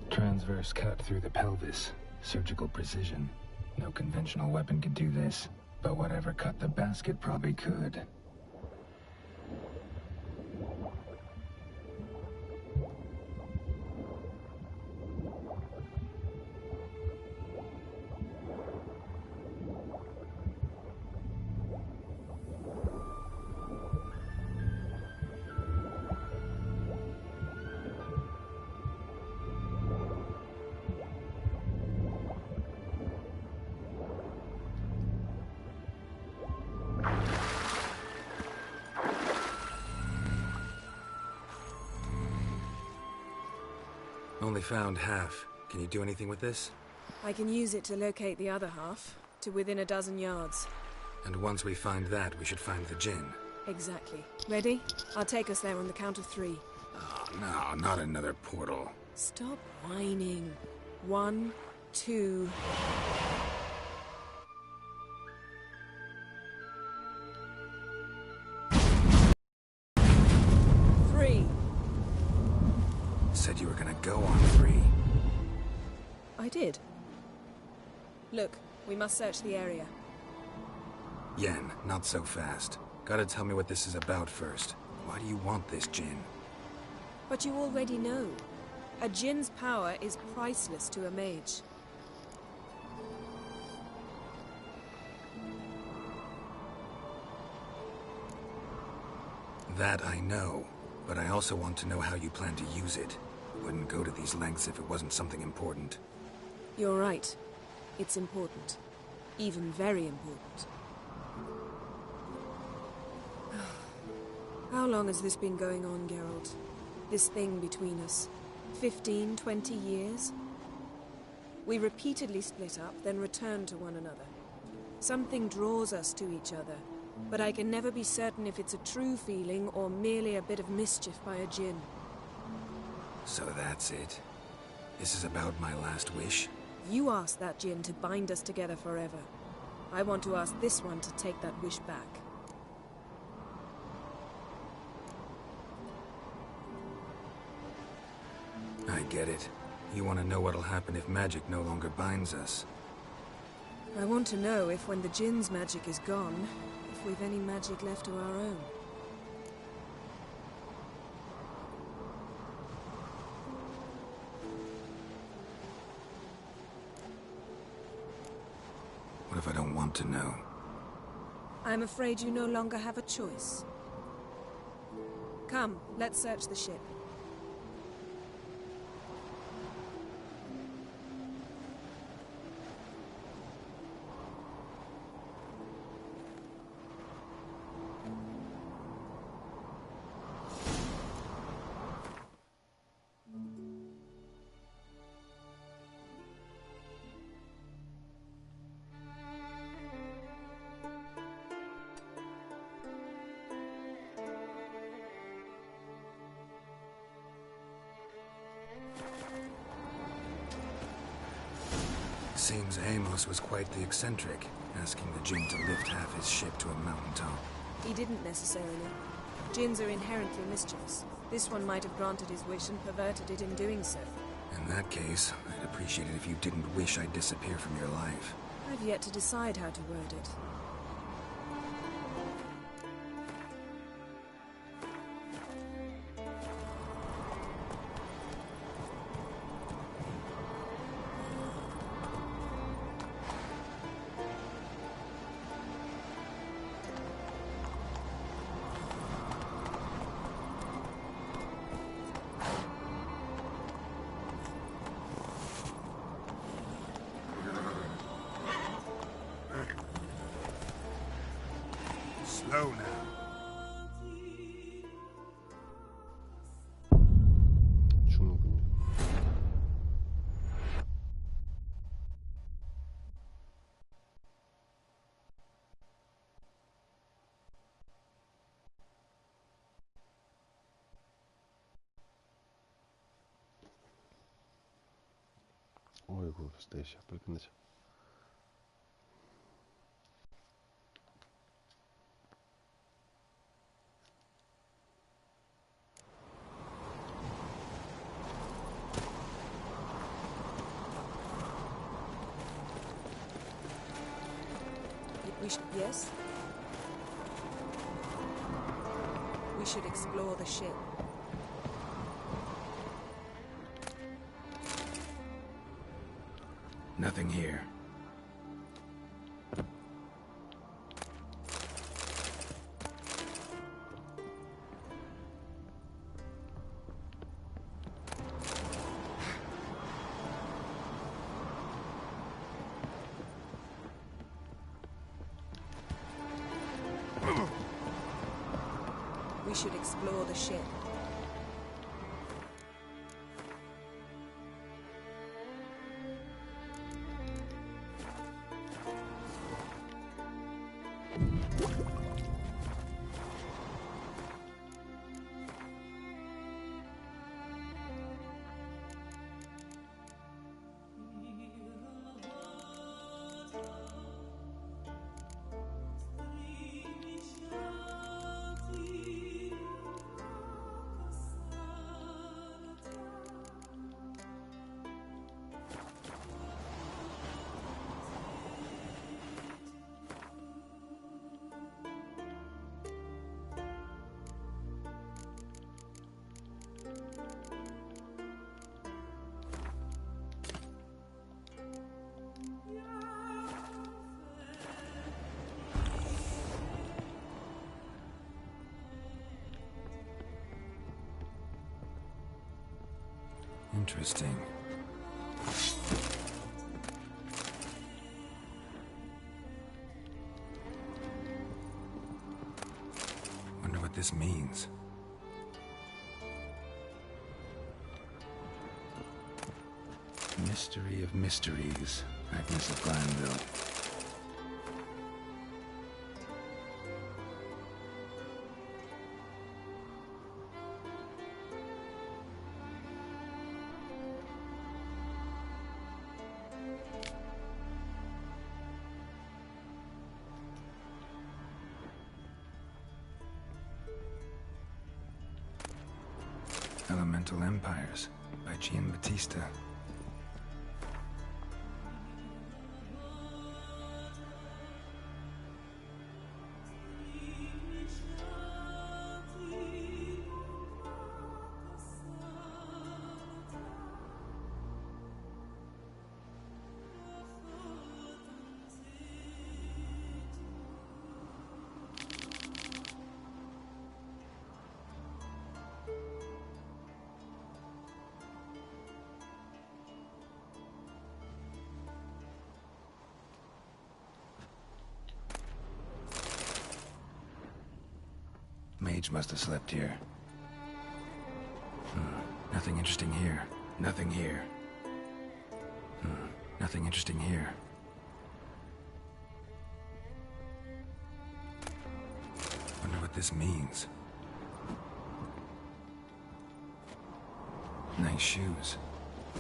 Transverse cut through the pelvis. Surgical precision. No conventional weapon could do this, but whatever cut the basket probably could. Only found half. Can you do anything with this? I can use it to locate the other half, to within a dozen yards. And once we find that, we should find the djinn. Exactly. Ready? I'll take us there on the count of 3. Oh, no, not another portal. Stop whining. 1, 2... Said you were gonna go on 3. I did. Look, we must search the area. Yen, not so fast. Gotta tell me what this is about first. Why do you want this djinn? But you already know. A djinn's power is priceless to a mage. That I know, but I also want to know how you plan to use it. Wouldn't go to these lengths if it wasn't something important. You're right. It's important. Even very important. How long has this been going on, Geralt? This thing between us? 15, 20 years? We repeatedly split up, then returned to one another. Something draws us to each other, but I can never be certain if it's a true feeling or merely a bit of mischief by a djinn. So that's it? This is about my last wish? You asked that djinn to bind us together forever. I want to ask this one to take that wish back. I get it. You want to know what'll happen if magic no longer binds us. I want to know if when the djinn's magic is gone, if we've any magic left of our own. What if I don't want to know? I'm afraid you no longer have a choice. Come, let's search the ship. Seems Amos was quite the eccentric, asking the Jinn to lift half his ship to a mountaintop. He didn't necessarily. Jinns are inherently mischievous. This one might have granted his wish and perverted it in doing so. In that case, I'd appreciate it if you didn't wish I'd disappear from your life. I've yet to decide how to word it. Slow now. 죽는군요. 어이구, 벌써 4시야. 빨리 끝내자. Yes? We should explore the ship. Nothing here. We should explore the ship. Interesting. Wonder what this means. Mystery of mysteries, Agnes of Glanville. Elemental Empires by Giambattista. mage must have slept here. Nothing interesting here. Nothing here. Nothing interesting here. Wonder what this means. Nice shoes.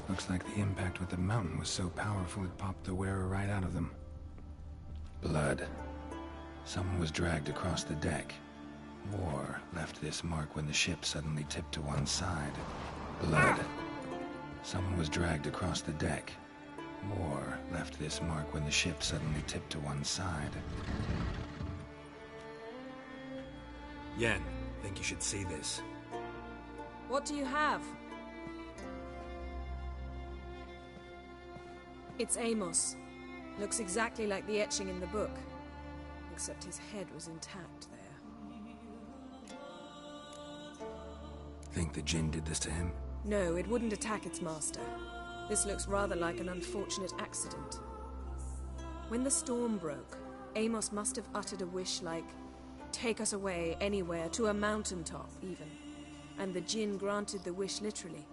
Looks like the impact with the mountain was so powerful it popped the wearer right out of them. Blood. Someone was dragged across the deck. War left this mark when the ship suddenly tipped to one side. Blood. Someone was dragged across the deck. War left this mark when the ship suddenly tipped to one side. Yen, think you should see this. What do you have? It's Amos. Looks exactly like the etching in the book. Except his head was intact there. Think the Jinn did this to him? No, it wouldn't attack its master. This looks rather like an unfortunate accident. When the storm broke, Amos must have uttered a wish like, "Take us away, anywhere, to a mountaintop, even." And the Jinn granted the wish literally.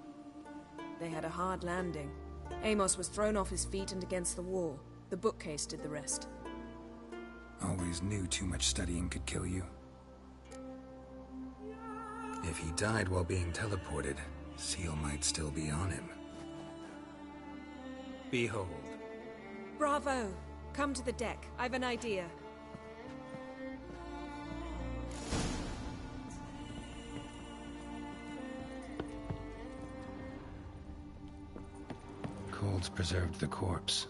They had a hard landing. Amos was thrown off his feet and against the wall. The bookcase did the rest. Always knew too much studying could kill you. If he died while being teleported, Seal might still be on him. Behold. Bravo! Come to the deck. I've an idea. Cold's preserved the corpse.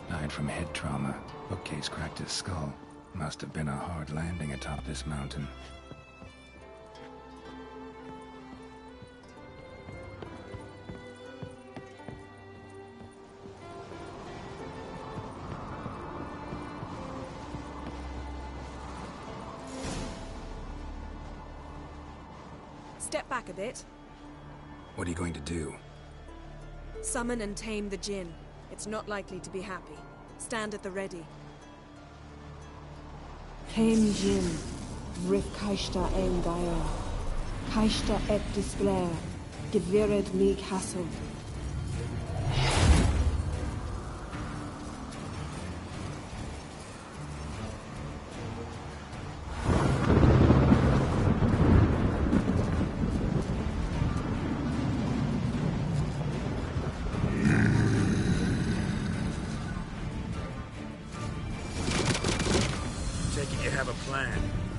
Died from head trauma. Bookcase cracked his skull. Must have been a hard landing atop this mountain. Step back a bit. What are you going to do? Summon and tame the Jinn. It's not likely to be happy. Stand at the ready. Tame Jinn, Rif Kaishta ein Gaia, Kaishta et Displair, Gevired mig Hassel.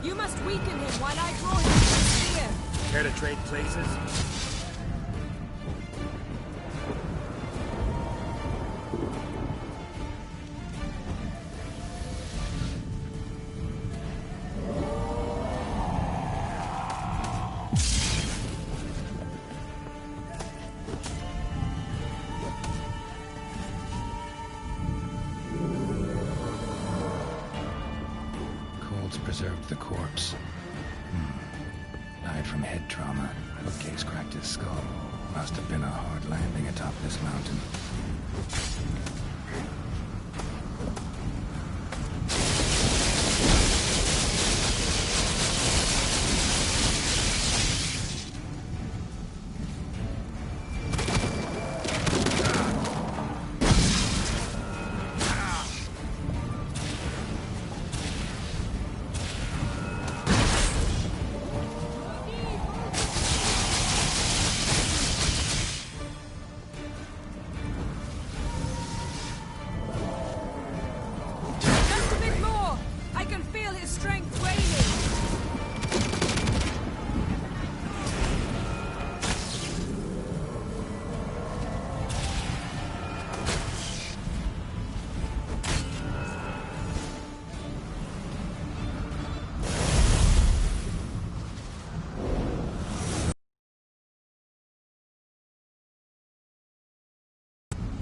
You must weaken him while I draw him to the spear. Care to trade places? Preserved the corpse. Died from head trauma. Bookcase cracked his skull. Must have been a hard landing atop this mountain.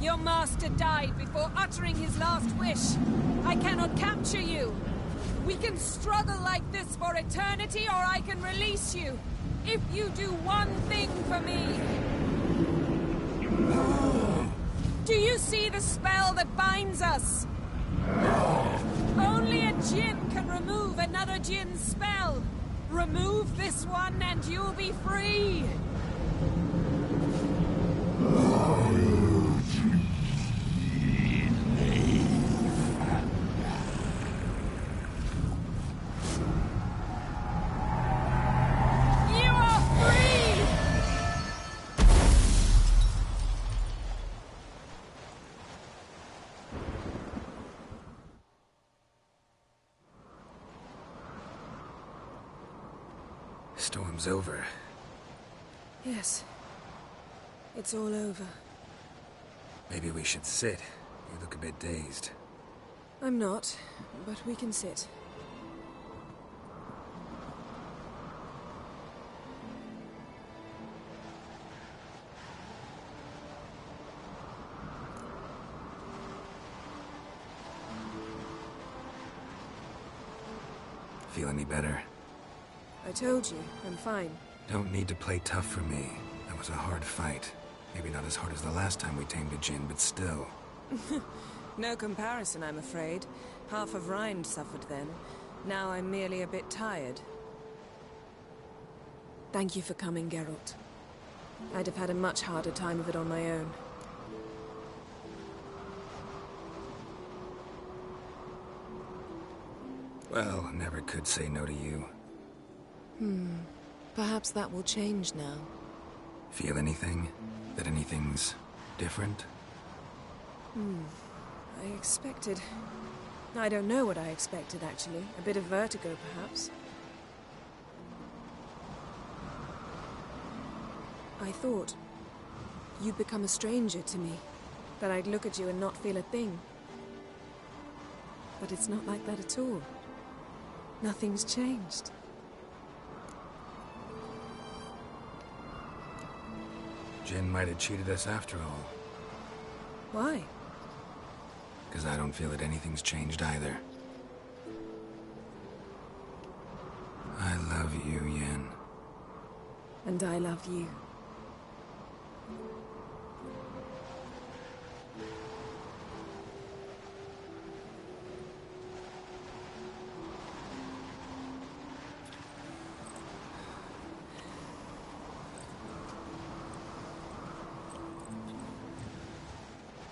Your master died before uttering his last wish. I cannot capture you. We can struggle like this for eternity, or I can release you. If you do one thing for me. Do you see the spell that binds us? Only a djinn can remove another djinn's spell. Remove this one and you'll be free. You are free! Storm's over. Yes. It's all over. Maybe we should sit. You look a bit dazed. I'm not, but we can sit. Feel any better? I told you, I'm fine. Don't need to play tough for me. That was a hard fight. Maybe not as hard as the last time we tamed a djinn, but still. No comparison, I'm afraid. Half of Rind suffered then. Now I'm merely a bit tired. Thank you for coming, Geralt. I'd have had a much harder time of it on my own. Well, never could say no to you. Perhaps that will change now. Feel anything? That anything's different? I expected... I don't know what I expected, actually. A bit of vertigo, perhaps. I thought you'd become a stranger to me. That I'd look at you and not feel a thing. But it's not like that at all. Nothing's changed. Jinn might have cheated us after all. Why? Because I don't feel that anything's changed either. I love you, Yen. And I love you.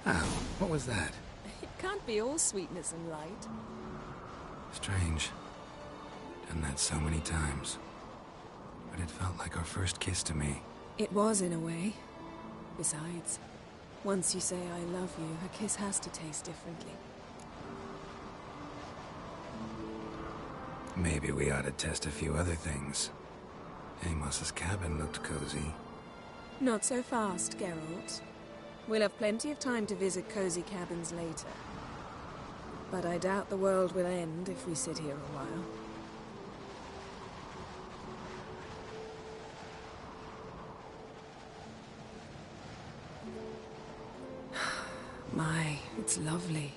Ow, what was that? It can't be all sweetness and light. Strange. Done that so many times. But it felt like our first kiss to me. It was, in a way. Besides, once you say I love you, a kiss has to taste differently. Maybe we ought to test a few other things. Amos's cabin looked cozy. Not so fast, Geralt. We'll have plenty of time to visit cozy cabins later. But I doubt the world will end if we sit here a while. My, it's lovely.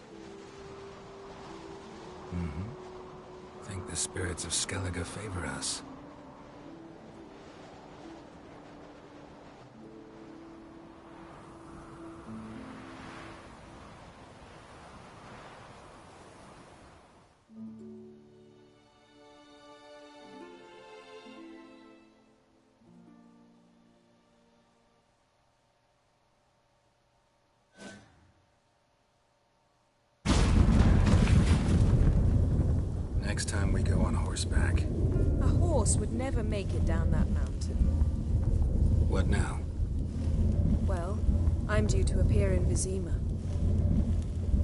Think the spirits of Skellige favor us. Next time we go on horseback. A horse would never make it down that mountain. What now? Well, I'm due to appear in Vizima.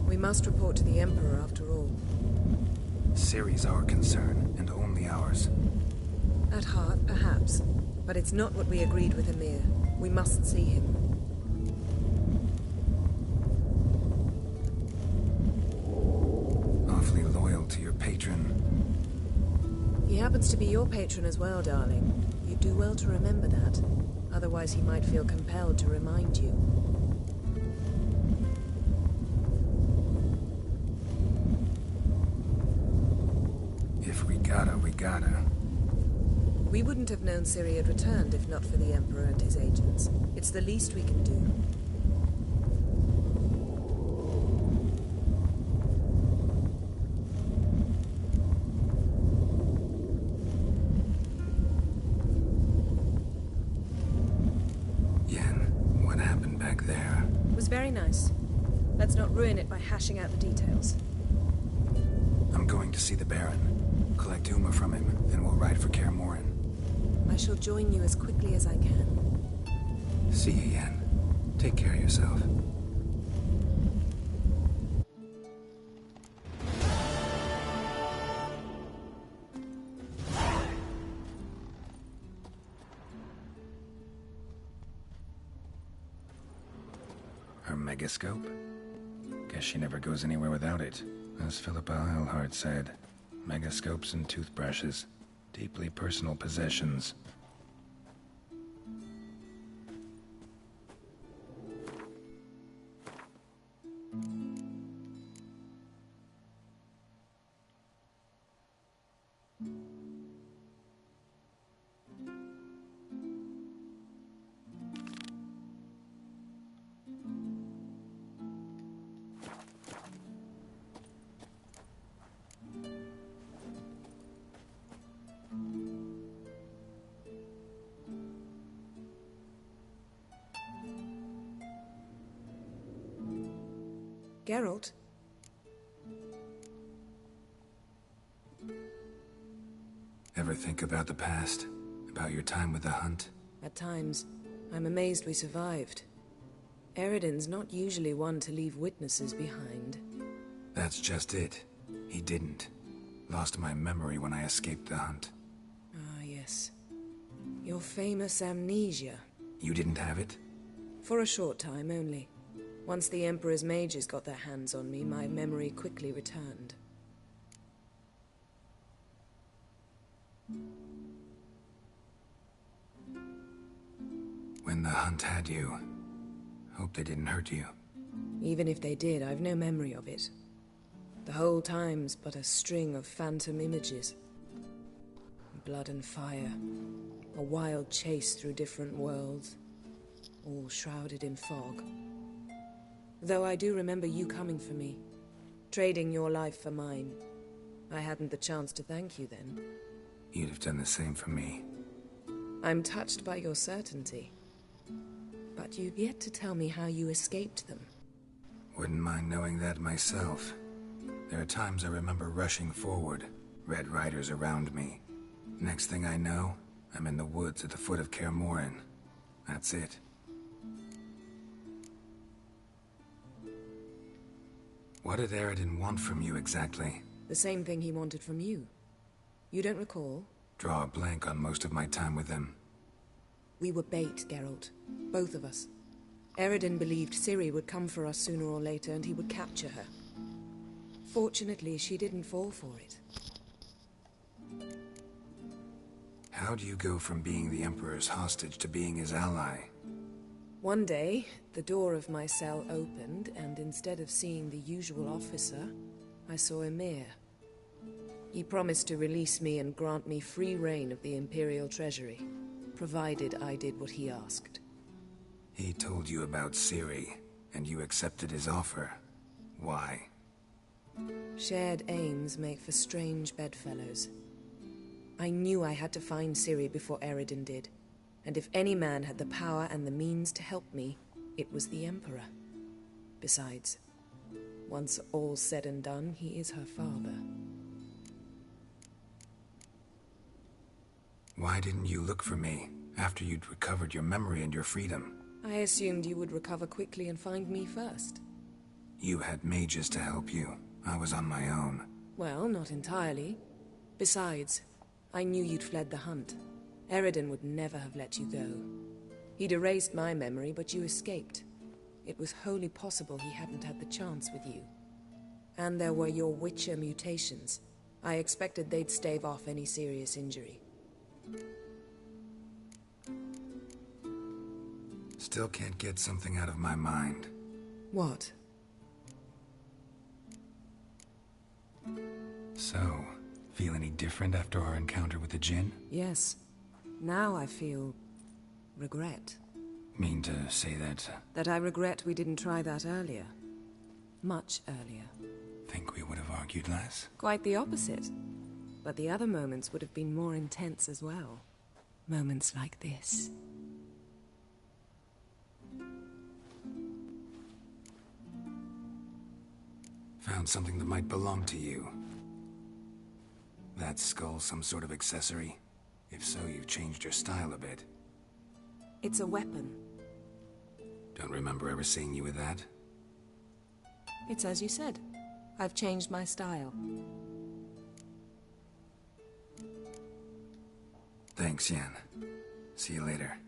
We must report to the Emperor after all. Ciri's our concern, and only ours. At heart, perhaps. But it's not what we agreed with Emir. We must see him. Awfully loyal to your patron. He happens to be your patron as well, darling. You do well to remember that. Otherwise he might feel compelled to remind you. If we gotta, we gotta. We wouldn't have known Ciri had returned if not for the Emperor and his agents. It's the least we can do. was very nice. Let's not ruin it by hashing out the details. I'm going to see the Baron, collect Uma from him, and we'll ride for Kaer Morhen. I shall join you as quickly as I can. See you, Yen. Take care of yourself. Her megascope? Guess she never goes anywhere without it. As Philippa Eilhart said, megascopes and toothbrushes. Deeply personal possessions. Geralt? Ever think about the past? About your time with the Hunt? At times, I'm amazed we survived. Eredin's not usually one to leave witnesses behind. That's just it. He didn't. Lost my memory when I escaped the Hunt. Ah, yes. Your famous amnesia. You didn't have it? For a short time only. Once the Emperor's mages got their hands on me, my memory quickly returned. When the Hunt had you, hope they didn't hurt you. Even if they did, I've no memory of it. The whole time's but a string of phantom images. Blood and fire. A wild chase through different worlds. All shrouded in fog. Though I do remember you coming for me. Trading your life for mine. I hadn't the chance to thank you then. You'd have done the same for me. I'm touched by your certainty. But you've yet to tell me how you escaped them. Wouldn't mind knowing that myself. There are times I remember rushing forward, Red Riders around me. Next thing I know, I'm in the woods at the foot of Kaer Morhen. That's it. What did Eredin want from you exactly? The same thing he wanted from you. You don't recall? Draw a blank on most of my time with him. We were bait, Geralt. Both of us. Eredin believed Ciri would come for us sooner or later and he would capture her. Fortunately, she didn't fall for it. How do you go from being the Emperor's hostage to being his ally? One day, the door of my cell opened, and instead of seeing the usual officer, I saw Emir. He promised to release me and grant me free reign of the Imperial Treasury, provided I did what he asked. He told you about Ciri, and you accepted his offer. Why? Shared aims make for strange bedfellows. I knew I had to find Ciri before Eredin did. And if any man had the power and the means to help me, it was the Emperor. Besides, once all's said and done, he is her father. Why didn't you look for me after you'd recovered your memory and your freedom? I assumed you would recover quickly and find me first. You had mages to help you. I was on my own. Well, not entirely. Besides, I knew you'd fled the Hunt. Eredin would never have let you go. He'd erased my memory, but you escaped. It was wholly possible he hadn't had the chance with you. And there were your Witcher mutations. I expected they'd stave off any serious injury. Still can't get something out of my mind. What? So, feel any different after our encounter with the Djinn? Yes. Now I feel regret. Mean to say that... That I regret we didn't try that earlier. Much earlier. Think we would have argued less? Quite the opposite. But the other moments would have been more intense as well. Moments like this. Found something that might belong to you. That skull some sort of accessory? If so, you've changed your style a bit. It's a weapon. Don't remember ever seeing you with that? It's as you said. I've changed my style. Thanks, Yan. See you later.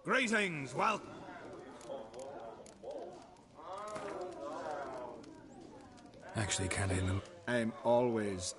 Greetings, welcome. Actually, kinda in the... I'm always...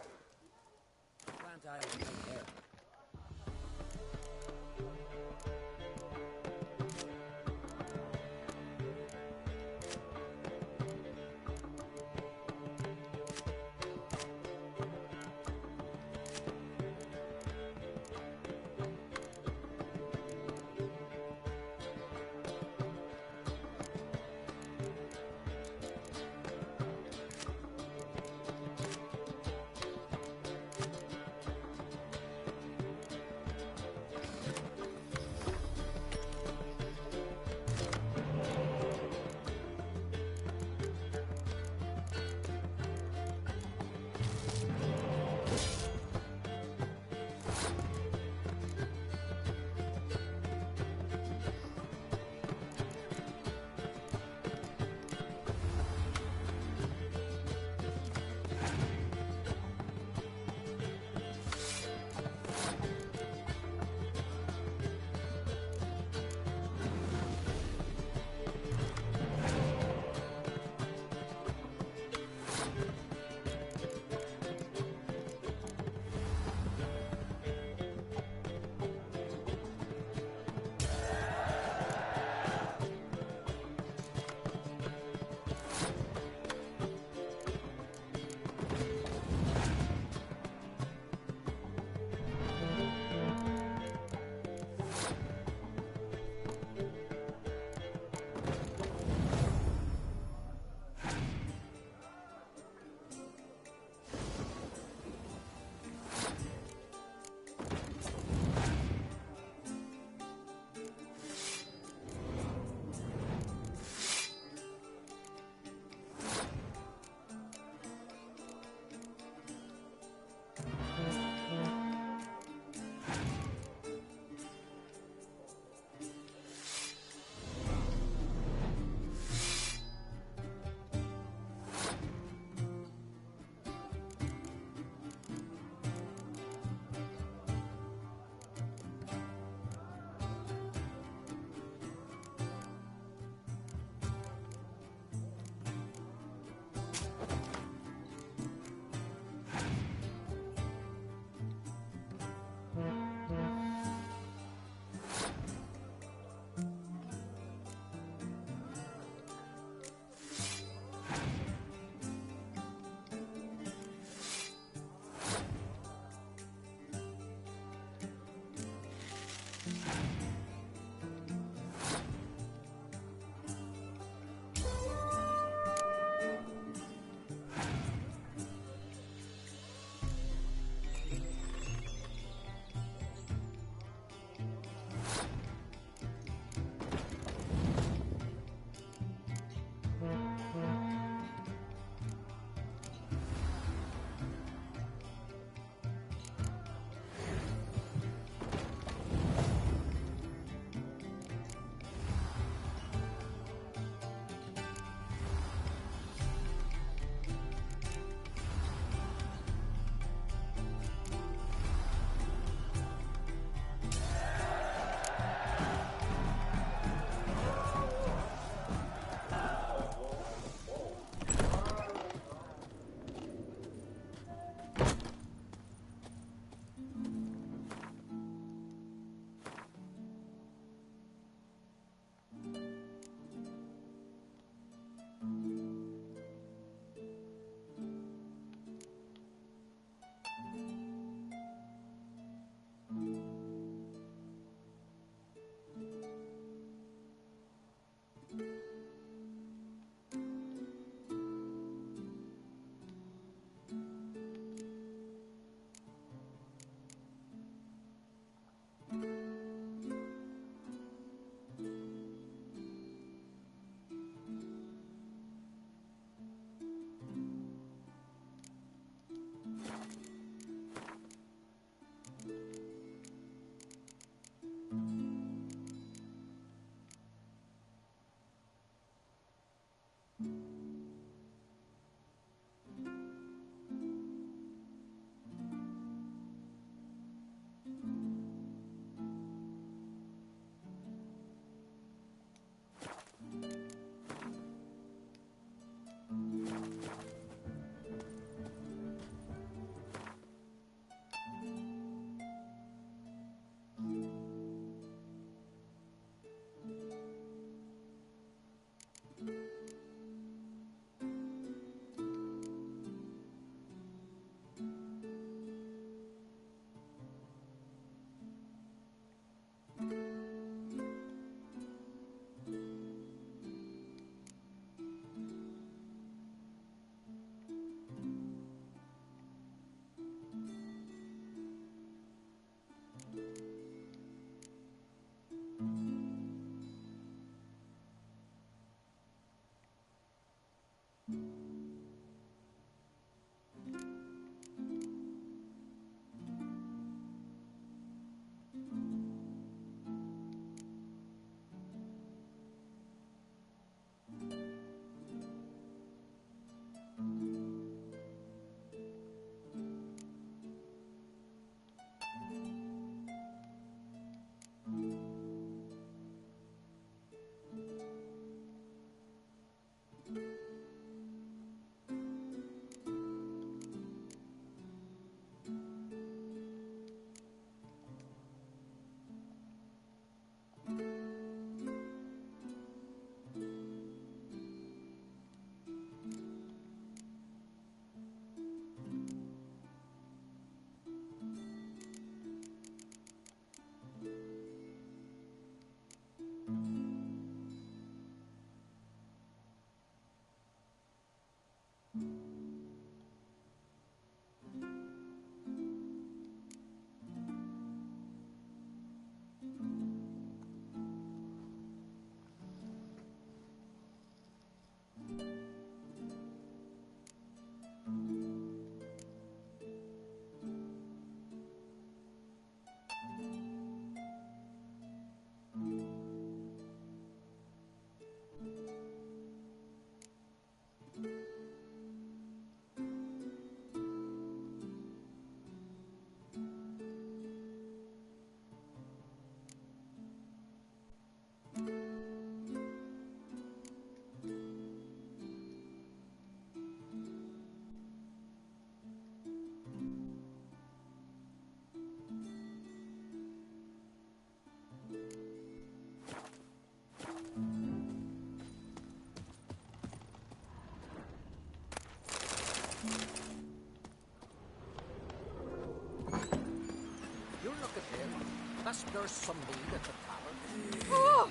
There's some meat at the tavern. Oh!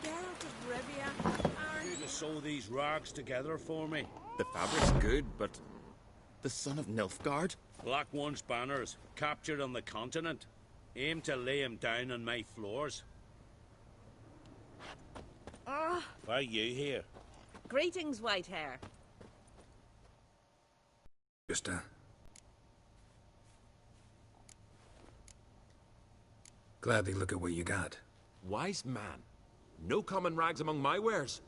Geralt of Rivia. You to sew these rags together for me. The fabric's good, but the son of Nilfgaard? Black One's banners, captured on the continent. Aim to lay him down on my floors. Ah! Why are you here? Greetings, Whitehair. Just, gladly look at what you got. Wise man. No common rags among my wares.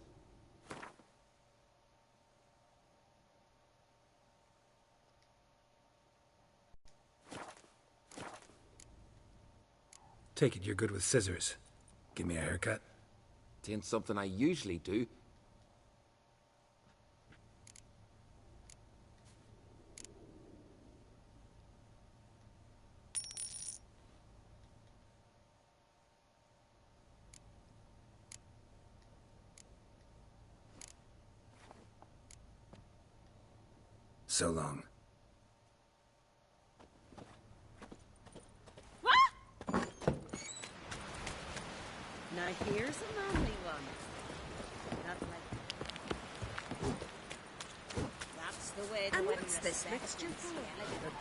Take it you're good with scissors. Give me a haircut. Tain't something I usually do. So long. Now here's a manly one. Not like... That's the way to And win what's this respect mixture in for?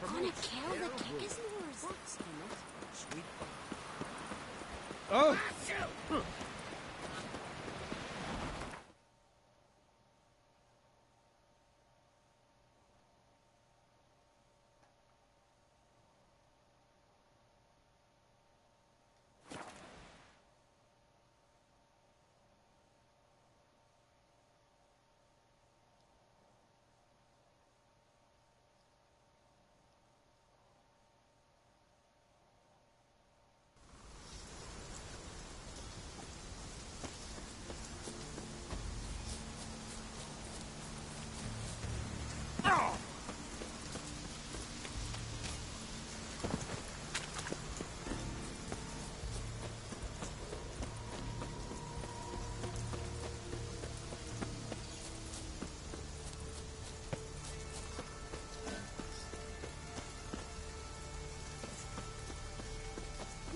Skellige. On a cow that kick is yours. What's in it? Sweet. Oh!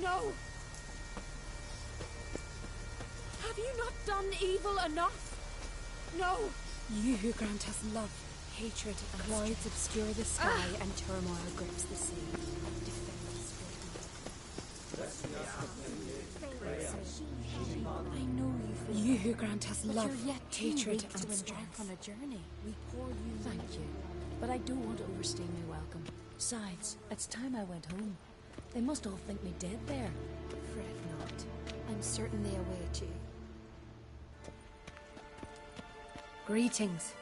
No! Have you not done evil enough? No! You who grant us love, hatred, and clouds obscure the sky, and turmoil grips the sea. Defend us, I know you who grant us love, hatred, and strength. On a journey. We pour you. Thank you, but I don't want to overstay my welcome. Besides, it's time I went home. They must all think me dead there. Fret not. I'm certain they await you. Greetings.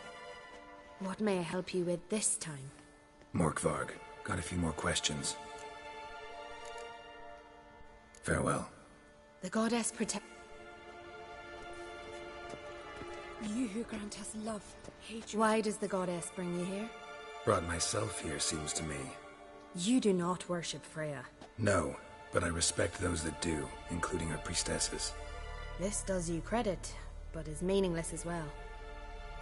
What may I help you with this time? Morkvarg, got a few more questions. Farewell. The goddess protect. You who grant us love, hatred. Why does the goddess bring you here? Brought myself here, seems to me. You do not worship Freya. No, but I respect those that do, including her priestesses. This does you credit, but is meaningless as well.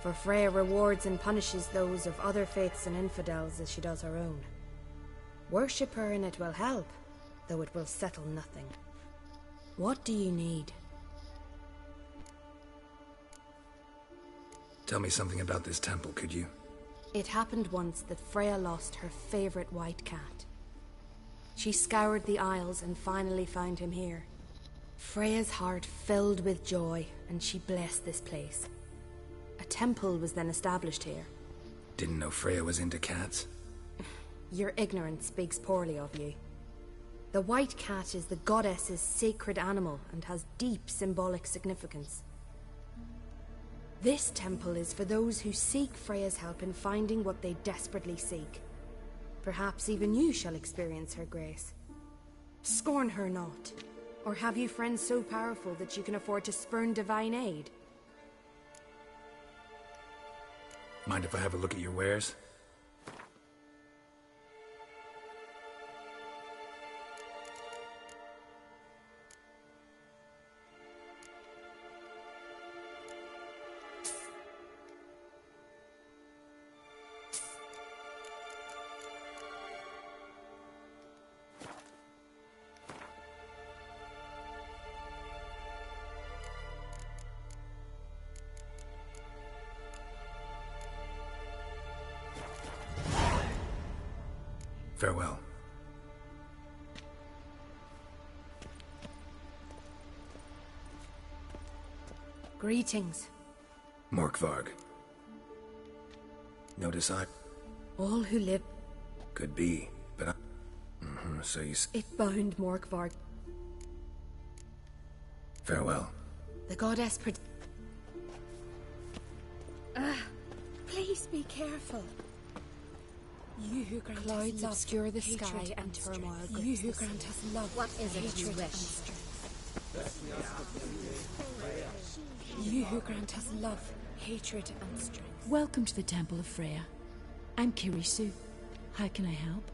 For Freya rewards and punishes those of other faiths and infidels as she does her own. Worship her and it will help, though it will settle nothing. What do you need? Tell me something about this temple, could you? It happened once that Freya lost her favorite white cat. She scoured the Isles and finally found him here. Freya's heart filled with joy, and she blessed this place. A temple was then established here. Didn't know Freya was into cats. Your ignorance speaks poorly of you. The white cat is the goddess's sacred animal and has deep symbolic significance. This temple is for those who seek Freya's help in finding what they desperately seek. Perhaps even you shall experience her grace. Scorn her not. Or have you friends so powerful that you can afford to spurn divine aid? Mind if I have a look at your wares? Farewell. Greetings. Morkvarg. Notice All who live... Could be, but I... so you... It bound Morkvarg. Farewell. The goddess please be careful. You who grant clouds obscure the sky and turmoil. You who grant us love. What is it you wish? You who grant us love, hatred, and strength. Welcome to the Temple of Freya. I'm Kirisu. How can I help?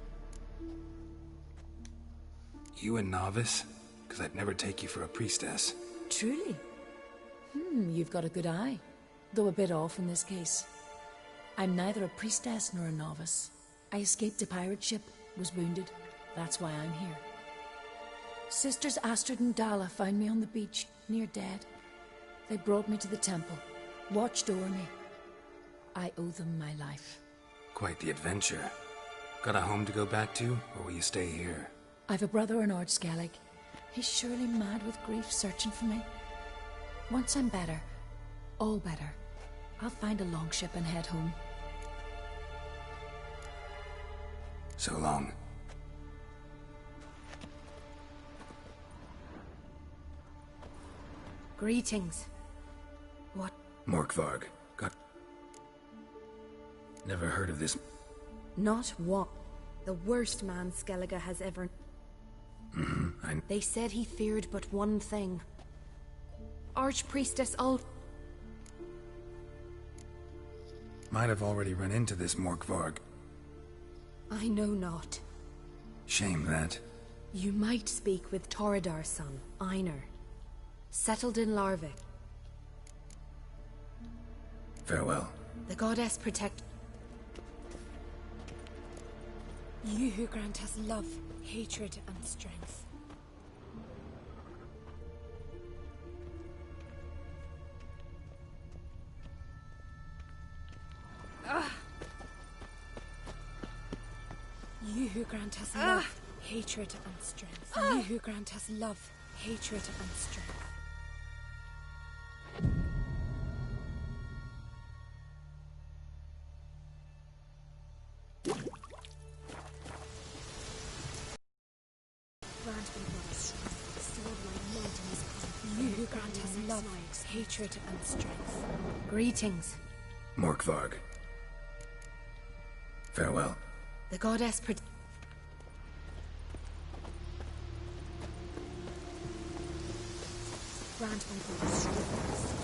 You a novice? Because I'd never take you for a priestess. Truly? You've got a good eye. Though a bit off in this case. I'm neither a priestess nor a novice. I escaped a pirate ship, was wounded. That's why I'm here. Sisters Astrid and Dala found me on the beach, near dead. They brought me to the temple, watched over me. I owe them my life. Quite the adventure. Got a home to go back to, or will you stay here? I've a brother in Ard Skellig. He's surely mad with grief searching for me. Once I'm better, all better, I'll find a longship and head home. So long. Greetings. What? Morkvarg. Never heard of this. Not what? The worst man Skellige has ever... They said he feared but one thing. Archpriestess Might have already run into this Morkvarg. I know not. Shame that. You might speak with Toredar's son, Einar. Settled in Larvik. Farewell. The goddess protect... You who grant us love, hatred, and strength. grant us love, hatred, and strength. You who grant us love, hatred, and strength. Grant me brother strength, sword-like might in his path. You who grant us love, hatred, and strength. Greetings. Morkvarg. Farewell. The goddess grant me brother strength.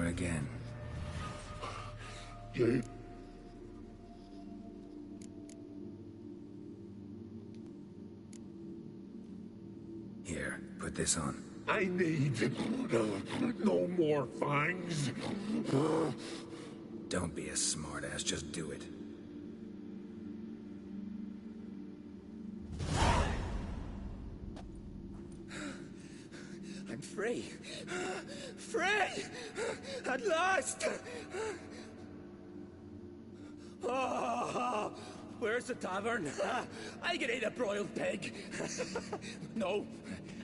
Again. Here, put this on. I need no more fangs. Don't be a smartass, just do it. I'm free. Free! At last! Oh, where's the tavern? I can eat a broiled pig. No,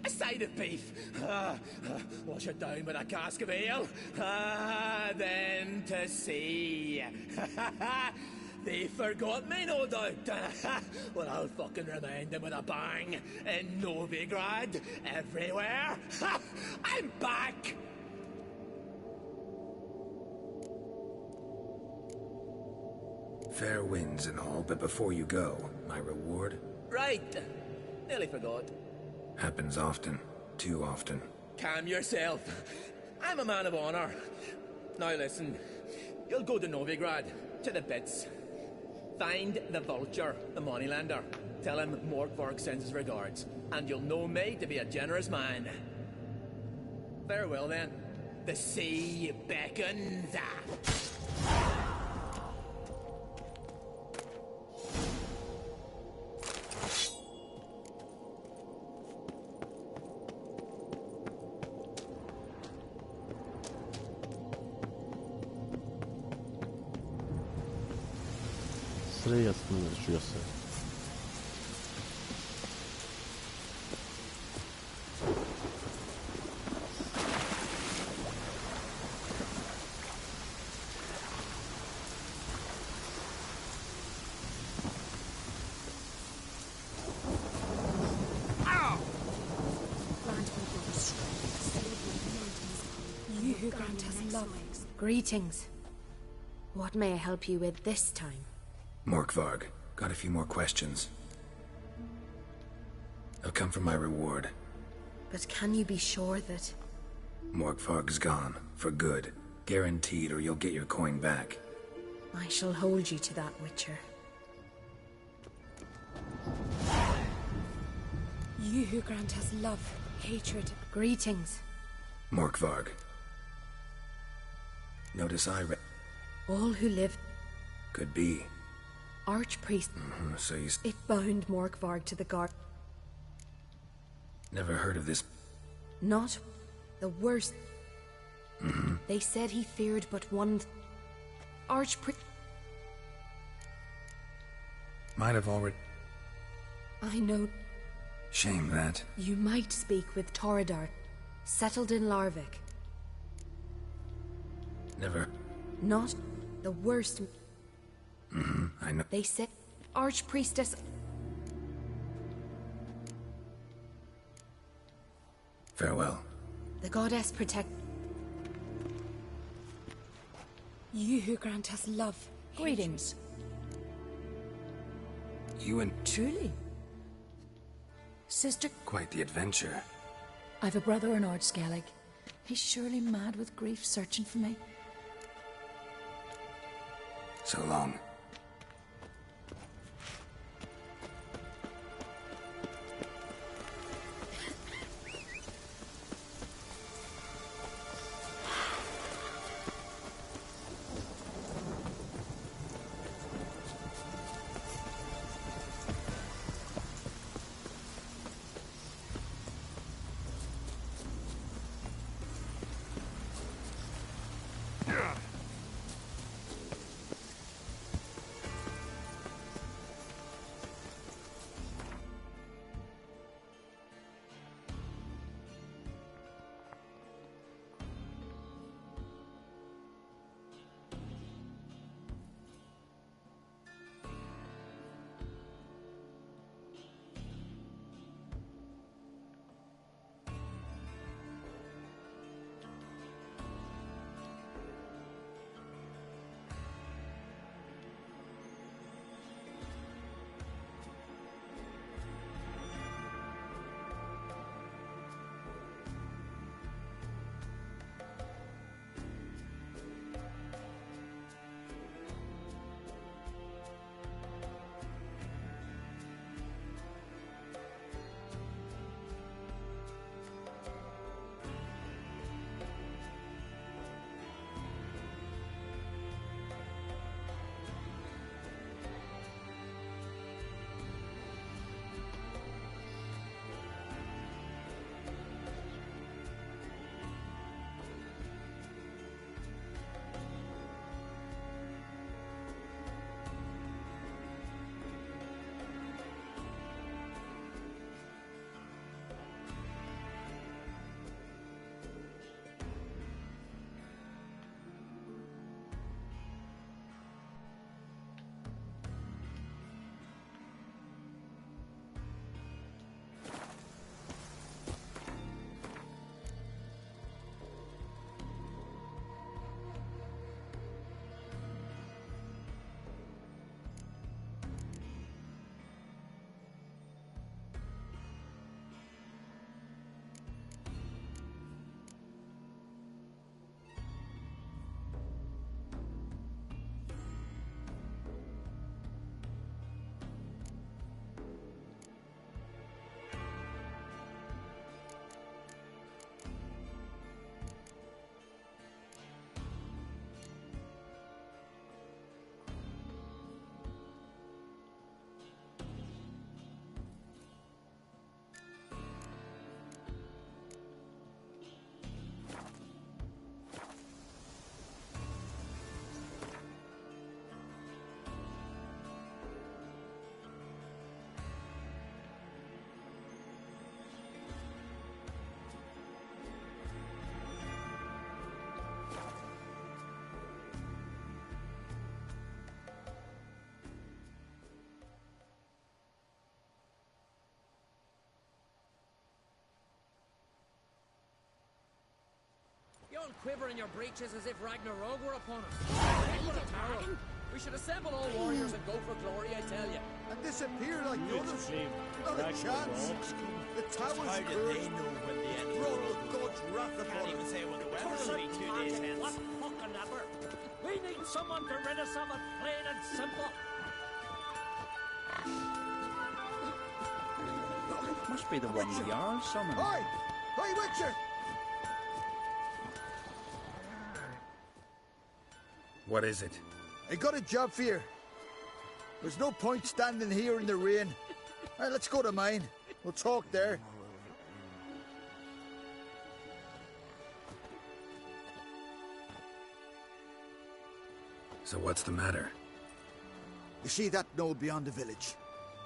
a side of beef. Wash it down with a cask of ale. Then to sea. They forgot me, no doubt. Well, I'll fucking remind them with a bang. In Novigrad, everywhere. I'm back! Fair winds and all, but before you go, my reward? Right. Nearly forgot. Happens often. Too often. Calm yourself. I'm a man of honor. Now listen. You'll go to Novigrad, to the bits. Find the Vulture, the moneylender. Tell him Morkvarg sends his regards, and you'll know me to be a generous man. Farewell then. The sea beckons. 쓰레기 같은 놈을 죽였어요. You who grant us love. Greetings. What may I help you with this time? Morkvarg, got a few more questions. I'll come for my reward. But can you be sure that... Morkvarg's gone, for good. Guaranteed, or you'll get your coin back. I shall hold you to that, Witcher. You who grant us love, hatred, greetings. Morkvarg. Notice All who live... Could be. Archpriest... So you... It bound Morkvarg to the guard. Never heard of this. Not the worst. They said he feared but one... Archpriest... Might have already... I know... Shame that. You might speak with Toradar, settled in Larvik. Never... Not the worst... I know. They said... Archpriestess... Farewell. The goddess protect... You who grant us love. Greetings. You and... Truly. Sister... Quite the adventure. I've a brother in Ardskellig. He's surely mad with grief searching for me. So long. all quiver in your breeches as if Ragnarok were upon us. What a peril. We should assemble all warriors and go for glory, I tell you. And disappear like the others. Not a chance. The tower's How do they know when the end of the world the God's wrath upon Can't even say what the weather will be 2 days hence. What fucking ever? We need someone to rid us of it, plain and simple. Must be the one the Jarl summoned. Hi! Hi, Witcher! What is it? I got a job for you. There's no point standing here in the rain. All right, let's go to mine. We'll talk there. So what's the matter? You see that knoll beyond the village?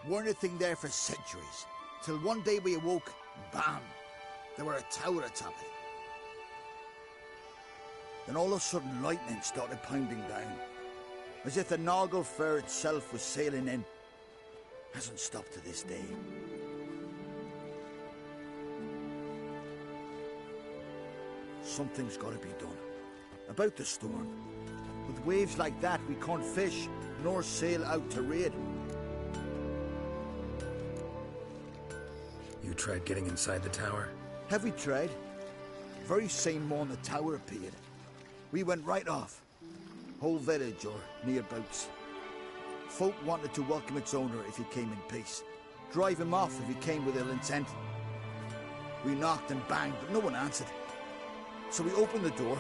Weren't a thing there for centuries. Till one day we awoke, and bam! There were a tower atop it. Then all of a sudden lightning started pounding down. As if the Noggle Fair itself was sailing in. Hasn't stopped to this day. Something's gotta be done. About the storm. With waves like that, we can't fish, nor sail out to raid. You tried getting inside the tower? Have we tried? Very same morning the tower appeared. We went right off. Whole village or nearabouts. Folk wanted to welcome its owner if he came in peace. Drive him off if he came with ill intent. We knocked and banged, but no one answered. So we opened the door,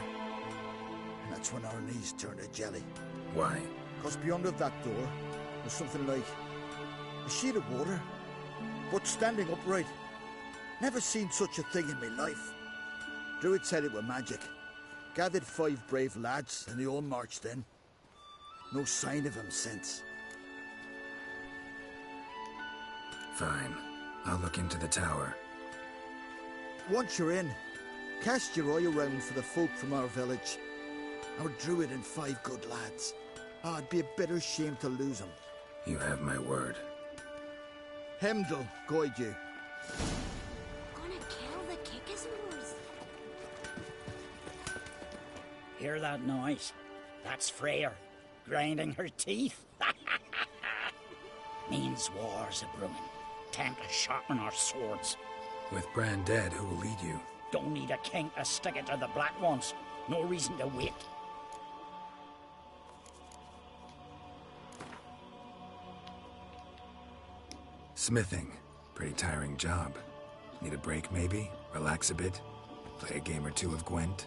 and that's when our knees turned to jelly. Why? Because beyond of that door was something like a sheet of water, but standing upright. Never seen such a thing in my life. Druid said it were magic. Gathered 5 brave lads, and they all marched in. No sign of him since. Fine. I'll look into the tower. Once you're in, cast your eye around for the folk from our village. Our druid and 5 good lads. Oh, it'd be a bitter shame to lose them. You have my word. Hemdall guide you. Gonna kill the Kickismores. Hear that noise? That's Freyr, grinding her teeth. Means war's a brewing. Time to sharpen our swords. With Bran dead, who will lead you? Don't need a king to stick it to the Black Ones. No reason to wait. Smithing. Pretty tiring job. Need a break, maybe? Relax a bit? Play a game or two of Gwent?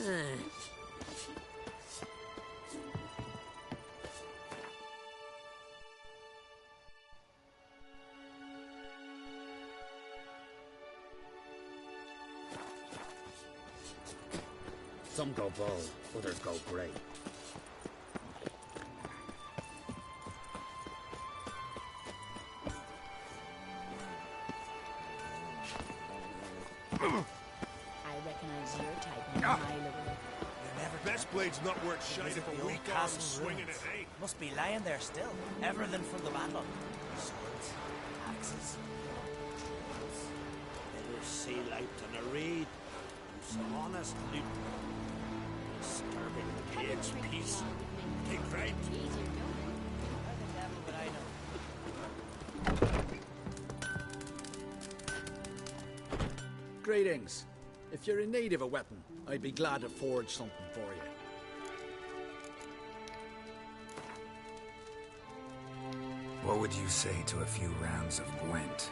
Some go bull, others go grey. I recognize your type in a mile away. Best blade's not worth shite if a weak arm's swinging it, eh? Must be lying there still. Everything from the battle. Swords, axes, Never see light on a reed. And some honest loot. Disturbing the age peace. Keep right. but I know. Greetings. If you're in need of a weapon, I'd be glad to forge something for you. What would you say to a few rounds of Gwent?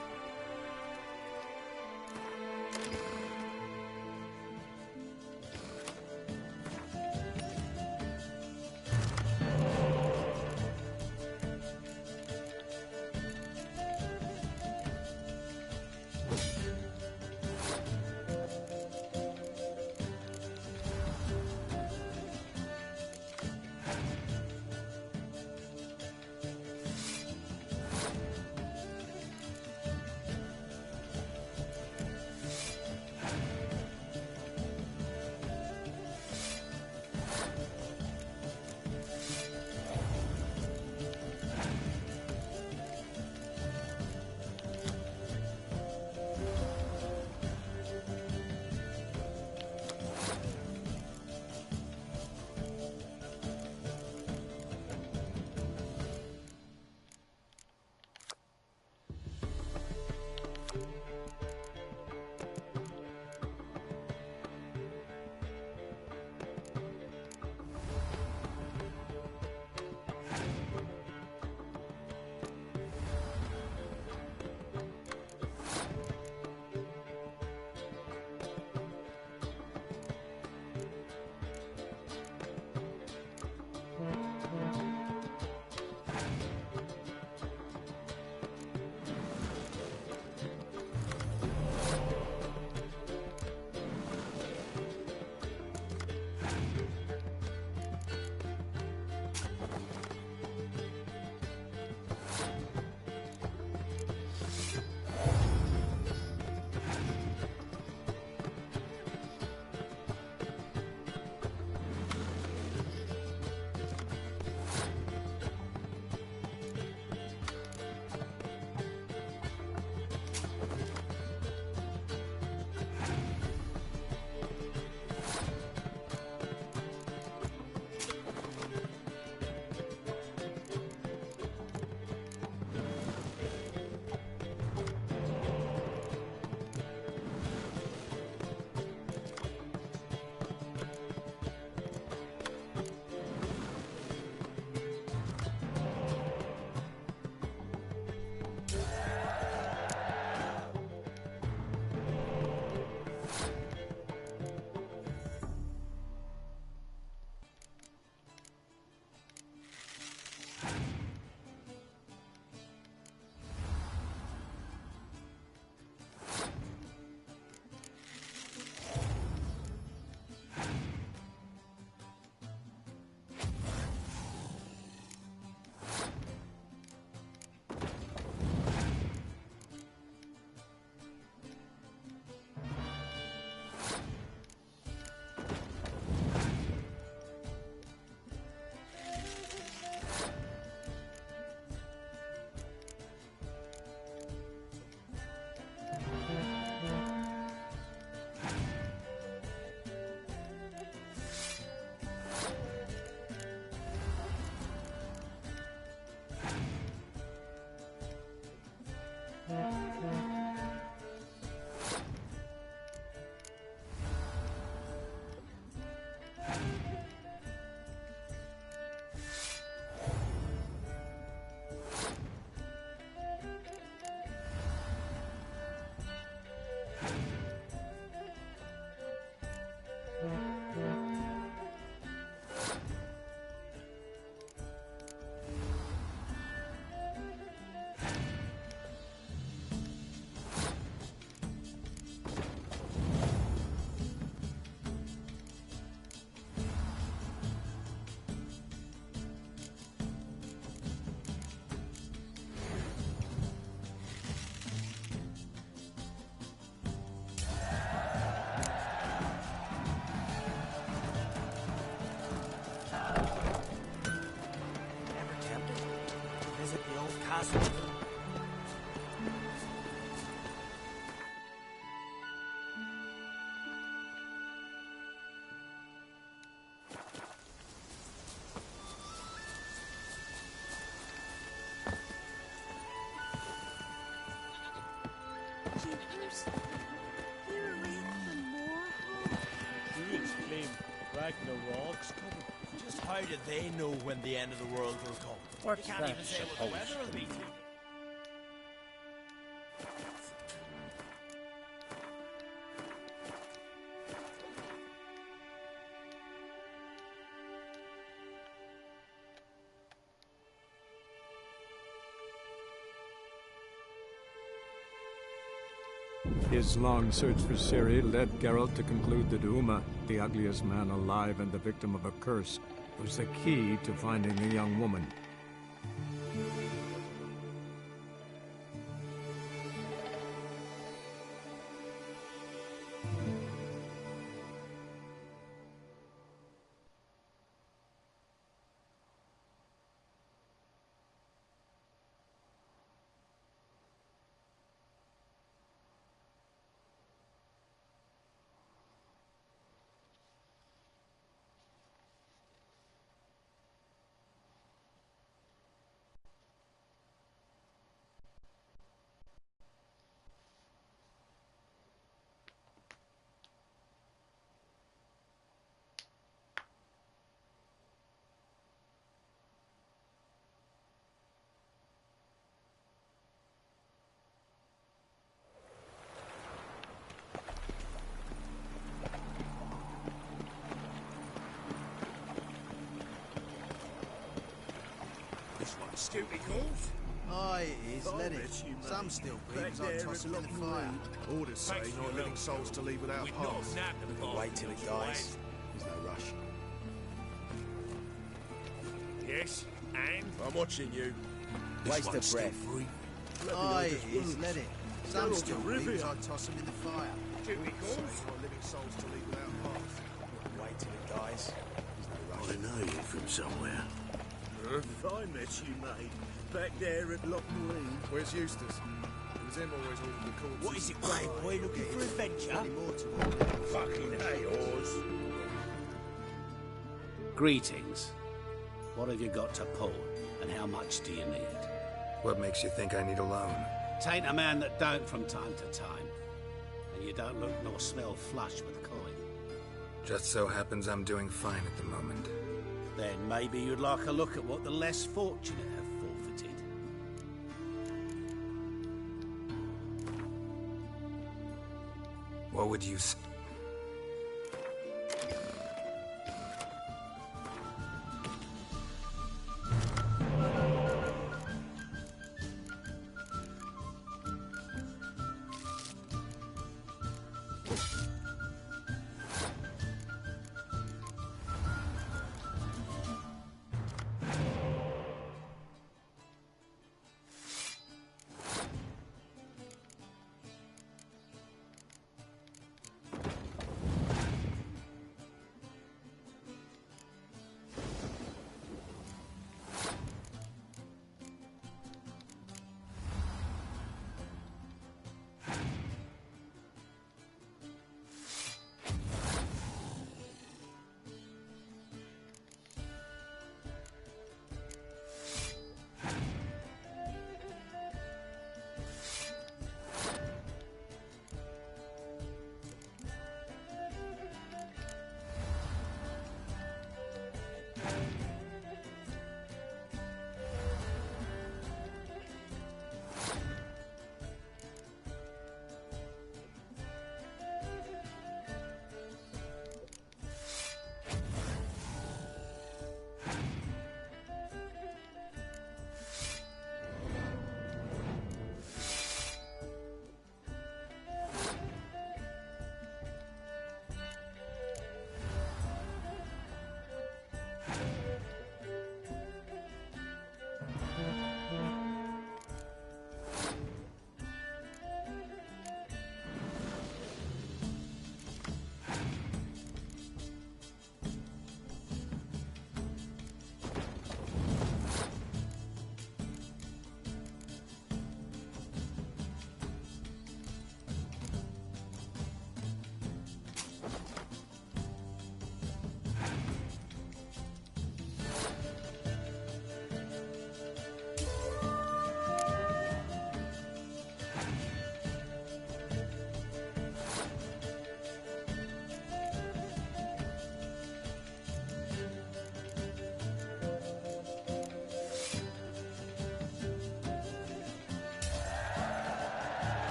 asshole. You're away from more. Druids claim Ragnarok's coming. Just how do they know when the end of the world will come? What's You can't that even say what the weather supposed will to be. mean? His long search for Ciri led Geralt to conclude that Uma, the ugliest man alive and the victim of a curse, was the key to finding the young woman. This one's still calls. Aye, it is. Let it. bet you, mate. Some still Back beams, I there toss at them in the Loch fire. Marine. Orders say no living souls to leave without pass. We can wait till it dies. There's no rush. Yes, and? I'm watching you. Waste of breath. Aye, it is. Let it. Some still beams, I toss them in the fire. Duty calls. No living souls to leave without pass. We can wait till it dies. There's no rush. I know you from somewhere. I met you, mate. Back there at Loch Marine. Where's Eustace? It was him always ordered the corpses. What is it, grey boy, looking for adventure? Fucking hey, Oars. Greetings. What have you got to pull, and how much do you need? What makes you think I need a loan? Tain't a man that don't from time to time. And you don't look nor smell flush with coin. Just so happens I'm doing fine at the moment. Then maybe you'd like a look at what the less fortunate have forfeited. What would you say?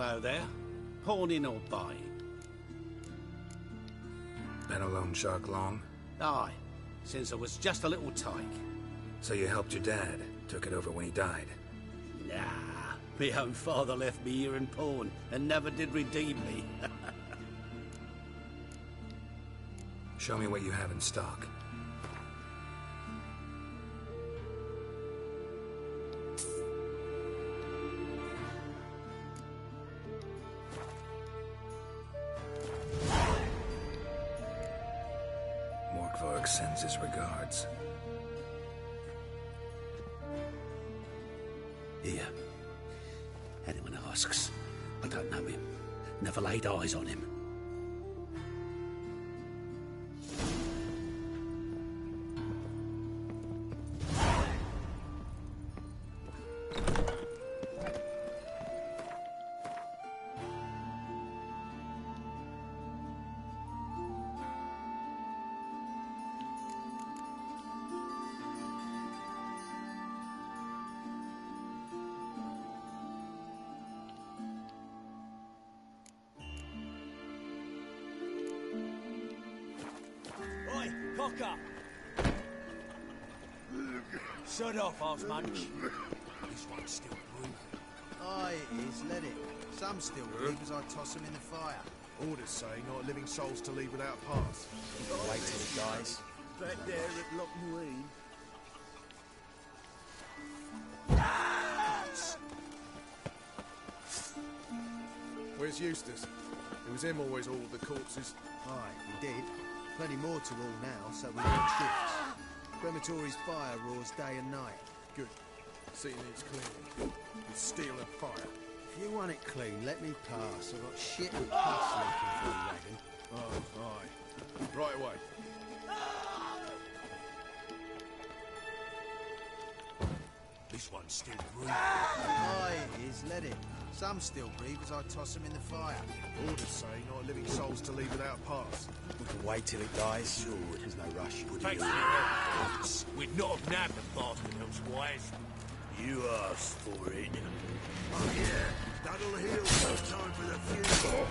Hello there. Pawning or buying? Been a loan shark long? Aye, since I was just a little tyke. So you helped your dad, took it over when he died? Nah, my own father left me here in pawn and never did redeem me. Show me what you have in stock. Morkvarg sends his regards. Here. Anyone asks, I don't know him. Never laid eyes on him. Oi, cocker! Shut off, Osmunch. This one's still brewing. Aye, it is, let it. Some still breathe as I toss them in the fire. Orders say not living souls to leave without a pass. Wait till it dies. Back there at Locknween. Where's Eustace? It was him always all the corpses. Aye, he did. Plenty more to all now, so we work shifts. Crematory's fire roars day and night. Good. City needs cleaning. With steel and fire. If you want it clean, let me pass. I've got shit and pus leaking through the wagon. Oh, aye. Right away. This one's still brewing. Aye, it is, let it. Some still breathe as I toss them in the fire. Orders say not living souls to leave without a pass. We can wait till it dies. Sure, there's no rush. Thanks for your help. We'd not have nabbed the bastard elsewise. You asked for it. Oh, yeah. That'll heal. No time for the funeral.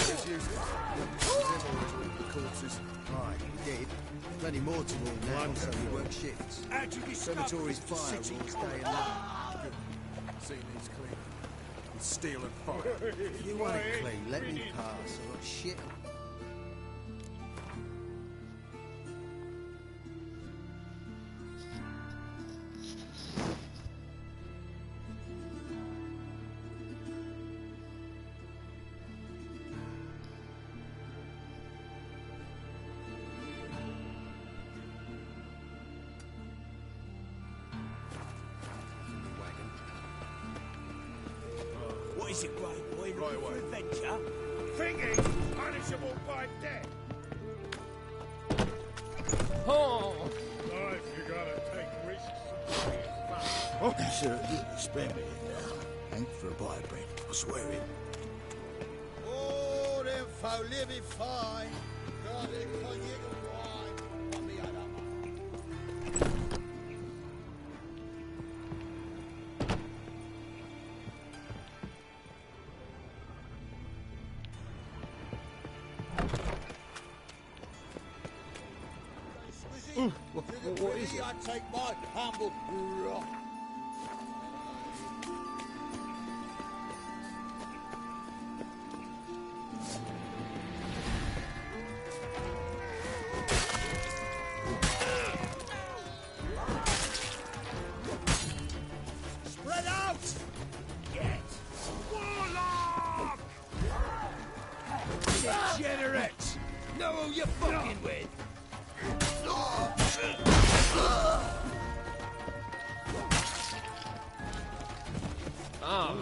Where's Eustace? It was him always all the corpses. Aye, he did. Plenty more to all now, so we work shifts. Crematory's fire roars day and night. Good. City needs cleaning. With steel and fire. If you want it clean, let me pass. I've got shit. What is it, Grey Boy? Right Looking for away. adventure? Thinking punishable by death. Oh! Life, you gotta take risks. Oh, sir, spare me. Ain't for a bite of bread, I swear it. Oh, them folk living fine. God, they call you wine. Put me out of my... What is it? I take my humble rock. Spread out! Get! Warlock! Degenerate! Know who you're fucking with! Ah.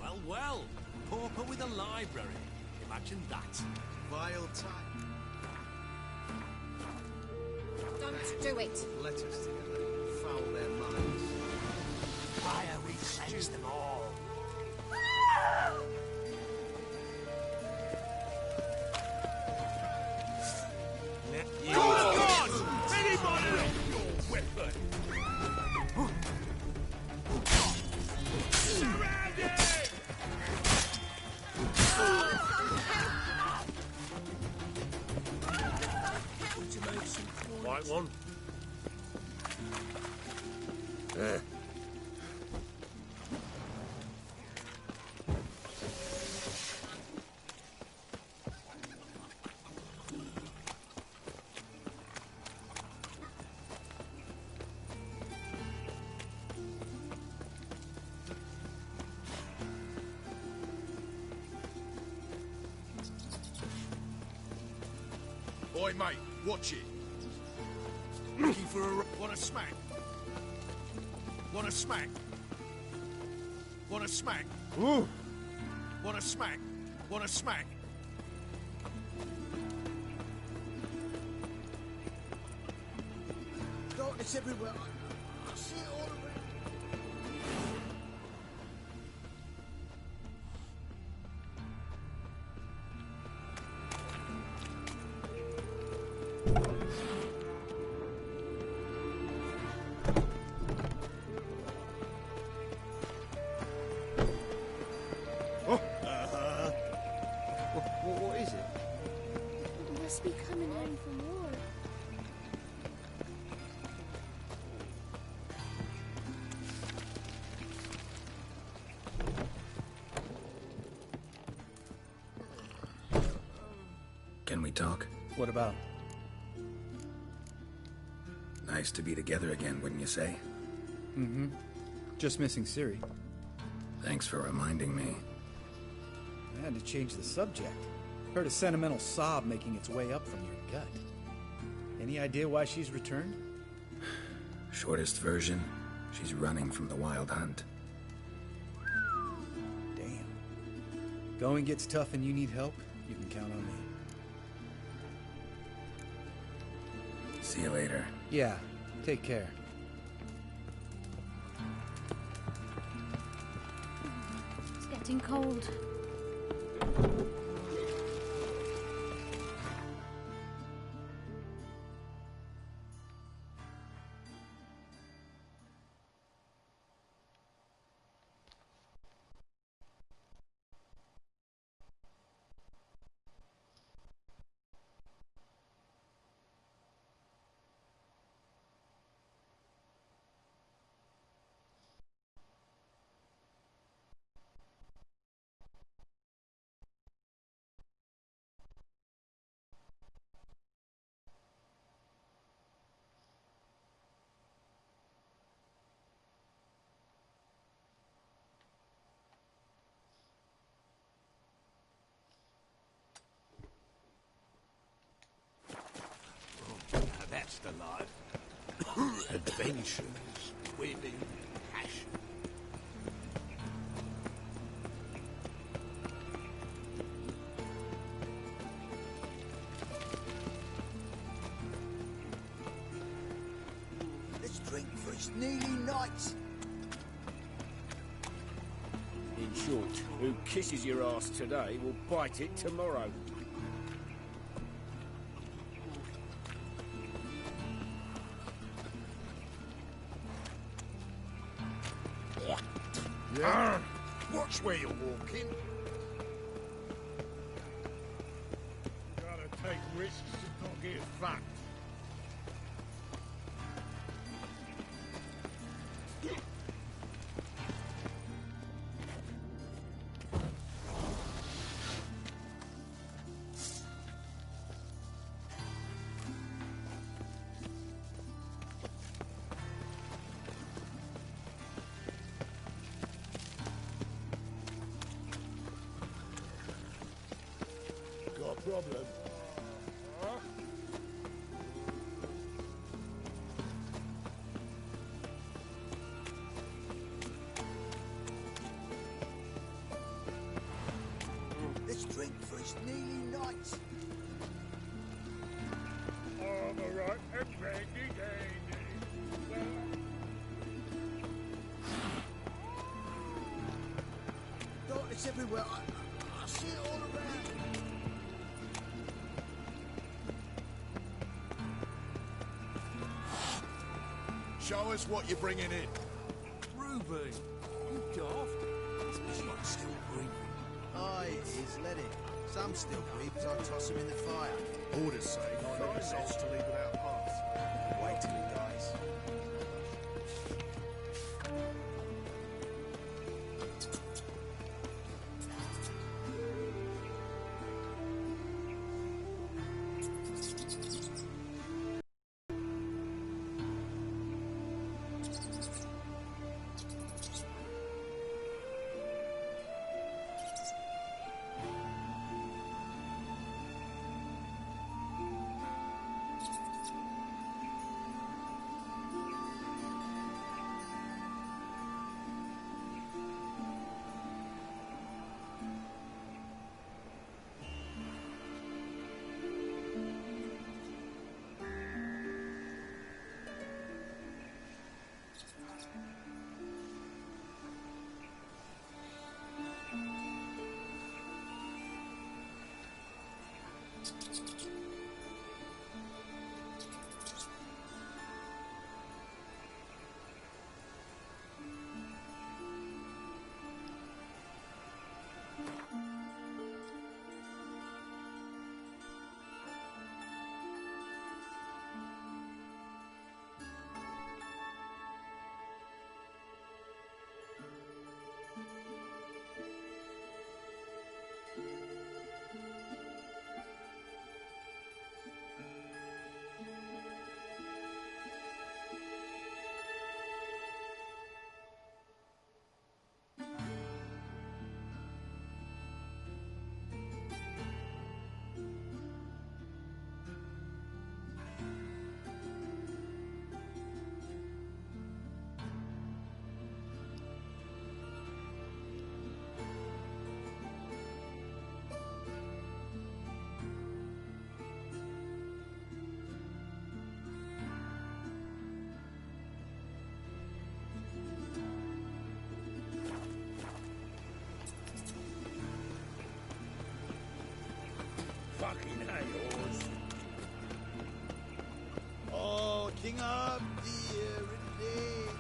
Well, well. Pauper with a library. Imagine that. Vile time. Don't do it. Letters together, foul their minds. Why are we cleanse them all? You God! Anybody drop your weapon! Surrounded! White one. Oi, mate, watch it. Looking for a... Want a smack? Want a smack? Want a smack? Ooh. Want a smack? Want a smack? Darkness everywhere. I see it all around. What is it? It must be coming home from war. Can we talk? What about? Nice to be together again, wouldn't you say? Mm-hmm. Just missing Siri. Thanks for reminding me. I had to change the subject. Heard a sentimental sob making its way up from your gut. Any idea why she's returned? Shortest version, she's running from the wild hunt. Damn. Going gets tough and you need help, you can count on me. See you later. Yeah, take care. It's getting cold. Now that's the life. Adventures, women, passion. Let's drink for it's nearly night. In short, who kisses your ass today will bite it tomorrow. Yeah? Watch where you're walking. Gotta take risks and not get fucked. Got a problem? It's everywhere. I see it all around. Show us what you're bringing in. Ruby, you daft. This machine's still breathing. Aye, it is. Let it. Some still breathe as I toss him in the fire. Orders say not every soul's to leave without parts. Wait till he dies. Fucking hay-horse. Oh, King up, dear, indeed.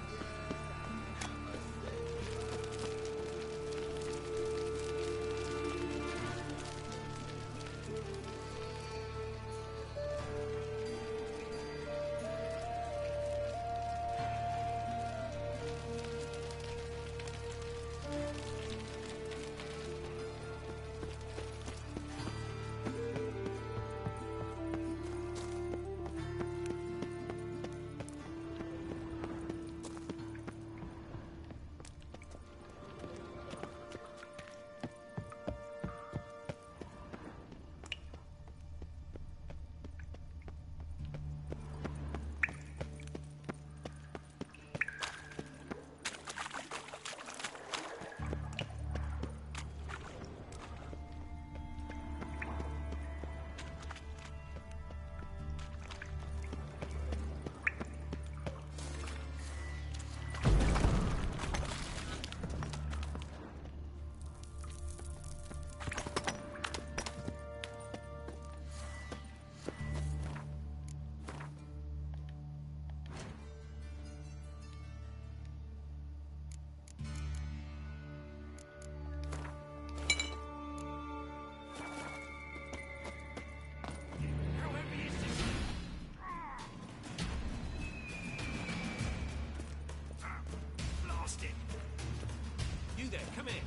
You there, come here.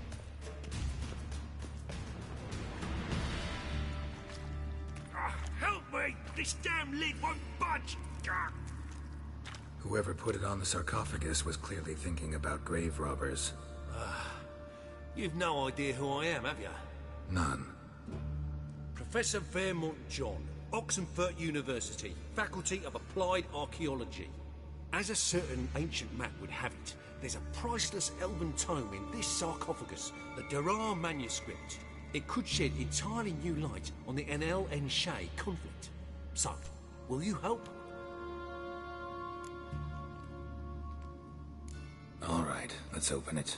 Help me! This damn lid won't budge! Whoever put it on the sarcophagus was clearly thinking about grave robbers. You've no idea who I am, have you? None. Professor Vermont John, Oxenford University, Faculty of Applied Archaeology. As a certain ancient map would have it, there's a priceless elven tome in this sarcophagus, the Durar manuscript. It could shed entirely new light on the Enel and Shay conflict. So, will you help? All right, let's open it.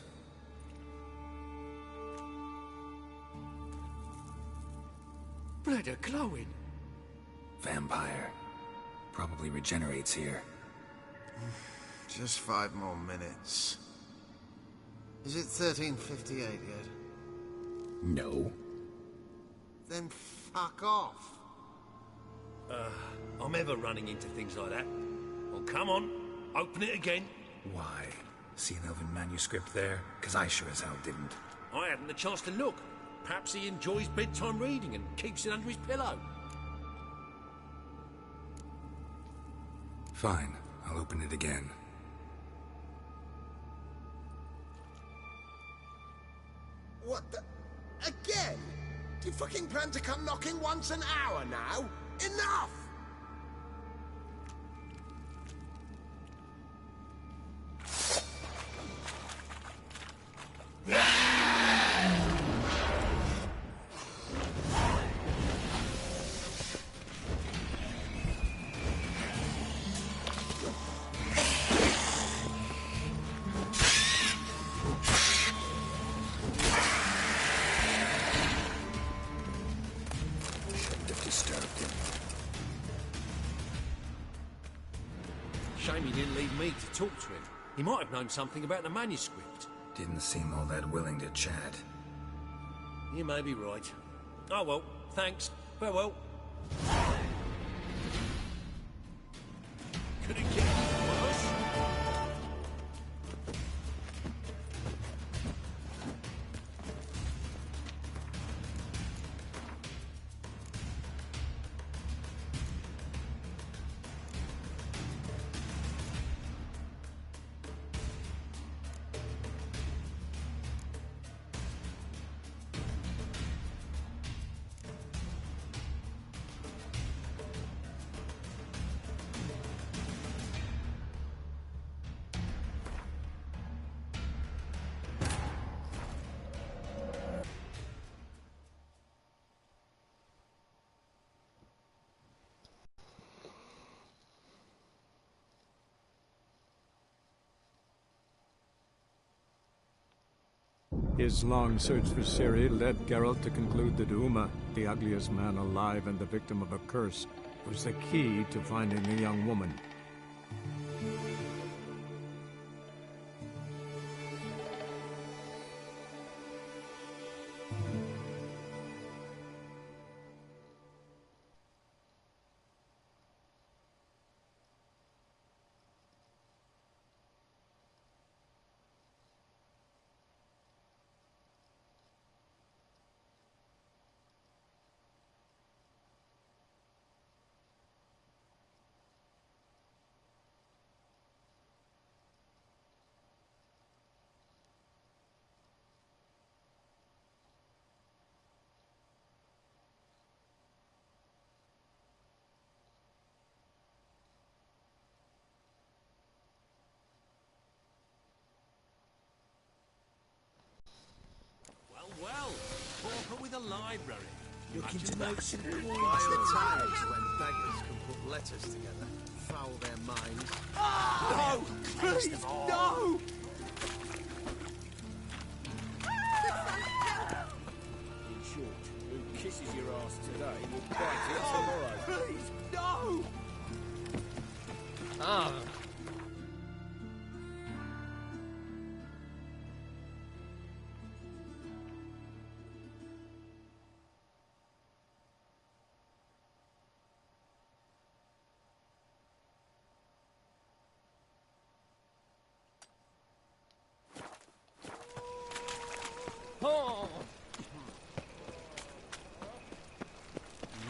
Blood are glowing. Vampire. Probably regenerates here. Just 5 more minutes. Is it 13:58 yet? No. Then fuck off. I'm ever running into things like that. Well, come on. Open it again. Why? See an elven manuscript there? Because I sure as hell didn't. I hadn't the chance to look. Perhaps he enjoys bedtime reading and keeps it under his pillow. Fine. I'll open it again. What the... Again? Do you fucking plan to come knocking once an hour now? Enough! Shame he didn't leave me to talk to him. He might have known something about the manuscript. Didn't seem all that willing to chat. You may be right. Oh well, thanks. Farewell. Could it get any worse? His long search for Ciri led Geralt to conclude that Uma, the ugliest man alive and the victim of a curse, was the key to finding the young woman. Well, pauper with a library. Looking to make some coins. The times when beggars can put letters together, foul their minds. No! Please, no! In short, who kisses your ass today will bite it tomorrow. Please, no! Ah. Oh!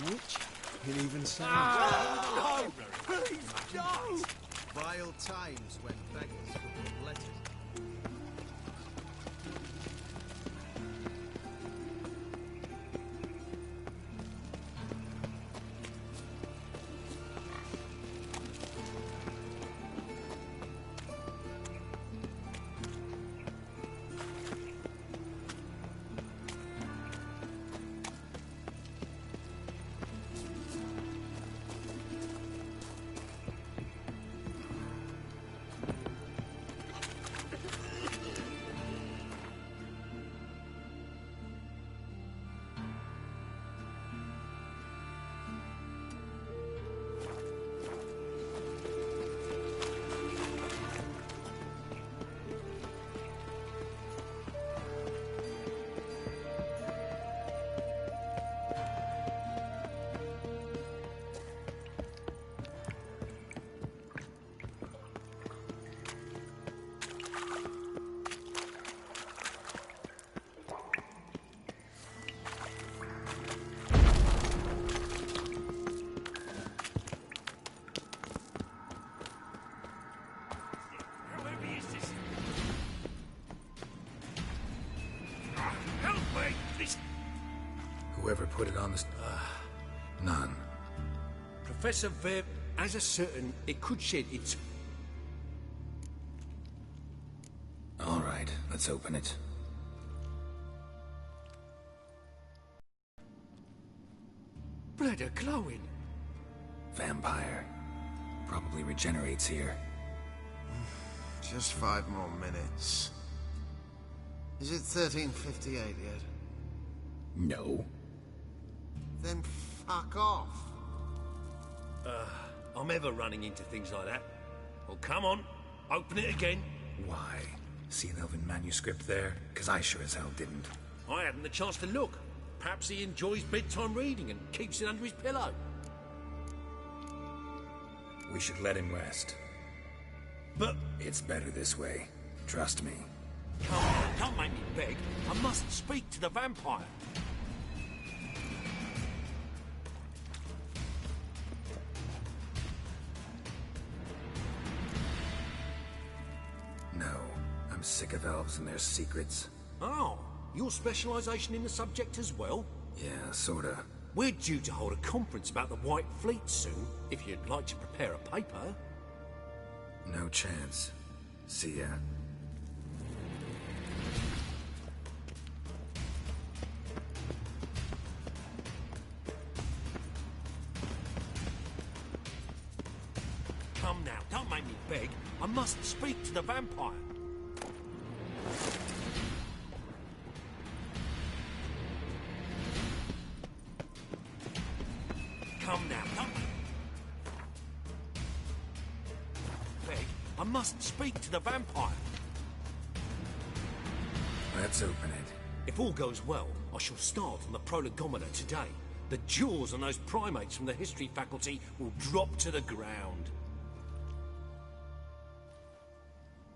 Which can even sound. No! Please, no! Vile times when beggars can put letters. Whoever put it on the... none. Professor Ver has a certain... It could shed its... All right, let's open it. Blood are glowing. Vampire. Probably regenerates here. Just 5 more minutes. Is it 1358 yet? No. Then fuck off. I'm ever running into things like that. Well, come on. Open it again. Why? See an elven manuscript there? Because I sure as hell didn't. I hadn't the chance to look. Perhaps he enjoys bedtime reading and keeps it under his pillow. We should let him rest. But... It's better this way. Trust me. Come on, don't make me beg. I must speak to the vampire. No. I'm sick of elves and their secrets. Oh, your specialisation in the subject as well? Yeah, sorta. We're due to hold a conference about the White Fleet soon, if you'd like to prepare a paper. No chance. See ya. Come now, don't make me beg. I must speak to the vampire. Come now, don't beg. I must speak to the vampire. Let's open it. If all goes well, I shall start on the prolegometer today. The jaws on those primates from the history faculty will drop to the ground.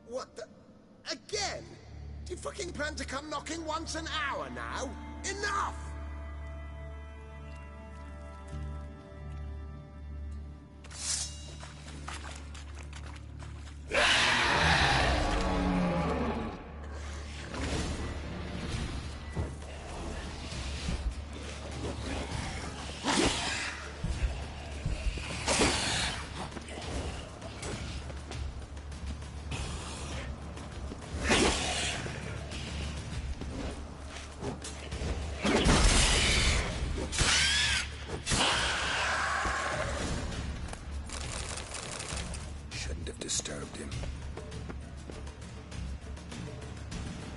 What the... Again? Do you fucking plan to come knocking once an hour now? Enough! Disturbed him.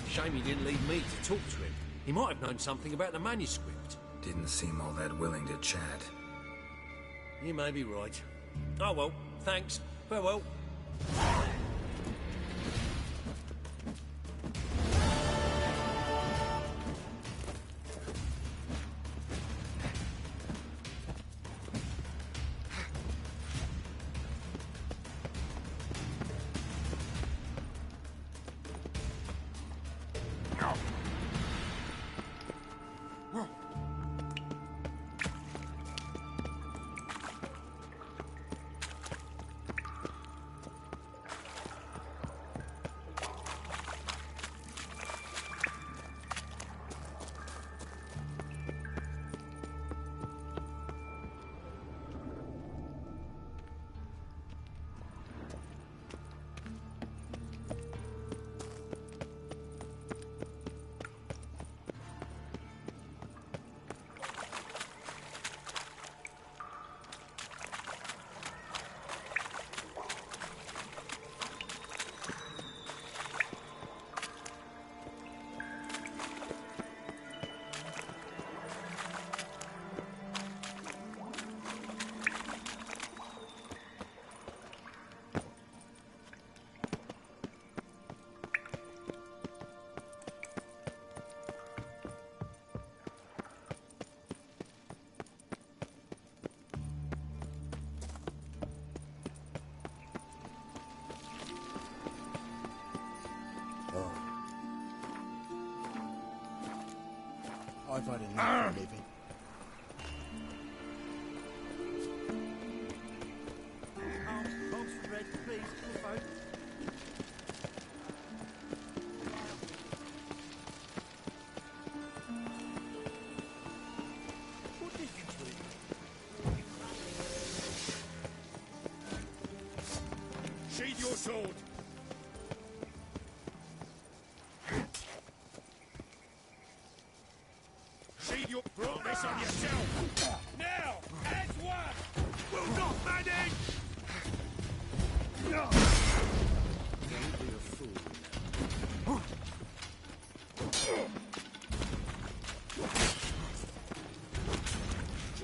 Shame he didn't leave me to talk to him. He might have known something about the manuscript. Didn't seem all that willing to chat. You may be right. Oh well, thanks. Farewell. I've had enough of living. Bombs for red, please. Phone. Sheathe your sword. Sheathe your... Brought this on yourself. Now, as one. Will not manage. No. Don't be a fool.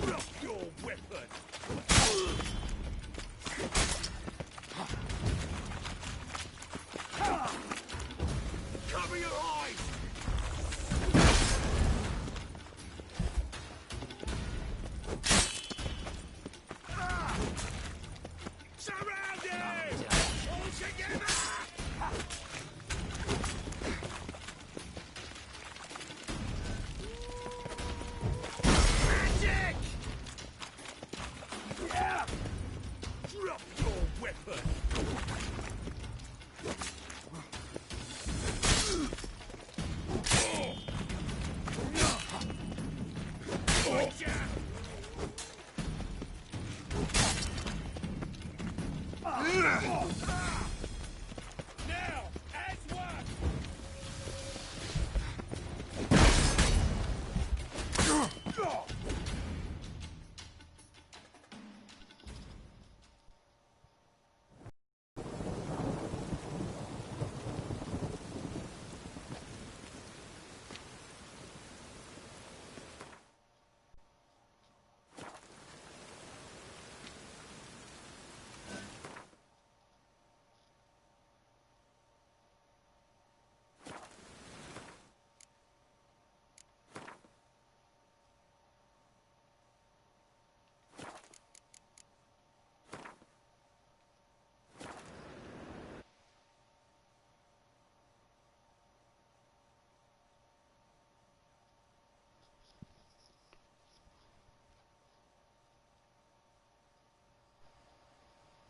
Drop your weapon. Cover your eyes. Surrounded! All together! Magic! Yeah! Drop your weapon! Gotcha!